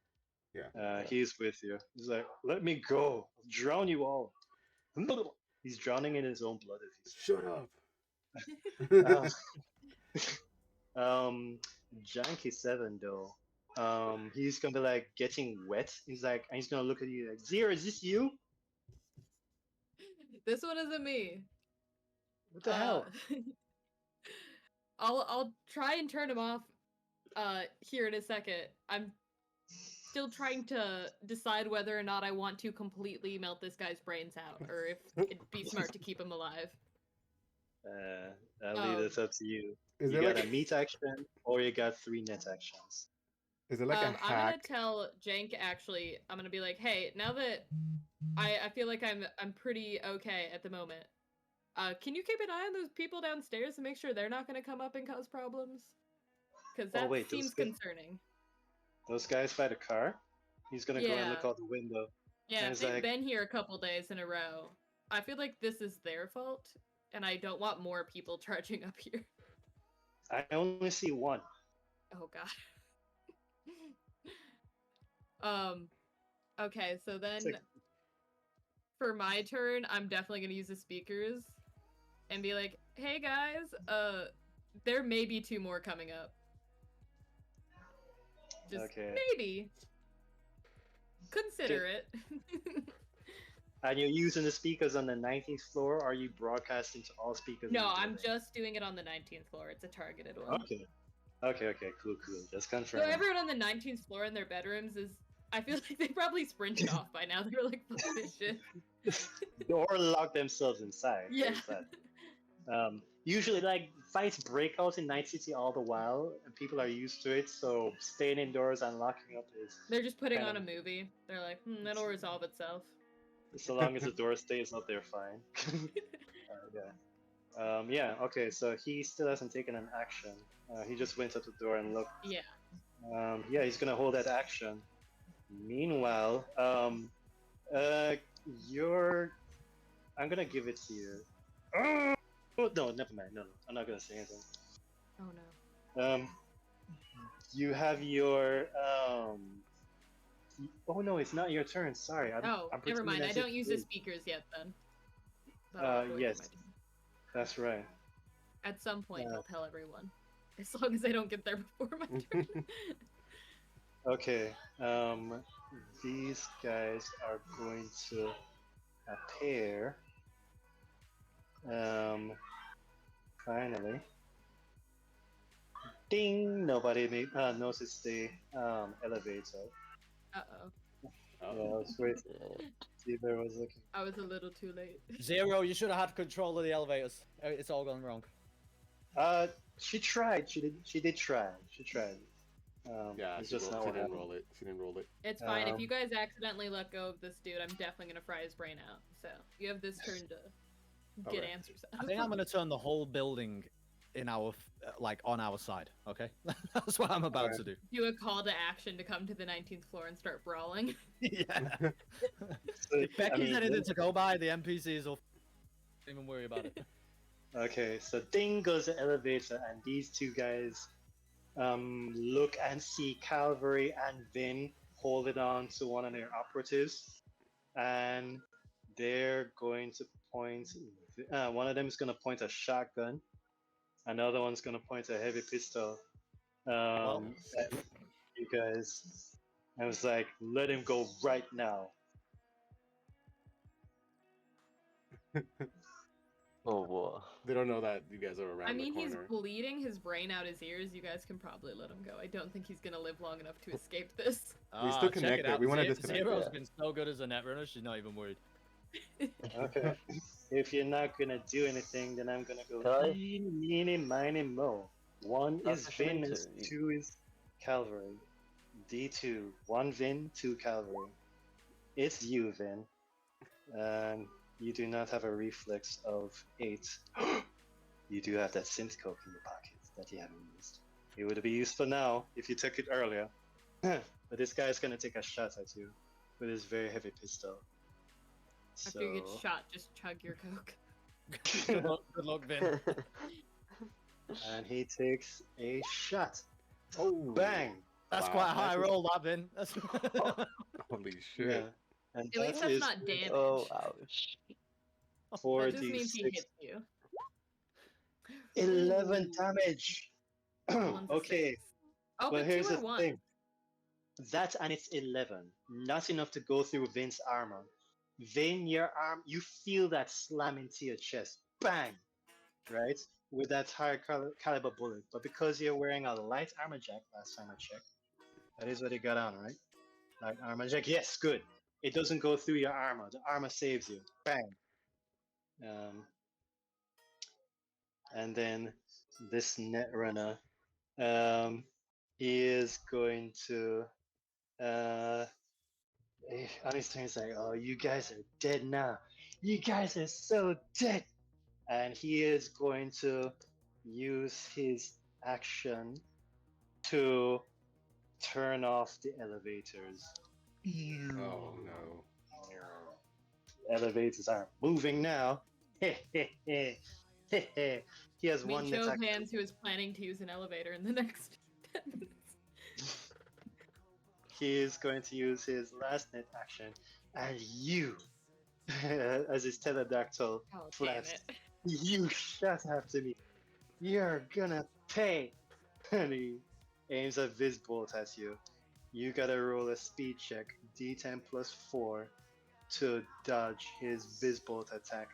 Yeah. He's with you. He's like, let me go. I'll drown you all. He's drowning in his own blood. If Shut up. he's Janky 7 though. He's gonna be like getting wet. He's like, and he's gonna look at you like, Zero, is this you? This one isn't me. What the hell? I'll try and turn him off here in a second. I'm still trying to decide whether or not I want to completely melt this guy's brains out or if it'd be smart to keep him alive. I'll leave this up to you. Is You there got like a meat action or you got 3 net actions. is it like a I'm gonna hack? tell Jank actually. I'm gonna be like, hey, now that I feel like I'm pretty okay at the moment. Can you keep an eye on those people downstairs and make sure they're not gonna come up and cause problems? Because Oh, that wait, those seems guys- concerning. Those guys by the car? He's gonna go and Yeah. look out the window. Yeah, And if it's they've like- been here a couple days in a row, I feel like this is their fault, and I don't want more people charging up here. I only see 1. Oh god. Okay, so then like- for my turn, I'm definitely gonna use the speakers and be like, hey guys, there may be 2 more coming up. Just Okay. maybe. Consider it. And you're using the speakers on the 19th floor, or are you broadcasting to all speakers? in No, the I'm building? just doing it on the 19th floor. It's a targeted one. Okay. Okay, cool. Just So confirm. everyone on the 19th floor in their bedrooms is. I feel like they probably sprinted off by now. They were like, fuck this shit. Or lock themselves inside. Yeah. there's that. Usually, like, fights break out in Night City all the while, and people are used to it, so staying indoors and locking up is. They're just putting Kind on a of- movie. They're like, it'll resolve itself. So long as the door stays up, they're fine. Yeah, okay, so he still hasn't taken an action. He just went up the door and looked. Yeah. Yeah, he's gonna hold that action. Meanwhile, you're. I'm gonna give it to you. Oh no, never mind. No, I'm not gonna say anything. Oh no. You have your Oh no, it's not your turn. Sorry. I'm Oh, never pretending mind. I as if don't use it the is. speakers yet then. That'll go yes. into my turn. That's right. At some point, Yeah. I'll tell everyone. As long as I don't get there before my turn. Okay. These guys are going to appear. Finally. Ding! Nobody noticed the elevator. Uh-oh. Yeah, I was waiting. See if there was looking. I was a little too late. Zero, you should have had control of the elevators. It's all gone wrong. She tried. She did try. She tried. Yeah, It's she, just not she what didn't happened. roll it. She didn't roll it. It's fine. If you Um, guys accidentally let go of this dude, I'm definitely gonna fry his brain out. So you have this turn to get Okay. answers I out. think I'm gonna turn the whole building in our like on our side. Okay, that's what I'm about Alright. to do. Do a call to action to come to the 19th floor and start brawling. Yeah. so, If Becky's mean, anything to go by, the NPCs will don't even worry about it. okay, so ding goes the elevator, and these two guys look and see Calvary and Vin holding on to one of their operatives, and they're going to point. One of them is going to point a shotgun, another one's going to point a heavy pistol. Well, At you guys, I was like, let him go right now. Oh, what? They don't know that you guys are around I mean, the he's corner. bleeding his brain out his ears. You guys can probably let him go. I don't think he's gonna live long enough to escape this. We still check it connected. out. We wanna disconnect, Zero's yeah. been so good as a netrunner, she's not even worried. Okay. If you're not gonna do anything, then I'm gonna go Can I- eeny, meeny, miny, mo. One That's is a shame Vin, and too. two is Calvary. D2. One Vin, two Calvary. It's you, Vin. You do not have a reflex of 8. You do have that synth coke in your pocket that you haven't used. It would be useful now if you took it earlier. But this guy's gonna take a shot at you with his very heavy pistol. After you get shot, just chug your coke. Good luck, Vin. And he takes a shot. Oh, Bang! That's Wow. quite a high That's- roll, that Vin. That's... holy shit! Yeah. And At least that that's is not damage. Oh, ouch. That just means he 4d6. hits you. 11 Ooh. damage. One's a Okay, 6. Oh, well but here's 2 the or 1. thing. That and it's 11. Not enough to go through Vin's armor. Vin, your arm, you feel that slam into your chest. Bang! Right? With that higher caliber bullet. But because you're wearing a light armor jack, last time I checked, that is what you got on, right? Light armor jack. Yes, good. It doesn't go through your armor. The armor saves you. Bang! And then this netrunner is going to on his turn, he's like, oh, you guys are dead now. You guys are so dead. And he is going to use his action to turn off the elevators. Oh no! Elevators are moving now. He has Meet one show of attack. hands who is planning to use an elevator in the next 10 minutes. He is going to use his last net action, and you, as his pterodactyl Oh, damn flaps, it. you shut after me. You're gonna pay. And he aims a Viz bolt at you. You gotta roll a speed check, D10 plus 4, to dodge his Viz bolt attack,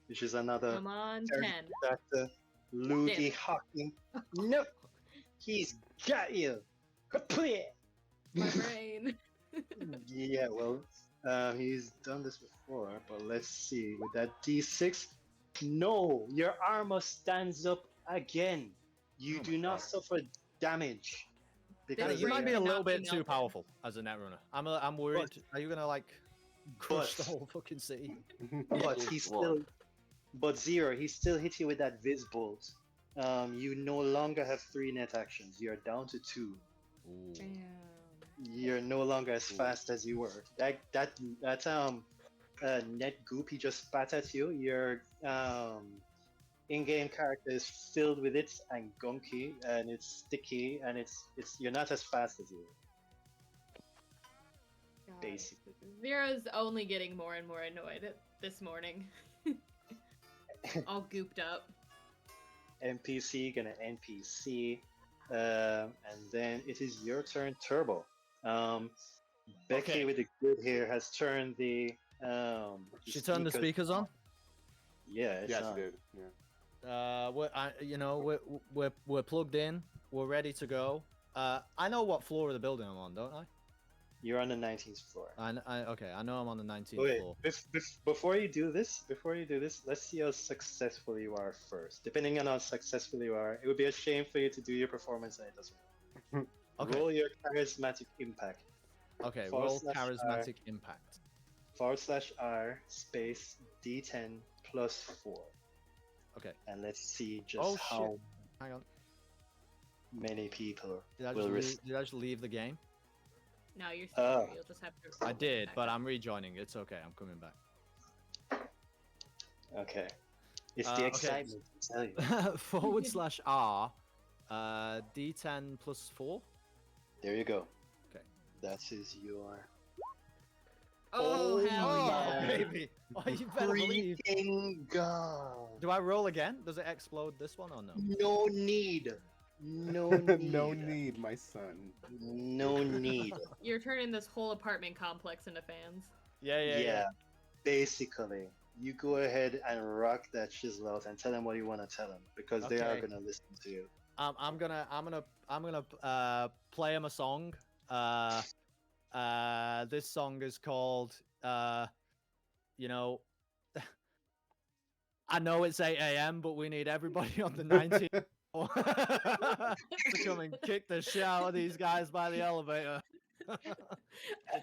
which is another Come on, 10. pterodactyl loogie hawking. Nope, he's got you. Kaput! My brain. Yeah, well, he's done this before, but let's see. With that D6, no, your armor stands up again. You Oh do my not God. suffer damage. Yeah, Because you might be a Brain little not bit being too melted. powerful as a netrunner. I'm worried. Are you gonna like crush the But- whole fucking city? but Is he's what? still, but Zero, he still hit you with that Viz bolt. You no longer have 3 net actions. You're down to 2. Ooh. Damn. You're no longer as Ooh. fast as you were. That net goop he just spat at you. Your in-game character is filled with it and gunky and it's sticky and it's you're not as fast as you. God. Basically. Zero's only getting more and more annoyed this morning. All gooped up. NPC gonna NPC, and then it is your turn, Turbo. Becky Okay. with the good hair has turned the She turned the speakers on. Yeah, it's Yeah, on. she did. Yeah. We're plugged in. We're ready to go. I know what floor of the building I'm on, don't I? You're on the 19th floor. Okay, I know I'm on the 19th Wait, floor. before you do this, let's see how successful you are first. Depending on how successful you are, it would be a shame for you to do your performance and it doesn't work. Okay. Roll your charismatic impact. Okay, Forward roll slash charismatic impact. R space D10 plus 4. Okay. And let's see just Oh, how shit. Hang on. many people Did I will risk. did I just leave the game? No, you're still Ah. here. You'll just have to. I roll it did, back but up. I'm rejoining. It's okay. I'm coming back. Okay. It's the Okay. excitement, I tell you. Forward slash R, D10 plus 4. There you go. Okay. That is your Oh, hell Oh, yeah! baby! Oh, you better believe. freaking god. Do I roll again? Does it explode this one or no? No need. No need. No need, my son. No need. You're turning this whole apartment complex into fans. Yeah. Basically, you go ahead and rock that chisel out and tell them what you want to tell them because they are Okay. gonna listen to you. I'm gonna play him a song. This song is called you know, I know it's 8 a.m., but we need everybody on the 19th floor to come and kick the shit out of these guys by the elevator.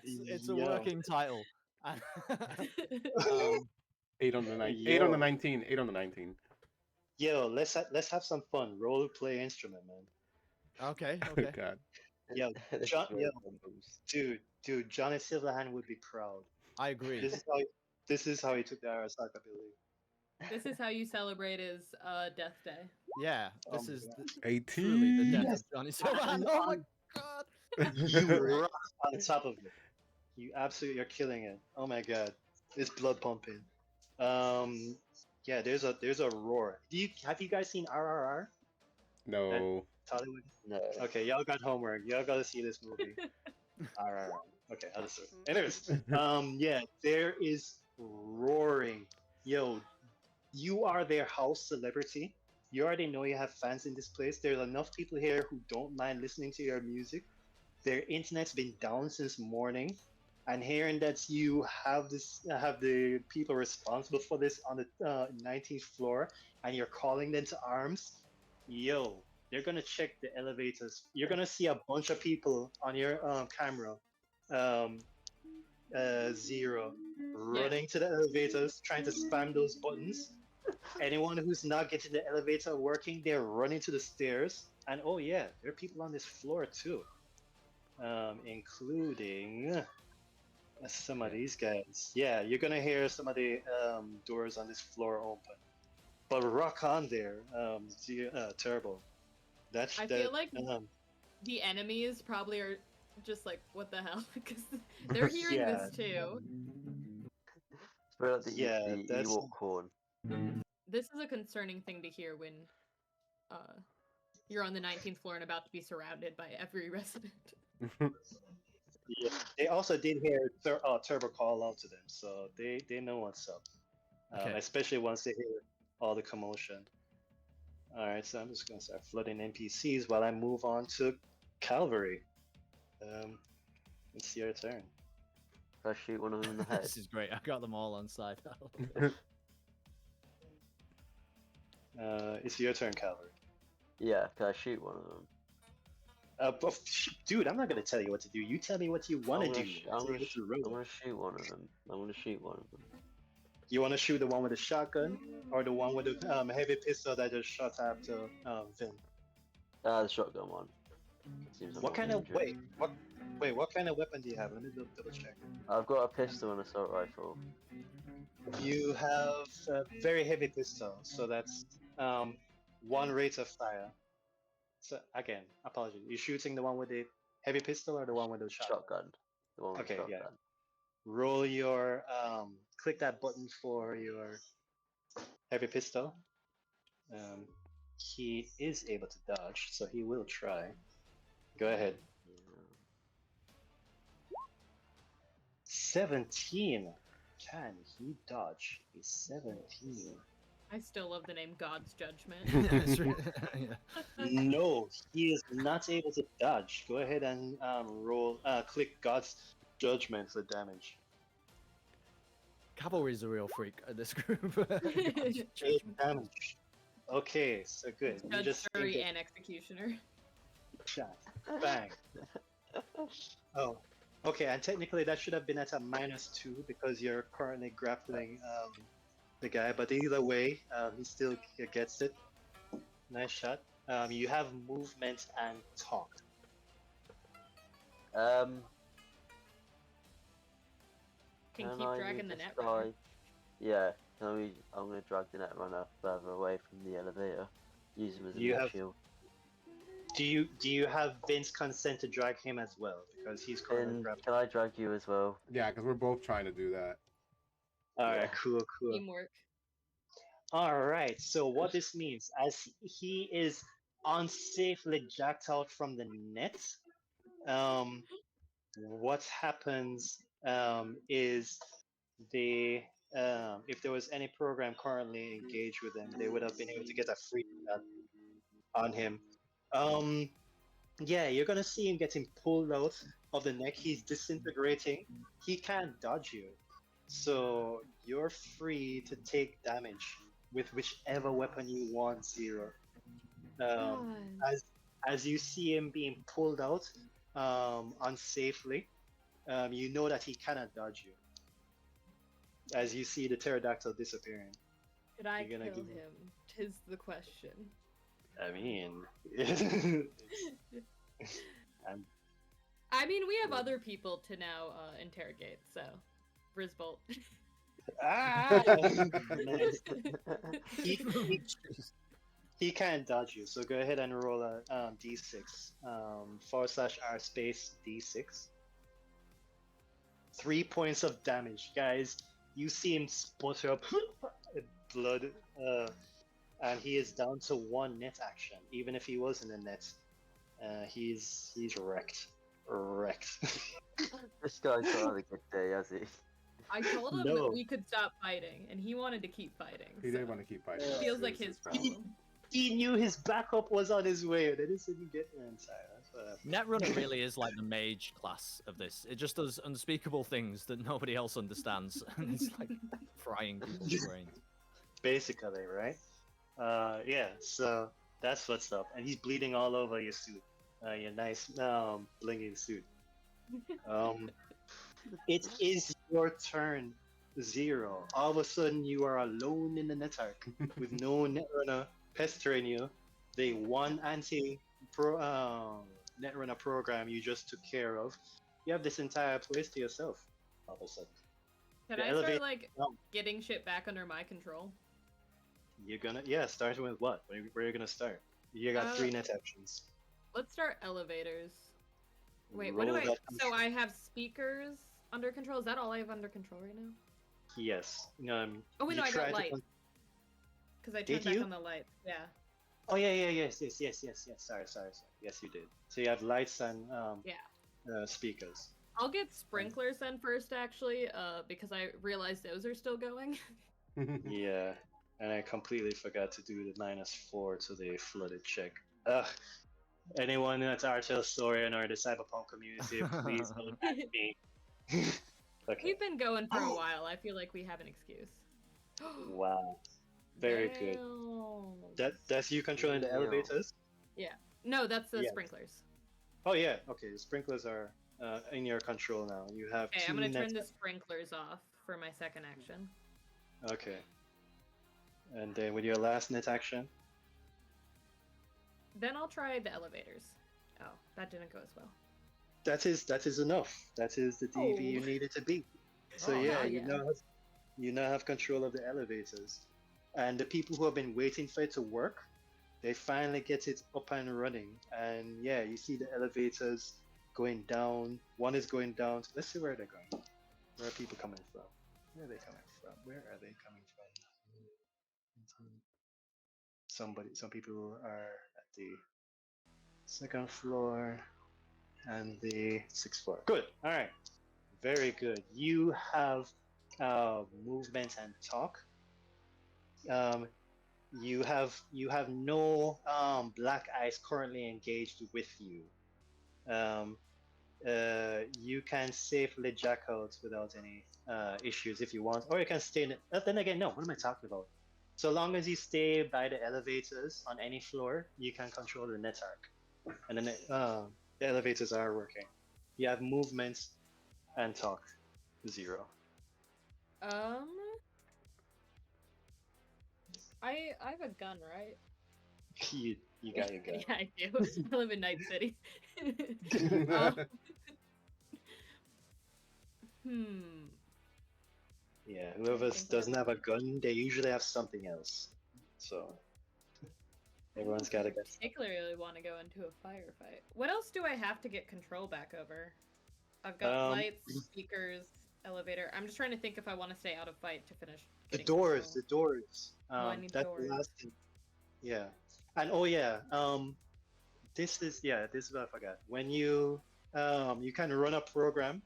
It's a Yo. working title. um, 8 on the 9. 8 Yo. on the 19. 8 on the 19. Yo, let's have some fun. Role play instrument, man. okay. God. Yo, This John, is yo, random. dude, Johnny Silverhand would be proud. I agree. This is how he took the Arasaka building. This is how you celebrate his death day. Yeah, Oh this my is God. 18. truly the death Yes. of Johnny Silverhand. Oh my god! You rock on top of it. You're killing it. Oh my god, it's blood pumping. Yeah, there's a roar. Have you guys seen RRR? No. Hollywood. No. Okay, y'all got homework. Y'all gotta see this movie. RRR. Okay, I'll just. Anyways, yeah, there is roaring. Yo, you are their house celebrity. You already know you have fans in this place. There's enough people here who don't mind listening to your music. Their internet's been down since morning, and hearing that you have the people responsible for this on the 19th floor, and you're calling them to arms. Yo, they're gonna check the elevators. You're gonna see a bunch of people on your camera. Zero running to the elevators, trying to spam those buttons. Anyone who's not getting the elevator working, they're running to the stairs. And oh yeah, there are people on this floor too, including some of these guys. Yeah, you're gonna hear some of the doors on this floor open. But rock on there, Turbo. I feel like the enemies probably are just like, what the hell? Because they're hearing Yeah. this too. It's very like the, Yeah, the that's- Ewok horn. This is a concerning thing to hear when you're on the 19th floor and about to be surrounded by every resident. Yeah. They also did hear Turbo call out to them, so they know what's up. Okay. Especially once they hear all the commotion. All right, so I'm just gonna start flooding NPCs while I move on to Calvary. It's your turn. Can I shoot one of them in the head? This is great. I got them all on side. It's your turn, Calvary. Yeah, can I shoot one of them? Dude, I'm not gonna tell you what to do. You tell me what you want to do. I'm gonna It's shoot one of them. I'm gonna shoot one of them. You want to shoot the one with the shotgun, or the one with the heavy pistol that just shot after Vin? The shotgun one. Seems What kind of dangerous. what kind of weapon do you have? Let me double check. I've got a pistol and assault rifle. You have a very heavy pistol, so that's one rate of fire. So again, apologies. You shooting the one with the heavy pistol or the one with the shotgun? Shotgun. The one with Okay, shotgun. yeah. Roll your click that button for your heavy pistol. He is able to dodge, so he will try. Go ahead. 17. Can he dodge a 17? I still love the name God's Judgment. It's yeah. No, he is not able to dodge. Go ahead and click God's Judgment for damage. Cavalry's a real freak of this group. Eight Judgment. damage. Okay, so good. You Judge, just jury, think and executioner. shot. Bang. Oh, okay. And technically, that should have been at a -2 because you're currently grappling the guy. But either way, he still gets it. Nice shot. You have movement and talk. Um, Can can keep I dragging use the this net guy? runner. Yeah, I'm gonna drag the netrunner further away from the elevator. Use him as a You meat have- shield. Do you have Vince consent to drag him as well because he's currently And grappling? can I drag you as well? Yeah, because we're both trying to do that. All right, Yeah. cool. Teamwork. All right. So what this means, as he is unsafely jacked out from the net, what happens is the if there was any program currently engaged with him, they would have been able to get a free shot on him. Yeah, you're gonna see him getting pulled out of the neck. He's disintegrating. He can't dodge you, so you're free to take damage with whichever weapon you want, Zero. Um, as you see him being pulled out unsafely, you know that he cannot dodge you. As you see the pterodactyl disappearing. Could I You're kill gonna him? give- Tis the question. I mean, I mean, we have other people to now interrogate, so Brisbolt. ah! Nice. He can't dodge you, so go ahead and roll a d6 /r space d6. 3 points of damage, guys. You see him sputter up blood, and he is down to 1 net action. Even if he was in the net, he's wrecked. This guy's not had a good day, has he? I told him No. that we could stop fighting, and he wanted to keep fighting. He so did want to keep fighting. it feels like This his is- problem. He knew his backup was on his way, and they didn't get there in time. That's what happened. Netrunner really is like the mage class of this. It just does unspeakable things that nobody else understands, and it's like frying people's brains. Basically, right? Yeah. So that's what's up, and he's bleeding all over your suit, your nice blingy suit. It is your turn, Zero. All of a sudden, you are alone in the network with no netrunner pestering you. The one netrunner program you just took care of. You have this entire place to yourself. All of a sudden, Can The I elevator- start like no. getting shit back under my control? you're gonna starting with what? Where are you gonna start? You got 3 net actions. Let's start elevators. Wait, what do Roll I? that So I have speakers under control. Is that all I have under control right now? Yes. Oh wait, you no, I tried got to light. con- Because I Did turned back you? on the light. Yeah. Oh yeah, yes. Sorry. Yes, you did. So you have lights and speakers. I'll get sprinklers then first, actually, because I realized those are still going. Yeah, and I completely forgot to do the -4 to the flooded check. Ugh. Anyone that's RTL Historian or the Cyberpunk community, please don't at me. Okay. We've been going for a while. I feel like we have an excuse. Wow. Very good. Damn. That's you controlling the Damn. elevators? No, that's the Yeah. sprinklers. Oh yeah. Okay. The sprinklers are in your control now. You have Okay, 2 I'm gonna net. turn the sprinklers off for my second action. Okay. And then with your last net action. Then I'll try the elevators. Oh, that didn't go as well. That is enough. That is the DV you Oh. needed to be. So Oh, yeah, hell you yeah. now have control of the elevators, and the people who have been waiting for it to work, they finally get it up and running. And yeah, you see the elevators going down. One is going down. Let's see where they're going. Where are people coming from? Where are they coming from? Some people are at the 2nd floor and the 6th floor. Good. All right. Very good. You have movement and talk. um, you have no black ice currently engaged with you. Um, you can safely jack out without any issues if you want, or you can stay in it. Then again, no, what am I talking about? So long as you stay by the elevators on any floor, you can control the net arc. And then the elevators are working. You have movement and talk, 0. Um, I have a gun, right? You got your gun. Yeah, I do. I live in Night City. um, hmm. Yeah, whoever think doesn't what have a gun, they usually have something else. So everyone's got to get. particularly want to go into a firefight. What else do I have to get control back over? I've got Um, lights, speakers, elevator. I'm just trying to think if I want to stay out of fight to finish. The getting doors, control. the doors. I need That's doors. the last thing. Yeah, and oh yeah, this is what I forgot. When you can run a program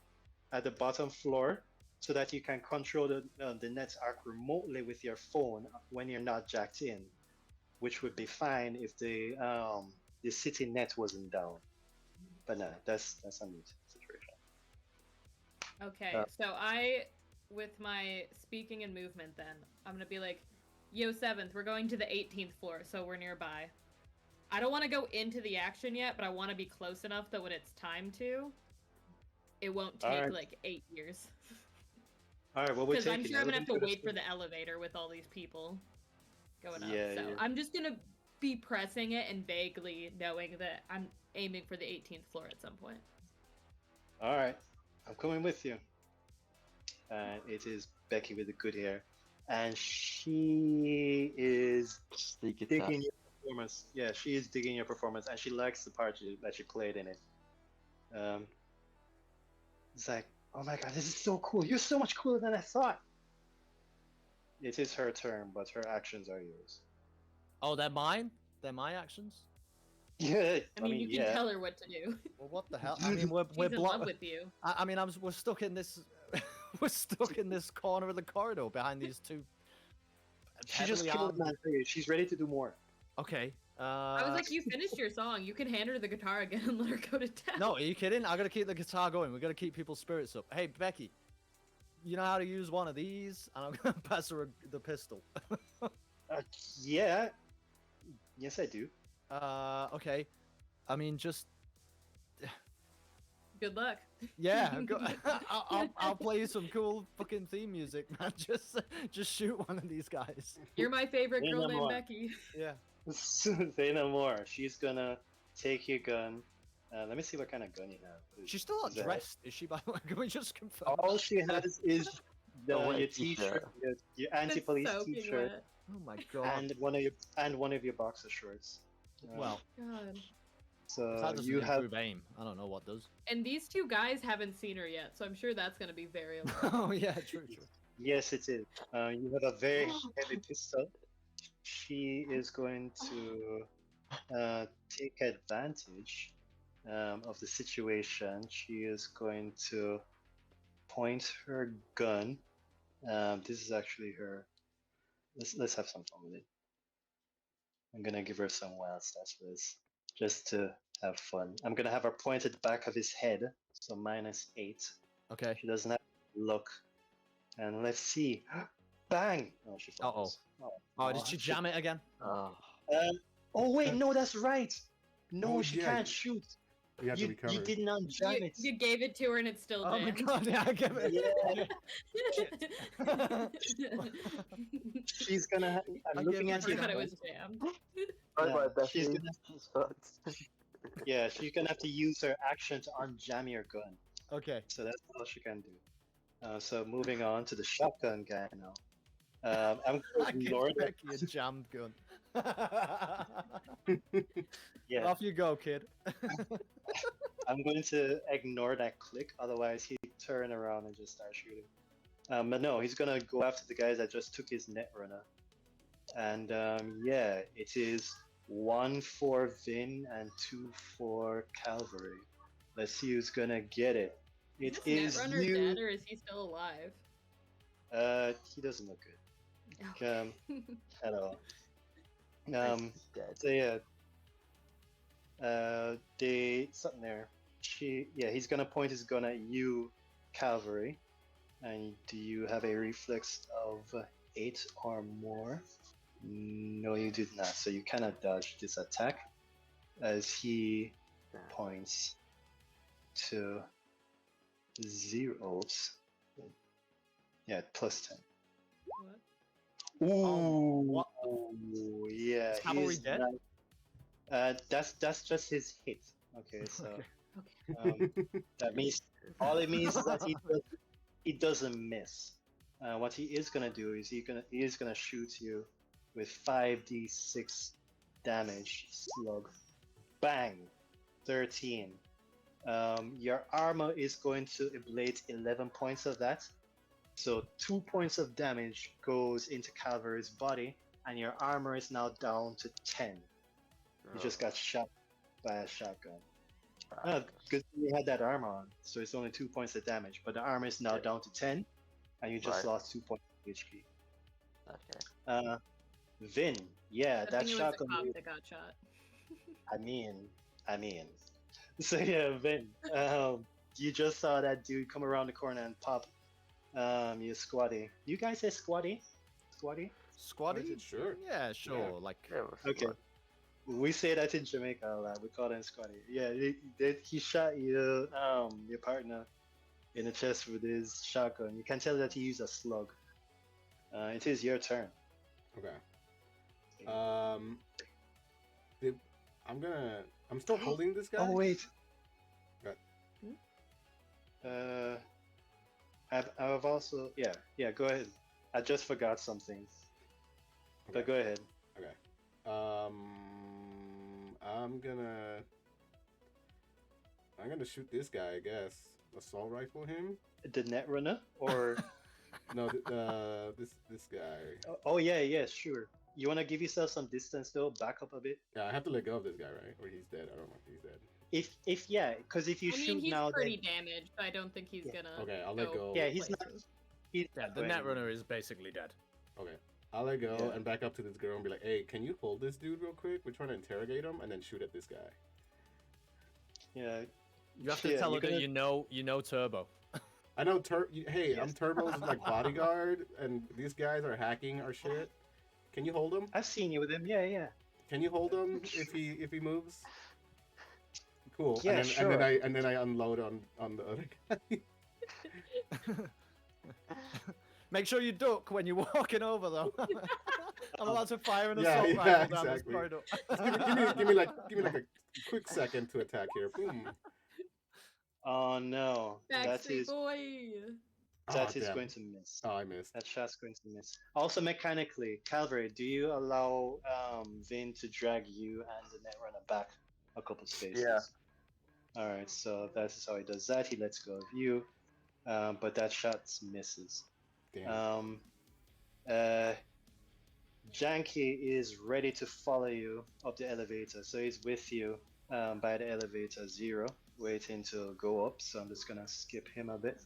at the bottom floor so that you can control the net arc remotely with your phone when you're not jacked in, which would be fine if the city net wasn't down. But no, that's a neat situation. Okay, so with my speaking and movement, then I'm gonna be like, "Yo, 7th, we're going to the 18th floor, so we're nearby." I don't want to go into the action yet, but I want to be close enough that when it's time to, it won't take Alright. like 8 years. All right, well we're Because I'm taking sure I'm gonna have to elevators. wait for the elevator with all these people going up. Yeah, So yeah. I'm just gonna be pressing it and vaguely knowing that I'm aiming for the 18th floor at some point. All right, I'm coming with you. And it is Becky with the good hair, and she is Sneak attack. digging your performance. Yeah, she is digging your performance, and she likes the part that you played in it. It's like, oh my god, this is so cool. You're so much cooler than I thought. It is her turn, but her actions are yours. Oh, they're mine. They're my actions. Yeah, I mean, you can yeah. tell her what to do. Well, what the hell? I mean, we're She's in love blocked. with you. I mean, we're stuck in this. We're stuck in this corner of the corridor behind these two. She just heavily killed armed- a man for you. She's ready to do more. Okay. I was like, you finished your song. You can hand her the guitar again and let her go to town. No, are you kidding? I gotta keep the guitar going. We gotta keep people's spirits up. Hey, Becky, you know how to use one of these? And I'm gonna pass her the pistol. Yeah. Yes, I do. Okay. I mean, just Good luck. yeah. I'll play you some cool fucking theme music, man. Just shoot one of these guys. You're my favorite Say girl no named more. Becky. Yeah. Say no more. She's gonna take your gun. Let me see what kind of gun you have. She's still not Is that- dressed, is she? By the way, can we just confirm? All she has is white your t-shirt. t-shirt, your anti-police It's soaking t-shirt, wet. Oh my god. and one of your boxer shorts. Well, God. so if that doesn't you have improve aim, I don't know what does. And these two guys haven't seen her yet, so I'm sure that's gonna be very okay. Oh yeah, true. yes, it is. You have a very heavy pistol. She is going to take advantage of the situation. She is going to point her gun. This is actually her. Let's have some fun with it. I'm gonna give her some wild stats for this, just to have fun. I'm gonna have her point at the back of his head, so -8. Okay. She doesn't have to look. And let's see. Bang! Oh, she falls. Oh, did she jam it again? Oh, Oh wait, no, that's right. No, Oh, she yeah, can't shoot. You have to You recover. did not jam You, it. you gave it to her and it's still Oh my jammed. god, yeah, I give it. She's gonna. I I'm looking give at her you. Forgot it now. was jammed. bye Yeah, bye, Becky. she's gonna- She's fucked. Yeah, she's gonna have to use her action to unjam your gun. Okay. So that's all she can do. So moving on to the shotgun guy now. I'm I going give Lord. Becky a jammed gun. Yeah, Off you go, kid. I'm going to ignore that click. Otherwise, he'd turn around and just start shooting. But no, he's gonna go after the guys that just took his netrunner. And yeah, it is 1 for Vin and 2 for Calvary. Let's see who's gonna get it. It Is is Netrunner you. dead or is he still alive? He doesn't look good. Um, at all. Nice, Um, dead. so yeah, they something there. He's gonna point his gun at you, Calvary. And do you have a reflex of 8 or more? No, you did not. So you cannot dodge this attack as he points to zeros. Yeah, +10. What? Ooh, What? yeah, Is Cavalry he's dead? not. That's just his hit. Okay, so Okay. that means all it means is that he doesn't miss. What he is gonna do is he is gonna shoot you with 5d6 damage slug. Bang, 13. Your armor is going to ablate 11 points of that. So 2 points of damage goes into Calvary's body, and your armor is now down to 10. You just got shot by a shotgun. Because you had that armor on, so it's only 2 points of damage, but the armor is now down to 10, and you just Right. lost 2 points of HP. Okay. Vin, yeah, I that think it was the shotgun. cop that got shot. I mean. So yeah, Vin, you just saw that dude come around the corner and pop your squatty. You guys say squatty? Squatty? Squatty? Sure. Yeah, sure. Yeah. Like, Yeah, what's Okay. what? We say that in Jamaica a lot. We call them squatty. Yeah, he shot your partner in the chest with his shotgun. You can tell that he used a slug. It is your turn. Okay. I'm still holding this guy. Oh wait. What? I've also go ahead. I just forgot something. But Okay. go ahead. Okay. I'm gonna shoot this guy, I guess. Assault rifle him? The net runner or No, this guy. oh yeah, sure. You wanna give yourself some distance though, back up a bit. Yeah, I have to let go of this guy, right? Or he's dead. I don't know if he's dead. If yeah, because if you I shoot mean, he's now, pretty then damaged. I don't think he's Yeah. gonna. Okay, I'll let go. yeah, he's not. places. He's yeah, not the going Netrunner is basically dead. Okay. I'll let go Yeah. and back up to this girl and be like, hey, can you hold this dude real quick? We're trying to interrogate him, and then shoot at this guy. Yeah. You have to Yeah, tell her you're that gonna- you know Turbo. I know hey, I'm Yes. Turbo's like bodyguard, and these guys are hacking our shit. Can you hold him? I've seen you with him. Yeah. Can you hold him if he moves? Cool. Yeah, and then, sure. and then I unload on the other guy. Make sure you duck when you're walking over, though. I'm about to fire an Yeah, assault yeah, rifle down this exactly. corridor. give me like a quick second to attack here. Boom. Oh no, Backstreet Boy. that is damn. going to miss. Oh, I missed. That shot's going to miss. Also, mechanically, Calvary, do you allow Vin to drag you and the Netrunner back a couple spaces? Yeah. All right, so that's how he does that. He lets go of you, but that shot misses. Damn. Janky is ready to follow you up the elevator, so he's with you by the elevator 0, waiting to go up. So I'm just gonna skip him a bit.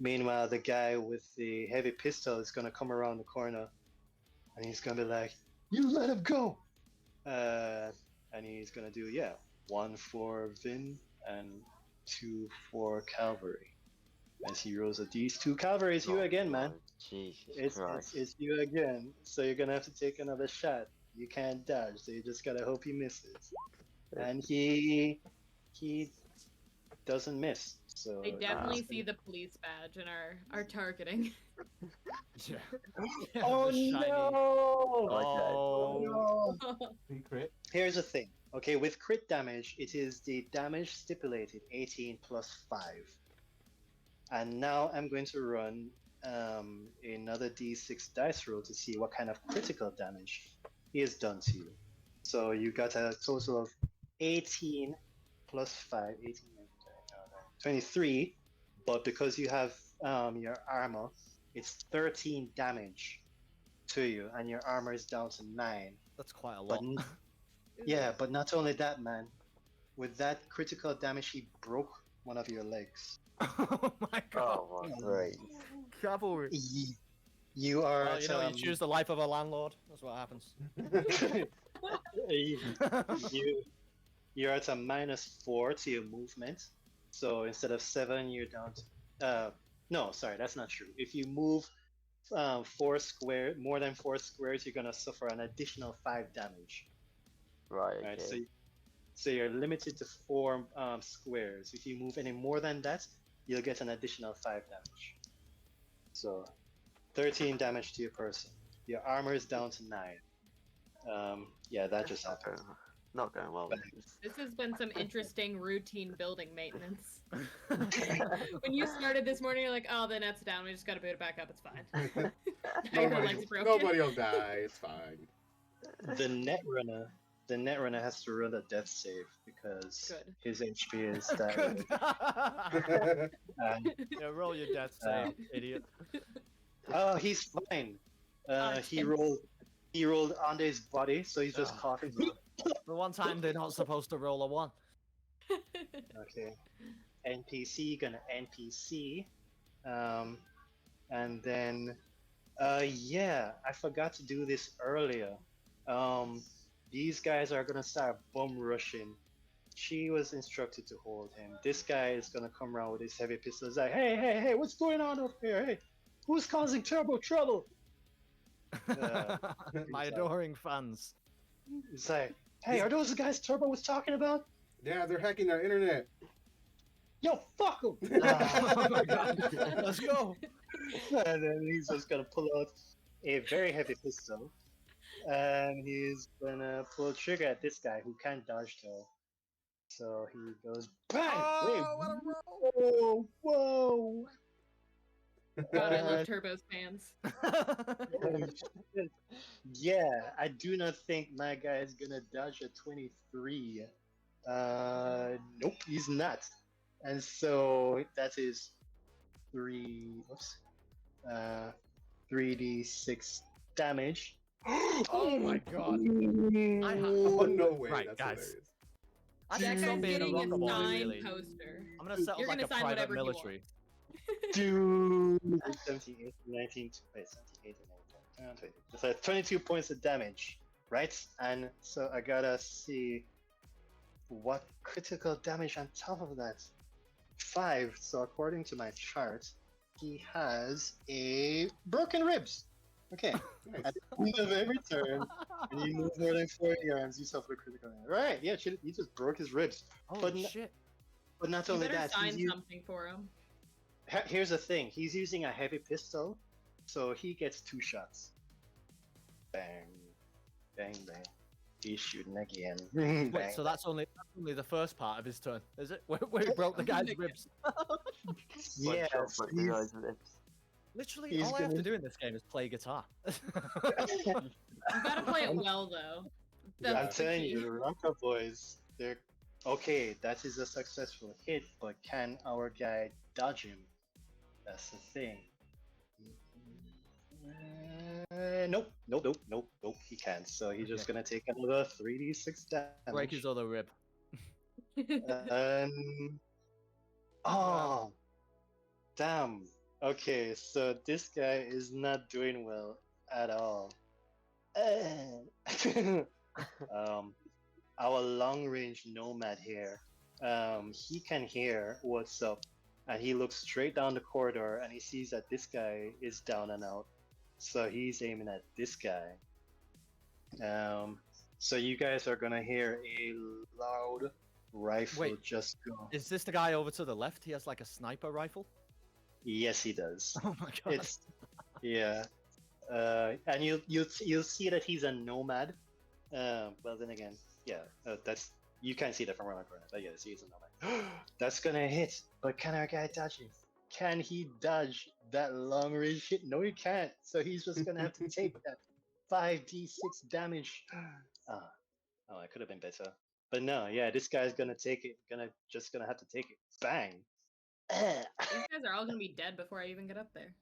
Meanwhile, the guy with the heavy pistol is gonna come around the corner, and he's gonna be like, "You let him go!" And he's gonna do 1 for Vin and 2 for Calvary. As he rolls at these 2 Calvary, it's you again, man. Jesus Christ. It's you again. So you're gonna have to take another shot. You can't dodge, so you just gotta hope he misses. And he doesn't miss. So They definitely see the police badge and are targeting. Yeah. Oh The shiny- no! Oh. no! He crit. Here's the thing. Okay, with crit damage, it is the damage stipulated 18 plus 5. And now I'm going to run another d6 dice roll to see what kind of critical damage he has done to you. So you got a total of 18 plus 5, 18, 23. But because you have your armor, it's 13 damage to you, and your armor is down to 9. That's quite a But lot. yeah, but not only that, man. With that critical damage, he broke one of your legs. Oh my god. Oh my great. Cavalry. You are Well, at you choose the life of a landlord. That's what happens. you, you're at a -4 to your movement. So instead of 7, you're down to no, sorry, that's not true. If you move more than 4 squares, you're gonna suffer an additional 5 damage. Right. Right, Okay. so you're limited to 4 squares. If you move any more than that, you'll get an additional 5 damage. So 13 damage to your person. Your armor is down to 9. Yeah, that just happened. Not going well. This has been some interesting routine building maintenance. When you started this morning, you're like, oh, the net's down. We just gotta boot it back up. It's fine. Now your leg's broken. Nobody will die. It's fine. The netrunner has to roll a death save because Good. his HP is that. Good. And, Yeah, roll your death save, idiot. oh, he's fine. He rolled on his body, so he's just coughing. The one time they're not supposed to roll a 1. Okay. NPC gonna NPC. And then yeah, I forgot to do this earlier. These guys are gonna start bum rushing. She was instructed to hold him. This guy is gonna come around with his heavy pistol. He's like, hey, what's going on up here? Hey, who's causing turbo trouble? My adoring fans. It's like, hey, are those the guys Turbo was talking about? Yeah, they're hacking our internet. Yo, fuck them! Oh my god. Let's go. And then he's just gonna pull out a very heavy pistol, and he's gonna pull trigger at this guy who can't dodge though. So he goes bang! Oh, Wait, whoa! God, I love Turbo's fans. Yeah, I do not think my guy is gonna dodge a 23. Nope, he's not. And so that is 3d6 damage. Oh my god. Oh, no way. Right, That's guys. hilarious. I That think guy's I'm being a getting a rockabye, signed really. poster. I'm gonna set up You're like gonna a sign private whatever you want. military. Dude, 17, 18, 19, wait, 17, 18, 19, 20. So 22 points of damage, right? And so I gotta see what critical damage on top of that. 5. So according to my chart, he has a broken ribs. Okay. Nice. At the end of every turn, when you move more than 4 yards, you suffer critical damage. Right? Yeah, he just broke his ribs. Holy shit. But not You only better that, sign something for him. here's the thing. He's using a heavy pistol, so he gets 2 shots. Bang, bang, bang. He's shooting again. Wait, Bang. so that's only the first part of his turn, is it? Where he broke the guy's ribs. Yeah, Broke the guy's ribs. Literally, He's all I have gonna- to do in this game is play guitar. You gotta play it well, though. Yeah. I'm That's the telling key. you, the Rocker Boys, they're okay. That is a successful hit, but can our guy dodge him? That's the thing. Nope. He can't. So he's just Okay. gonna take another 3d6 damage. Break his other rib. Oh, damn. Okay, so this guy is not doing well at all. Our long-range nomad here, he can hear what's up, and he looks straight down the corridor, and he sees that this guy is down and out. So he's aiming at this guy. So you guys are gonna hear a loud rifle Wait. just go. Is this the guy over to the left? He has like a sniper rifle? Yes, he does. Oh my god. It's yeah, and you'll see that he's a nomad. Well, then again, yeah, that's you can't see that from around the corner. But yeah, see, he's a nomad. That's gonna hit. But can our guy dodge it? Can he dodge that long range hit? No, he can't. So he's just gonna have to take that 5d6 damage. Oh, it could have been better. But no, yeah, this guy's gonna take it. Just gonna have to take it. Bang. These guys are all gonna be dead before I even get up there.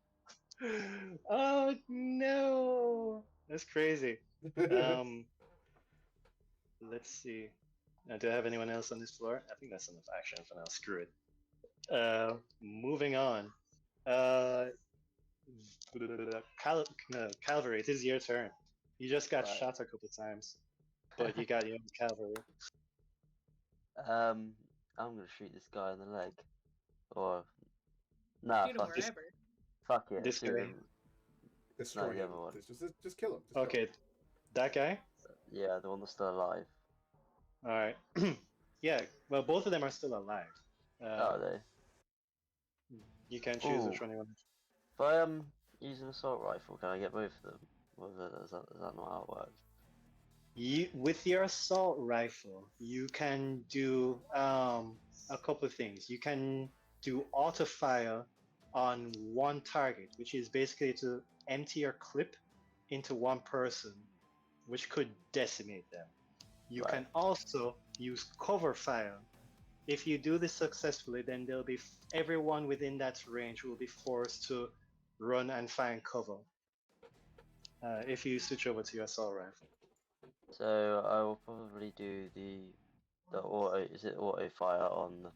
Oh no, that's crazy. Let's see. Do I have anyone else on this floor? I think that's enough action for now. Screw it. Moving on. Calvary, it is your turn. You just got Right. shot a couple times, but you got your own cavalry. I'm gonna shoot this guy in the leg. Or nah, Shoot him fuck it. wherever. Fuck it. This Shoot guy. him. Destroy the him. other one. Just kill him. Just kill him. Okay, that guy. Yeah, the one that's still alive. All right. Yeah. Well, both of them are still alive. Are they? You can choose which Ooh. one you want. If I am using an assault rifle, can I get both of them? Or is that not how it works? With your assault rifle, you can do a couple of things. You can do auto fire on one target, which is basically to empty your clip into one person, which could decimate them. You Right. can also use cover fire. If you do this successfully, then there'll be everyone within that range will be forced to run and find cover. If you switch over to your assault rifle. So I will probably do the auto. Is it auto fire on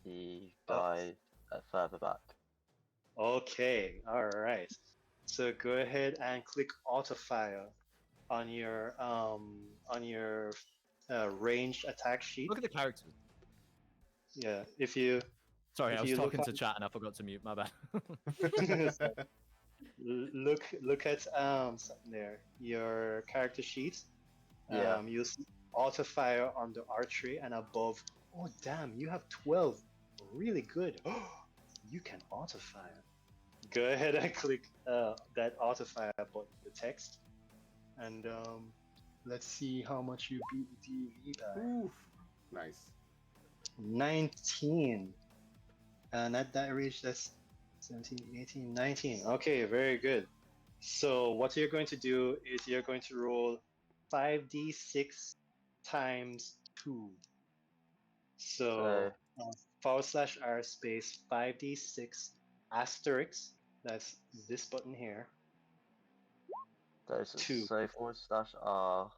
the guy further back? Okay, all right. So go ahead and click auto fire on your ranged attack sheet. Look at the characters. Yeah, if you Sorry, If I was you look talking to on- chat and I forgot to mute. My bad. look at something there, your character sheet. Yeah. You see auto fire on the archery and above. Oh damn, you have 12. Really good. You can auto fire. Go ahead and click that auto fire button, the text, and let's see how much you beat the DV by. Oof. Nice. 19. And at that reach, that's 17, 18, 19. Okay, very good. So what you're going to do is you're going to roll 5d6 times 2. So /r space 5d6 asterisk, that's this button here, two. So /r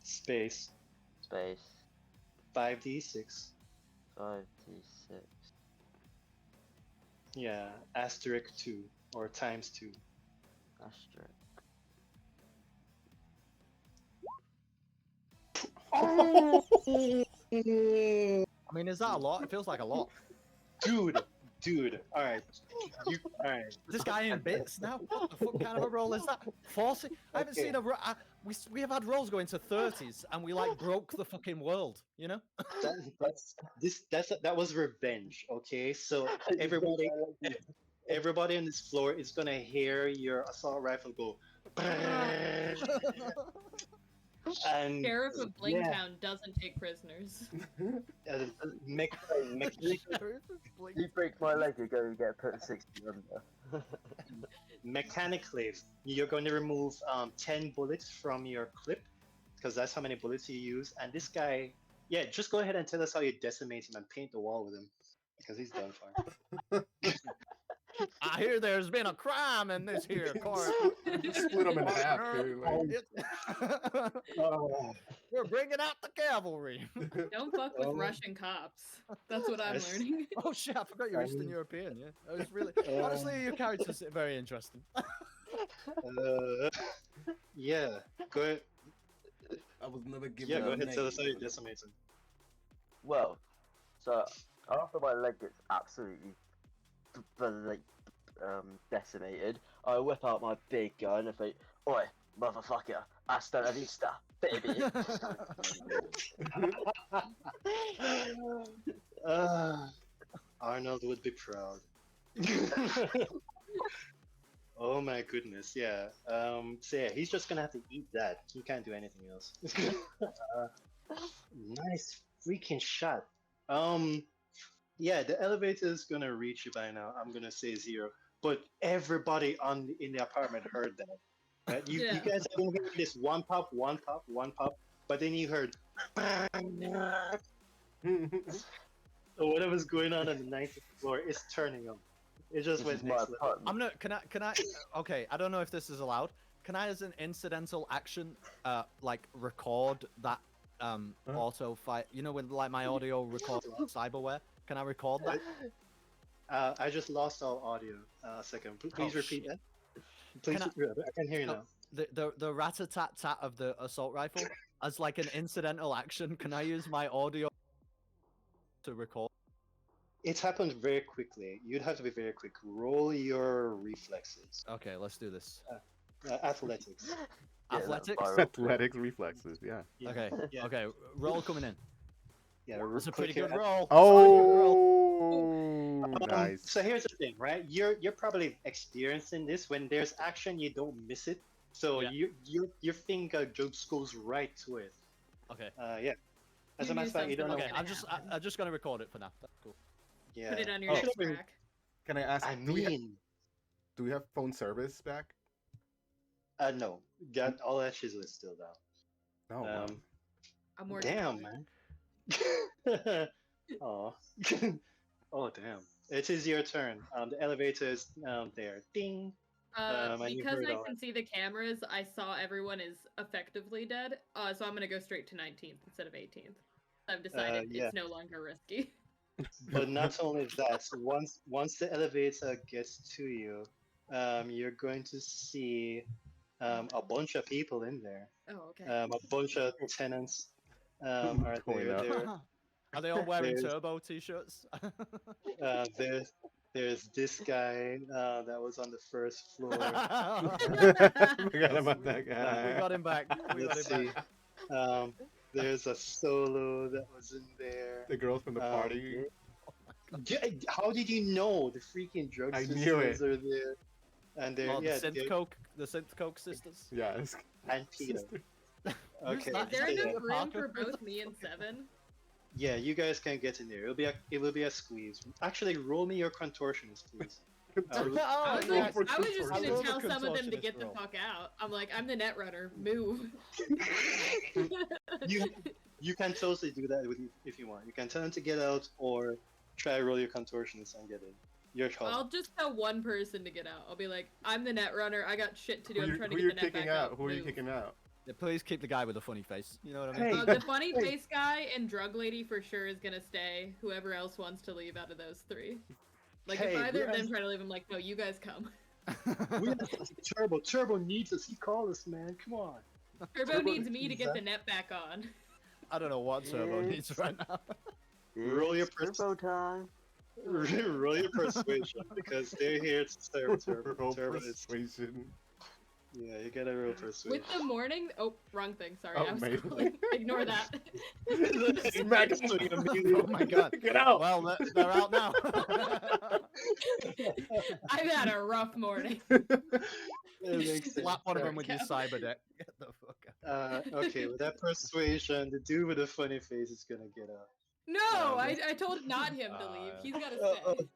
space space 5d6. 5d6. Yeah, asterisk 2 or times 2. Asterisk. I mean, is that a lot? It feels like a lot. Dude, all right. All right. Is this guy in bits now? What the fuck kind of a roll is that? 40? I haven't Okay. seen a we have had rolls go into 30s and we like broke the fucking world, you know? That was revenge. Okay, so everybody on this floor is gonna hear your assault rifle go, and Sheriff of yeah, Blinktown doesn't take prisoners. You break my leg, you're going to get put 60 under. mechanically, you're going to remove 10 bullets from your clip because that's how many bullets you use. And this guy, yeah, just go ahead and tell us how you decimate him and paint the wall with him because he's done for. I hear there's been a crime in this here court. Just split them in half, dude. Like, We're bringing out the cavalry. Don't fuck with Oh. Russian cops. That's what I'm Yes. learning. Oh shit, I forgot you're Eastern European, yeah? That was really honestly your character's very interesting. Yeah, go ahead. I was never given. Yeah, a go ahead. Tell us how you name. decimate him. Well, so after my leg gets absolutely decimated, I whip out my big gun and say, "Oi, motherfucker, hasta la vista, baby." Arnold would be proud. Oh my goodness, yeah. So yeah, he's just gonna have to eat that. He can't do anything else. Nice freaking shot. Yeah, the elevator is gonna reach you by now. I'm gonna say 0, but everybody in the apartment heard that. Right? You Yeah. guys have been hearing this one pop, one pop, one pop, but then you heard. So whatever's going on the 19th floor is turning on. It just This went is my next level. apartment. I'm gonna can I okay, I don't know if this is allowed. Can I as an incidental action like record that auto fight, you know, when like my audio records cyberware? Can I record that? I just lost all audio. A second. Please Oh, repeat shit. that. Please. Can I can hear you Oh, now. the rat-a-tat-tat of the assault rifle as like an incidental action. Can I use my audio to record? It happened very quickly. You'd have to be very quick. Roll your reflexes. Okay, let's do this. Athletics. Get that Athletics? viral clip. Athletics reflexes, yeah. Yeah. Okay, Yeah. okay. Roll coming in. Yeah. That's a click pretty your good roll. Oh, nice. So here's the thing, right? You're probably experiencing this when there's action, you don't miss it. So Yeah. your finger just goes right to it. Okay. Yeah. As You a matter knew of fact, you don't know. something Okay, was I'm just happen. I'm just gonna record it for now. That's cool. Yeah. Put it on your Oh. next track. Can I ask? I do mean, we have phone service back? no. Got all that shizzle is still down. Oh, wow. I'm working Damn, on it. man. Oh. Oh, damn. It is your turn. The elevator is there. Ding. And you Because heard I all can see the cameras, I saw everyone is effectively dead. So I'm gonna go straight to 19th instead of 18th. I've decided yeah. it's no longer risky. But not only that, once the elevator gets to you, you're going to see a bunch of people in there. Oh, okay. A bunch of tenants are Going there. up. Are they all wearing there's- turbo t-shirts? There's this guy that was on the first floor. Forgot about that We guy. got him back. We got Let's him see. back. There's a solo that was in there. The girls from the party. How did you know the freaking drug I sisters knew it. are there? And they're Oh, yeah, the synth coke sisters. Yes. and Peter. Okay. that? Is there Is that enough the room for Parker? both me and Seven? Yeah, you guys can get in there. It will be a squeeze. Actually, roll me your contortionist, please. I was, yeah. like, I was just I gonna love a tell some of them to contortionist get the roll. fuck out. I'm like, I'm the net runner. Move. You can totally do that if you want. You can tell them to get out or try roll your contortionist and get in. Your call. I'll just tell one person to get out. I'll be like, I'm the net runner. I got shit to do. I'm trying to Who get you the net kicking back out? Who are you Move. kicking out? Yeah, please keep the guy with the funny face. You know what I mean? Hey. The funny face guy and drug lady for sure is gonna stay. Whoever else wants to leave out of those three. Like Hey, if either of we're- them try to leave, I'm like, no, you guys come. We have to see Turbo. Turbo needs us. He called us, man. Come on. Turbo Turbo needs me to needs get that. the net back on. I don't know what Turbo Yes. needs right now. Roll your It's turbo time. Roll your persuasion because they're here to serve Turbo. Roll Turbo is, persuasion. yeah, you gotta roll persuasion. With the morning, oh, wrong thing. Sorry, Oh, I was maybe. scrolling. Ignore that. Smack us to the immediately. Oh my god. Get out! Well, they're out now. I've had a rough morning. That makes sense. Slap one of them with your Cap. cyber deck. Get the fuck out. Okay, with that persuasion, the dude with the funny face is gonna get out. No, I told not him to leave. He's gotta stay.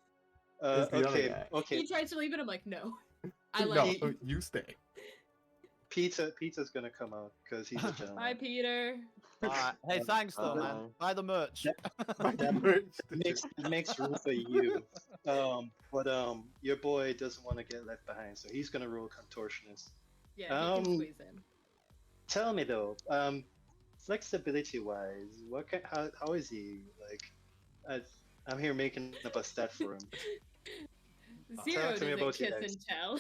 It's the other Okay, guy. okay. He tries to leave and I'm like, no. I No, like you stay. Peter's gonna come out because he's a gentleman. Bye, Peter. Alright. Hey, thanks though, man. Bye. Buy the merch. Makes room for you. But your boy doesn't want to get left behind, so he's gonna roll contortionist. Yeah, he can Um, squeeze in. Tell me though, flexibility wise, how is he? Like, I'm here making up a stat for him. Zero to me doesn't about kiss you guys. and tell.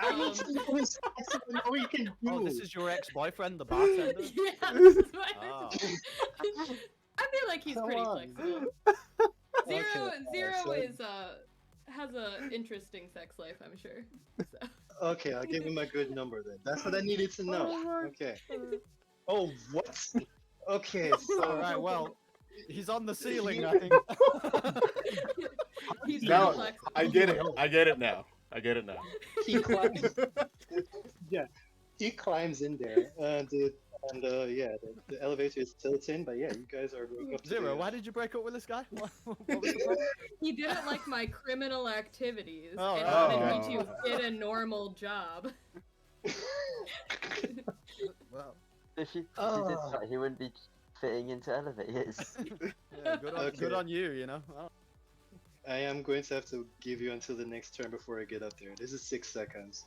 I need to know his stats so I know what you can do. Oh, this is your ex-boyfriend, the bartender? Yeah, this is my Oh. I feel like he's Come pretty on. flexible. Zero, Okay, Zero so- is has a interesting sex life, I'm sure. So. Okay, I'll give him a good number then. That's what I needed to know. Okay. Oh, what? Okay, so Alright, well, he's on the ceiling, I think. He's Now, very flexible. I get it. I get it now. I get it now. he climbs. Yeah, he climbs in there, and yeah, the elevator is tilting. But yeah, you guys are going up to Zero, the- why did you break up with this guy? What was the problem? He didn't like my criminal activities Oh, and oh. wanted me to get a normal job. Well, If he did Oh. that, he wouldn't be fitting into elevators. yeah, good Okay. on you, you know. Oh. I am going to have to give you until the next turn before I get up there. This is 6 seconds.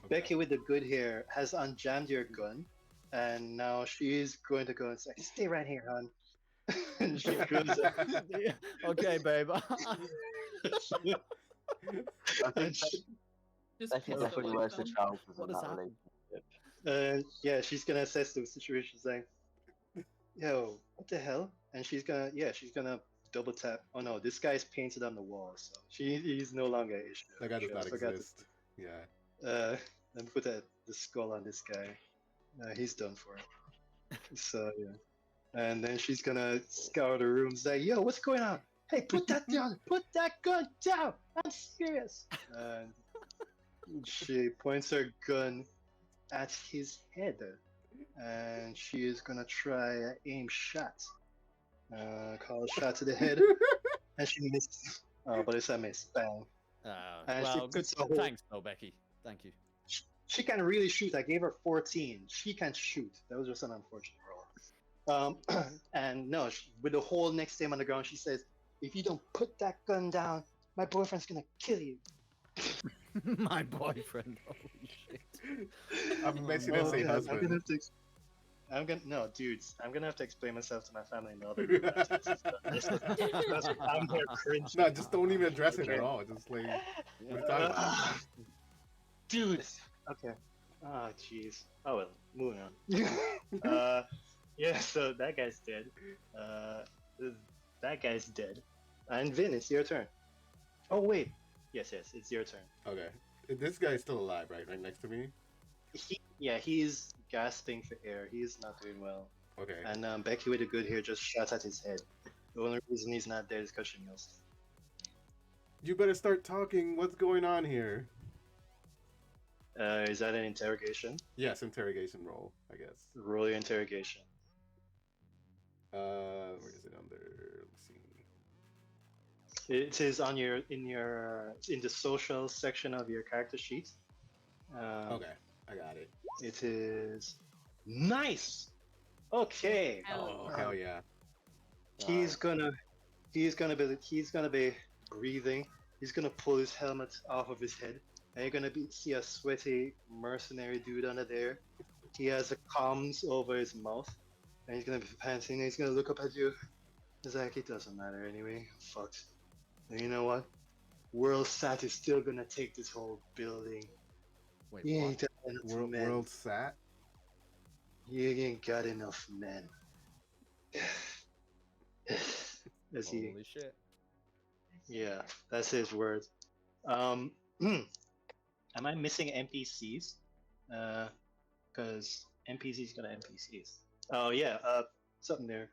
Becky with the good hair has unjammed your gun, and now she's going to go and say, "Stay right here, hon." and she goes Okay, babe. and she, Just Becky pistol definitely whip wears the them. trousers What in has that happened? relationship. yeah, she's gonna assess the situation. She's like, "Yo, what the hell?" And she's gonna double tap. Oh no, this guy's painted on the wall, so he's no longer an issue. That guy does Sure, not forgot to- exist. Yeah. let me put the skull on this guy. He's done for. So yeah, and then she's gonna scour the room. Say, "Yo, what's going on? Hey, put that down! Put that gun down! I'm serious." And she points her gun at his head, and she is gonna try a aim shot. Call a shot to the head, and she missed. Oh, but it's a miss. Bang. And she Well, good. puts a whole- Thanks, though, Becky. Thank you. She can really shoot. I gave her 14. She can shoot. That was just an unfortunate roll. And no, with the hole next to him on the ground, she says, "If you don't put that gun down, my boyfriend's gonna kill you." My boyfriend. Holy shit. I'm basically gonna say yeah, husband. no, dudes. I'm gonna have to explain myself to my family now that we're back to this. I'm here cringing. No, just don't even address it Okay. at all. Just like, what are you talking about? Dudes. Okay. Oh, jeez. Oh well, moving on. Yeah. So that guy's dead. That guy's dead. And Vin, it's your turn. Oh wait. Yes, it's your turn. Okay. This guy's still alive, right? Right next to me? He's gasping for air. He's not doing well. Okay. And Becky with a good here just shot at his head. The only reason he's not dead is because she missed. You better start talking. What's going on here? Is that an interrogation? Yes, interrogation roll, I guess. Roll your interrogation. Where is it under? Let's see. It is on in the social section of your character sheet. Okay, I got it. It is nice. Okay. Oh, hell yeah. He's gonna be breathing. He's gonna pull his helmet off of his head, and you're gonna see a sweaty mercenary dude under there. He has a comms over his mouth, and he's gonna be panting. And he's gonna look up at you. He's like, "It doesn't matter anyway. Fucked. And you know what? World Sat is still gonna take this whole building. Wait, You what? ain't got enough men. World Sat? You ain't got enough men." As he, Holy shit. yeah, that's his words. Am I missing NPCs? Because NPCs got NPCs. Oh yeah, something there.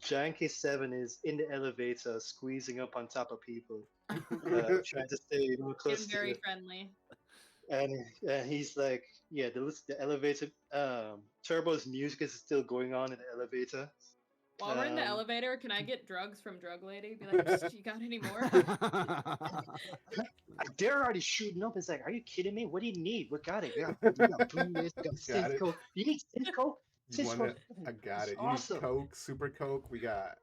Janky 7 is in the elevator, squeezing up on top of people, trying to stay more I'm close to very you. friendly. And he's like, yeah, the elevator. Turbo's music is still going on in the elevator. While we're in the Um, elevator, can I get drugs from Drug Lady? Be like, "Psst, you got any more?" They're already shooting up. It's like, are you kidding me? What do you need? We got it. We got Boomless, we got Got it. Cisco. You need Cisco? You want it? I got it. You Awesome. need Coke, Super Coke. We got.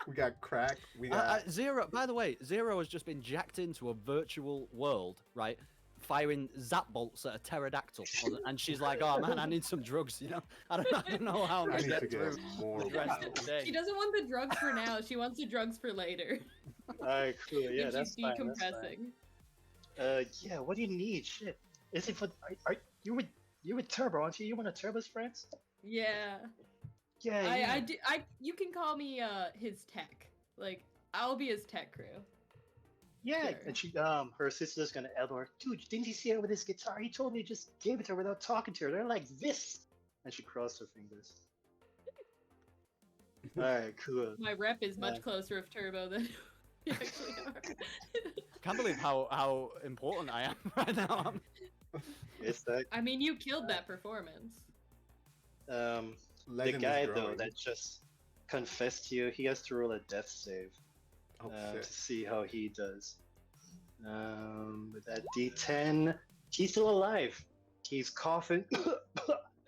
We got crack. We got. Zero, by the way, Zero has just been jacked into a virtual world, right? Firing zap bolts at a pterodactyl. And she's like, "Oh man, I need some drugs, you know? I don't know how I'm I going need to to get get through more. the rest of the day." She doesn't want the drugs for now. She wants the drugs for later. Alright, cool. Yeah, when that's she's fine. That's decompressing. fine. Yeah, what do you need? Shit. Is it for? Are you with Turbo, aren't you? You one of Turbo's friends? Yeah. Yeah. Yeah. You can call me his tech. Like, I'll be his tech crew. Yeah, Sure. and she her sister's gonna elbow her. Dude, didn't you see her with his guitar? He told me he just gave it to her without talking to her. They're like this, and she crossed her fingers. All right, cool. My rep is much Yeah. closer of Turbo than we actually are. Can't believe how important I am right now. It's like I mean, you killed that performance. the Legend is guy though growing. that just confessed to you. He has to roll a death save Oh to shit. see how he does. With that D10, he's still alive. He's coughing,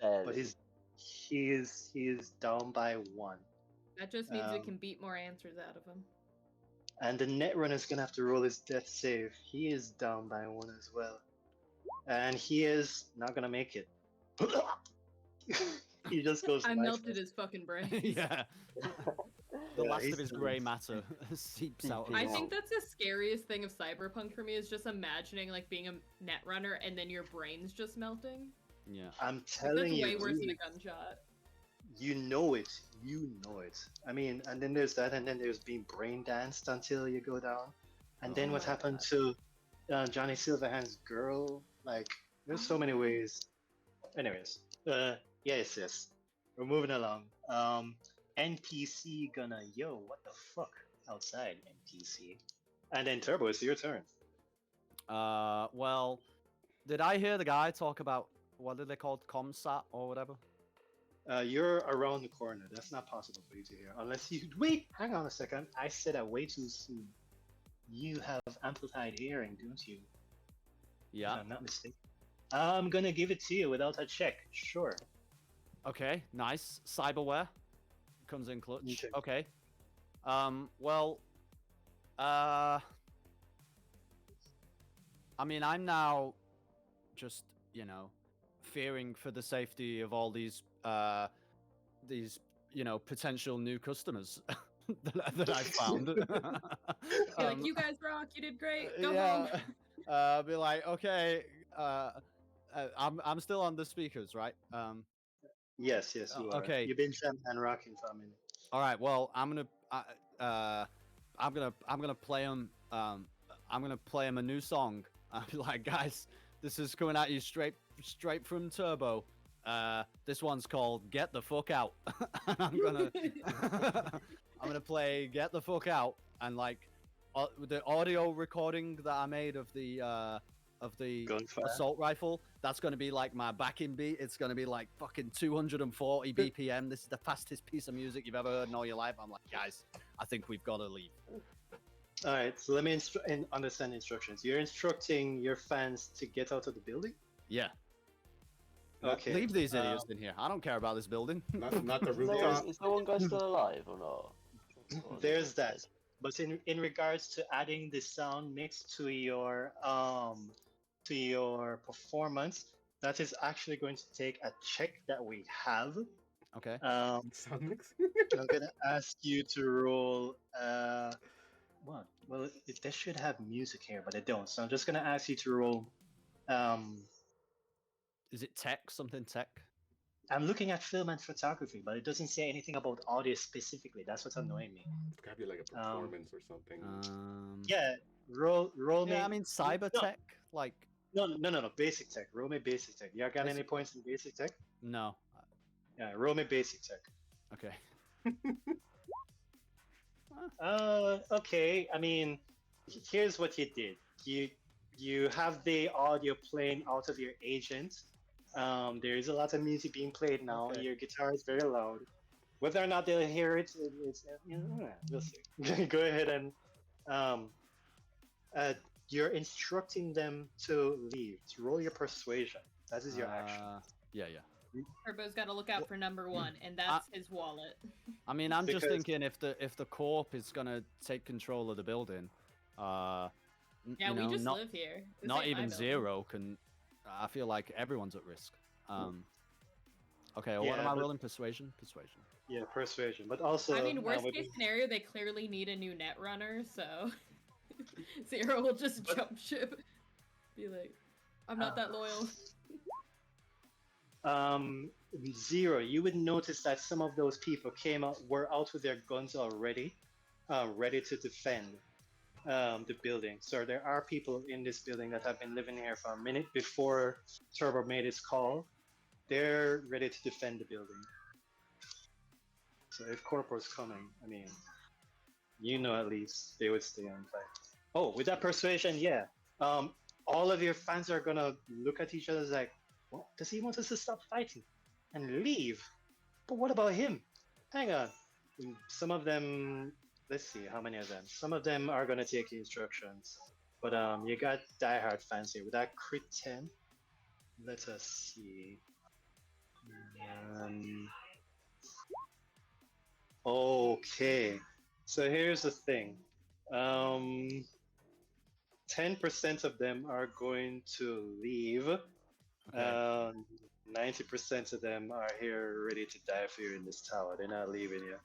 but he is down by 1. That just means we Um, can beat more answers out of him. And the Netrunner's gonna have to roll his death save. He is down by 1 as well. And he is not gonna make it. He just goes. I lifeless. melted his fucking brain. Yeah. The Yeah, last he's of his done. grey matter seeps out. Of I his- think that's the scariest thing of Cyberpunk for me is just imagining like being a netrunner and then your brain's just melting. Yeah. I'm Like, telling that's you, way worse than a dude, gunshot. you know it. You know it. I mean, and then there's that, and then there's being brain danced until you go down, and then Oh what my happened God. to Johnny Silverhand's girl? Like, there's so many ways. Anyways, yes. We're moving along. NPC gonna what the fuck outside NPC, and then Turbo, it's your turn. Well, did I hear the guy talk about what are they called, comsat or whatever? You're around the corner. That's not possible for you to hear unless you wait. Hang on a second. I said that way too soon. You have amplified hearing, don't you? If Yeah. I'm not mistaken. I'm gonna give it to you without a check. Sure. Okay. Nice. Cyberware comes in clutch. Okay. Okay. Well. I mean, I'm now just, fearing for the safety of all these, potential new customers that I found. Be like, you guys rock, you did great, go yeah. home. Be like, okay, I'm still on the speakers, right? Yes, you are. Okay. You've been jamming and rocking for a minute. All right. Well, I'm gonna play him. I'm gonna play him a new song. I'll be like, guys, this is coming at you straight from Turbo. This one's called "Get the Fuck Out." And I'm gonna play "Get the Fuck Out" and like the audio recording that I made of the Gunfire. assault rifle. That's gonna be like my backing beat. It's gonna be like fucking 240 BPM. This is the fastest piece of music you've ever heard in all your life. I'm like, guys, I think we've got to leave. All right. So let me understand instructions. You're instructing your fans to get out of the building. Yeah. Okay. Leave these idiots in here. I don't care about this building. Not the Is rooftop. the one guy still alive or not? Or is he There's dead? that. But in regards to adding the sound mix to your performance, that is actually going to take a check that we have. Okay. Sound mix. I'm gonna ask you to roll. What? Well, they should have music here, but they don't. So I'm just gonna ask you to roll. Is it tech? Something tech? I'm looking at film and photography, but it doesn't say anything about audio specifically. That's what's annoying me. It's gotta be like a performance or something. Yeah, roll me. Yeah, I mean cyber No. tech. Like No, basic tech. Roll me basic tech. You got any Basic- points in basic tech? no. Yeah, roll me basic tech. Okay. Okay. I mean, here's what you did. You have the audio playing out of your agent. There is a lot of music being played now. Okay. Your guitar is very loud. Whether or not they'll hear it, we'll see. Go ahead and you're instructing them to leave. To roll your persuasion. That is your action. Yeah. Turbo's got to look out for number one, and that's his wallet. I mean, I'm just Because- thinking if the corp is gonna take control of the building, Yeah, you know, we just not live here. This not ain't my even building. zero can. I feel like everyone's at risk. Okay. Well, what Yeah, am I but- rolling? Persuasion. Persuasion. Yeah, persuasion. But also, I mean, worst with- case scenario, they clearly need a new netrunner, so Zero will just jump ship. Be like, I'm not that loyal. Zero, you would notice that some of those people were out with their guns already, ready to defend the building. So there are people in this building that have been living here for a minute before Turbo made his call. They're ready to defend the building. So if Corpo's coming, I mean, at least they would stay and fight. Oh, with that persuasion, yeah. All of your fans are gonna look at each other like, what? Does he want us to stop fighting and leave? But what about him? Hang on. Some of them, let's see, how many of them? Some of them are gonna take instructions. But you got diehard fans here. With that crit 10, let us see. Okay. So here's the thing. 10% of them are going to leave. Okay. 90% of them are here ready to die for you in this tower. They're not leaving you.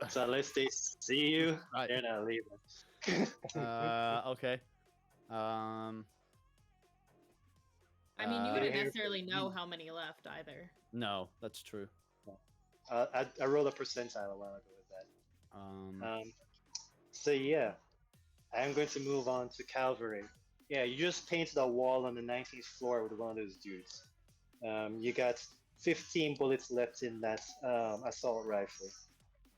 So unless they see you, Right. they're not leaving. Okay. Um. I mean, you Uh, wouldn't They're here necessarily for know you. how many left either. No, that's true. I rolled a percentile a while ago with that. Um. So yeah, I'm going to move on to Calvary. Yeah, you just painted a wall on the 19th floor with one of those dudes. You got 15 bullets left in that assault rifle.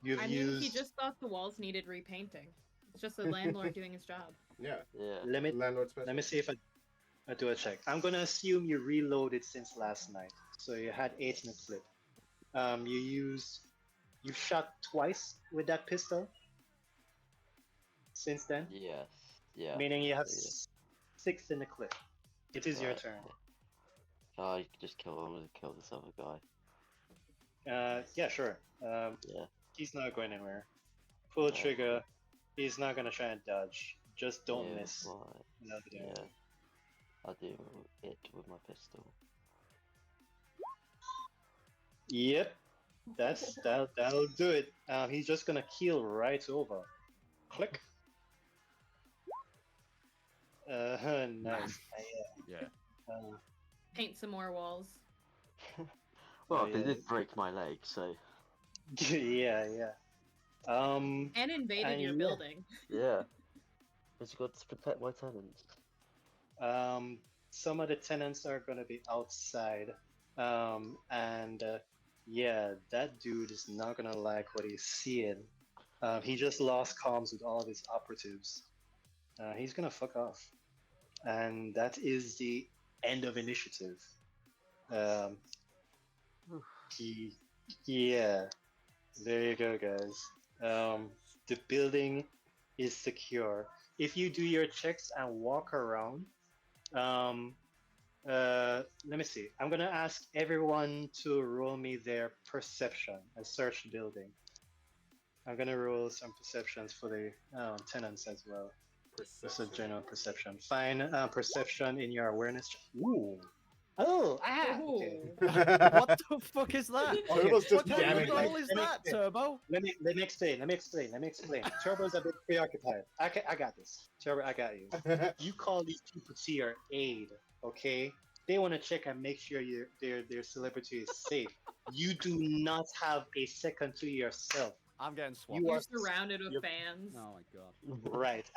You've I mean, he used. just thought the walls needed repainting. It's just the landlord doing his job. Yeah, Yeah. Let me landlord special. let me see if I do a check. I'm gonna assume you reloaded since last night, so you had 8 in the clip. You shot twice with that pistol since then, Yes. Yeah. meaning you have Yeah. 6 in the clip. It is your Right. turn. Oh, you could just kill. I'm gonna kill this other guy. Yeah, sure. Yeah. He's not going anywhere. Pull the Okay. trigger. He's not gonna try and dodge. Just don't Yeah, miss. right. Another Yeah. damage. I do it with my pistol. Yep, that'll do it. He's just gonna keel right over. Click. Nice. Yeah. Uh, Paint some more walls. Well, Oh, they yeah. did break my leg, so yeah, yeah. And invaded And your yeah. building. yeah. It's got to protect my tenants. Some of the tenants are gonna be outside. And yeah, that dude is not gonna like what he's seeing. He just lost comms with all of his operatives. He's gonna fuck off. And that is the end of initiative. Um, he, yeah, there you go, guys. The building is secure. If you do your checks and walk around, um, let me see. I'm gonna ask everyone to roll me their perception and search the building. I'm gonna roll some perceptions for the tenants as well. Just a Perception. general perception. Find perception in your awareness. Oh, okay. Ooh. What the fuck is that? Turbo's just What kind jamming of like roll is Let me- that, Turbo? Let me explain. Let me explain. Turbo's a bit preoccupied. I got this. Turbo, I got you. You call these people to your aid, okay? They want to check and make sure their celebrity is safe. You do not have a second to yourself. I'm getting swamped. You You're are surrounded with you're- fans. Oh my god. right,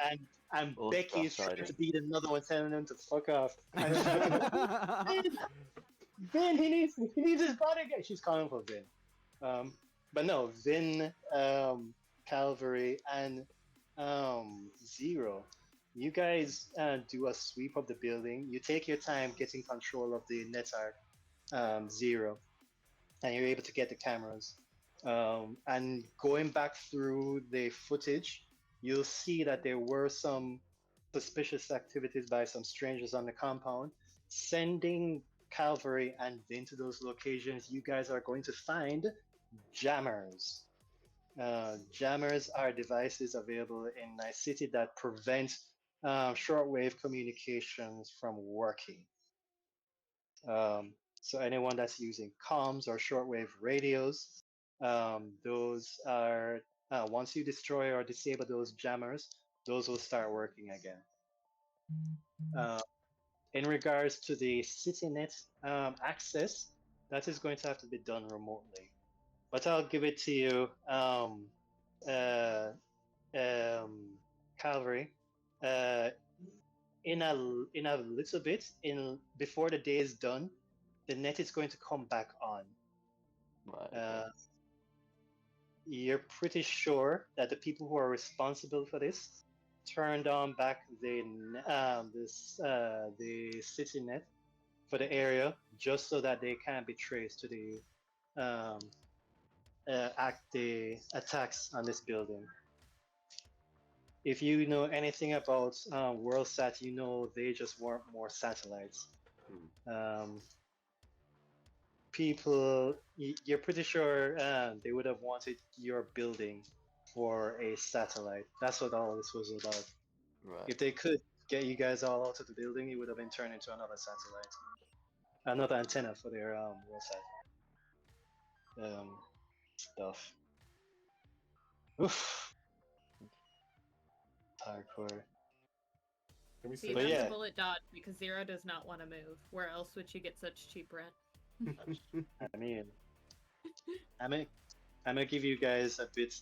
and Or Becky is stuff trying to hiding. beat another one, telling them to fuck off. And she's like, Vin, he needs his bodyguard. She's calling for Vin. But no, Vin, Calvary, and Zero. You guys do a sweep of the building. You take your time getting control of the Netark Zero, and you're able to get the cameras. And going back through the footage, you'll see that there were some suspicious activities by some strangers on the compound. Sending Calvary and Vin to those locations, you guys are going to find jammers. Jammers are devices available in Night City that prevent shortwave communications from working. So anyone that's using comms or shortwave radios, those are once you destroy or disable those jammers, those will start working again. Uh, in regards to the CityNet access, that is going to have to be done remotely. But I'll give it to you, uh, Calvary. Uh, in a little bit, in before the day is done, the net is going to come back on. Right. Okay. You're pretty sure that the people who are responsible for this turned on back the city net for the area just so that they can't be traced to um, the attacks on this building. If you know anything about WorldSat, you know they just want more satellites. People, you're pretty sure they would have wanted your building for a satellite. That's what all this was about. Right. If they could get you guys all out of the building, it would have been turned into another satellite. another antenna for their website stuff. Oof, hardcore. Let me See, see. But that's yeah. a bullet dodge because Zero does not want to move. Where else would she get such cheap rent? I mean, I'm gonna I'm gonna give you guys a bit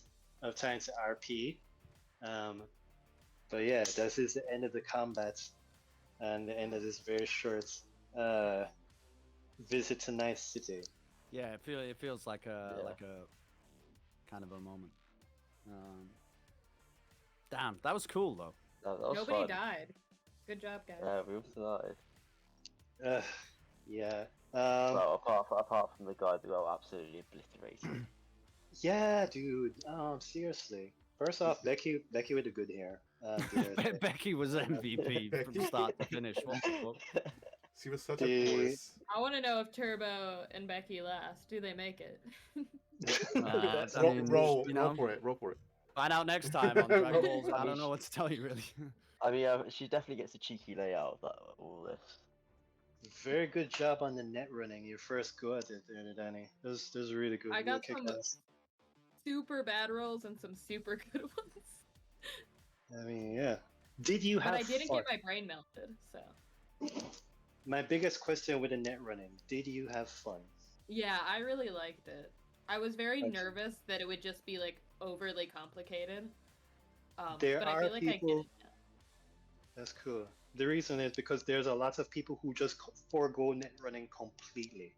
of time to RP. Um, but yeah, this is the end of the combat and the end of this very short uh, visit to Nice City. Yeah, it feels like a Yeah. kind of a moment. Damn, that was cool though. That was Nobody fun. died. Good job, guys. Yeah, we all survived. Uh, yeah. Well, apart from the guy that got absolutely obliterated. Yeah, dude. Seriously. First off, Becky with the good hair. Becky was MVP from Becky. start to finish. What the fuck? She was such The- a force. I want to know if Turbo and Becky last. Do they make it? I roll, mean, roll, you roll know, for it. Roll for it. find out next time on Dragon Roll. Balls. I I mean, don't know what to tell you really. I mean, she definitely gets a cheeky layout of that all this. Very good job on the net running. Your first go at it there, Danny. That was really good. I Real got some kick-ass. super bad rolls and some super good ones. I mean, yeah. Did you But have I didn't fun? get my brain melted, so. My biggest question with the net running: did you have fun? Yeah, I really liked it. I was very Okay. nervous that it would just be like overly complicated. There but I are feel like I get people- it now. That's cool. The reason is because there's a lot of people who just forego net running completely.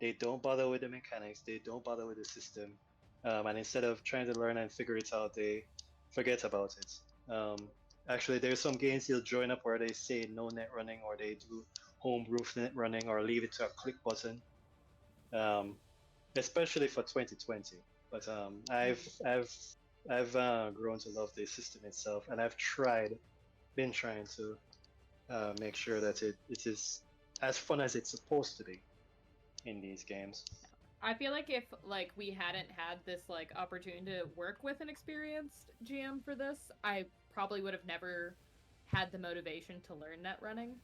They don't bother with the mechanics. They don't bother with the system, and instead of trying to learn and figure it out, they forget about it. Actually, there's some games you'll join up where they say no net running, or they do home roof net running, or leave it to a click button. Especially for 2020. But I've grown to love the system itself, and I've been trying to make sure that it is as fun as it's supposed to be in these games. I feel like if like we hadn't had this like opportunity to work with an experienced GM for this, I probably would have never had the motivation to learn net running.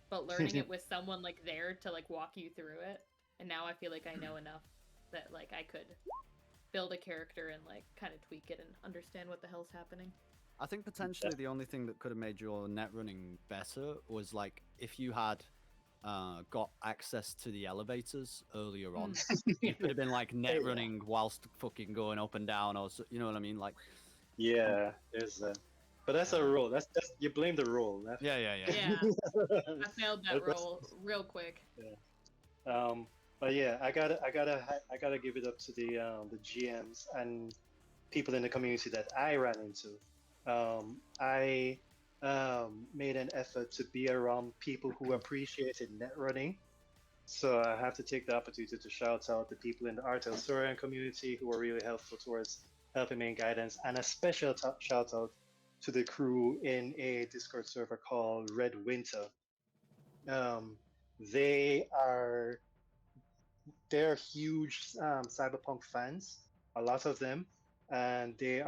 But learning it with someone like there to like walk you through it, and now I feel like I know enough that like I could build a character and like kind of tweak it and understand what the hell's happening. I think potentially the only thing that could have made your net running better was like if you had got access to the elevators earlier on. You could have been like net Yeah. running whilst fucking going up and down, or you know what I mean? Like, Yeah, there's that. But that's a role. That's you blame the role. yeah. Yeah, I failed that That's- role real quick. But yeah, I gotta give it up to the GMs and people in the community that I ran into. I made an effort to be around people who appreciated net running. So I have to take the opportunity to shout out the people in the Artel Sorian community who were really helpful towards helping me in guidance, and a special shout out to the crew in a Discord server called Red Winter. They are they're huge Cyberpunk fans, a lot of them, and they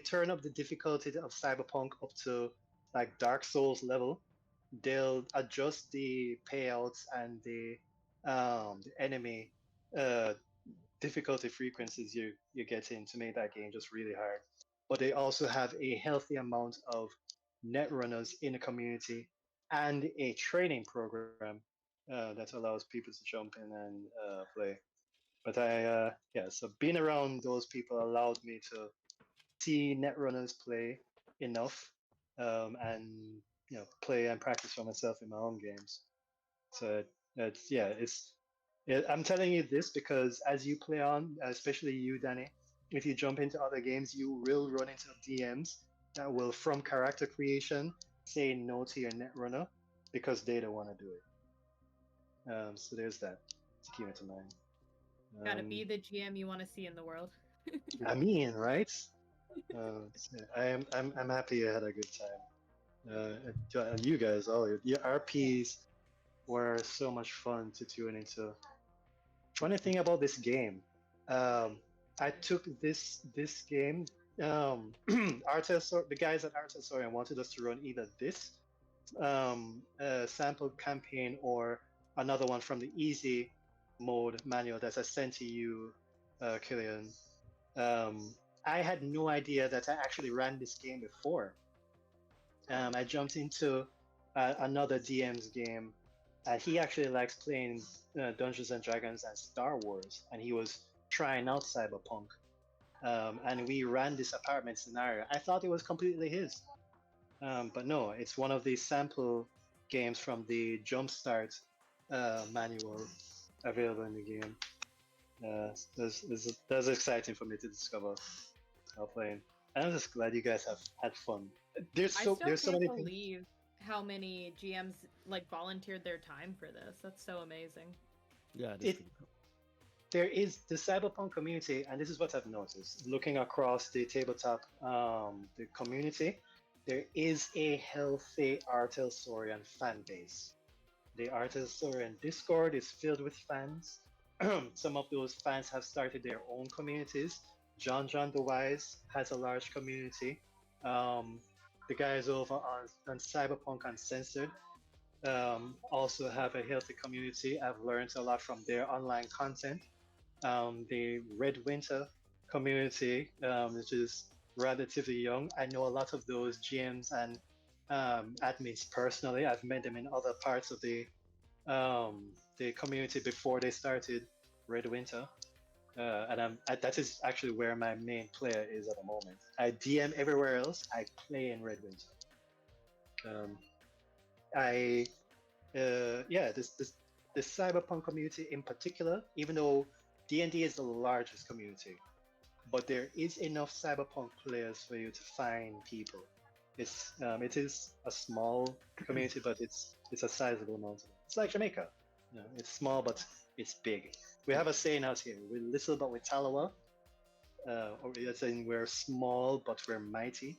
turn up the difficulty of Cyberpunk up to like Dark Souls level. They'll adjust the payouts and the enemy uh, difficulty frequencies you get in to make that game just really hard. But they also have a healthy amount of net runners in the community and a training program that allows people to jump in and play. But so being around those people allowed me to see netrunners play enough, and play and practice for myself in my own games. So I'm telling you this because as you play on, especially you, Danny, if you jump into other games, you will run into DMs that will, from character creation, say no to your netrunner because they don't want to do it. So there's that to keep it in mind. Gotta be the GM you want to see in the world. I mean, right? I'm happy I had a good time. And you guys, all your RPs were so much fun to tune into. Funny thing about this game, I took this game. The guys at Artesorian wanted us to run either this a sample campaign or another one from the easy mode manual that I sent to you, Killian. I had no idea that I actually ran this game before. I jumped into another DM's game, and he actually likes playing Dungeons and Dragons and Star Wars, and he was trying out Cyberpunk. And we ran this apartment scenario. I thought it was completely his, but no, it's one of the sample games from the Jumpstart manual available in the game. That's exciting for me to discover while playing. And I'm just glad you guys have had fun. There's I so still there's so can't many things. believe how many GMs like volunteered their time for this. That's so amazing. Yeah, It there is the cyberpunk community, and this is what I've noticed looking across the tabletop the community. There is a healthy Artelsaurian fan base. The Artelsaurian Discord is filled with fans. Some of those fans have started their own communities. John the Wise has a large community. The guys over on Cyberpunk Uncensored also have a healthy community. I've learned a lot from their online content. The Red Winter community, which is relatively young. I know a lot of those GMs and admins personally. I've met them in other parts of the community before they started Red Winter. That is actually where my main player is at the moment. I DM everywhere else. I play in Red Winter. I yeah, this cyberpunk community in particular, even though D&D is the largest community, but there is enough cyberpunk players for you to find people. It is a small community, but it's a sizable amount. It's like Jamaica. It's small, but it's big. We have a saying out here: we're little, but we're Talawa. Or it's saying we're small, but we're mighty.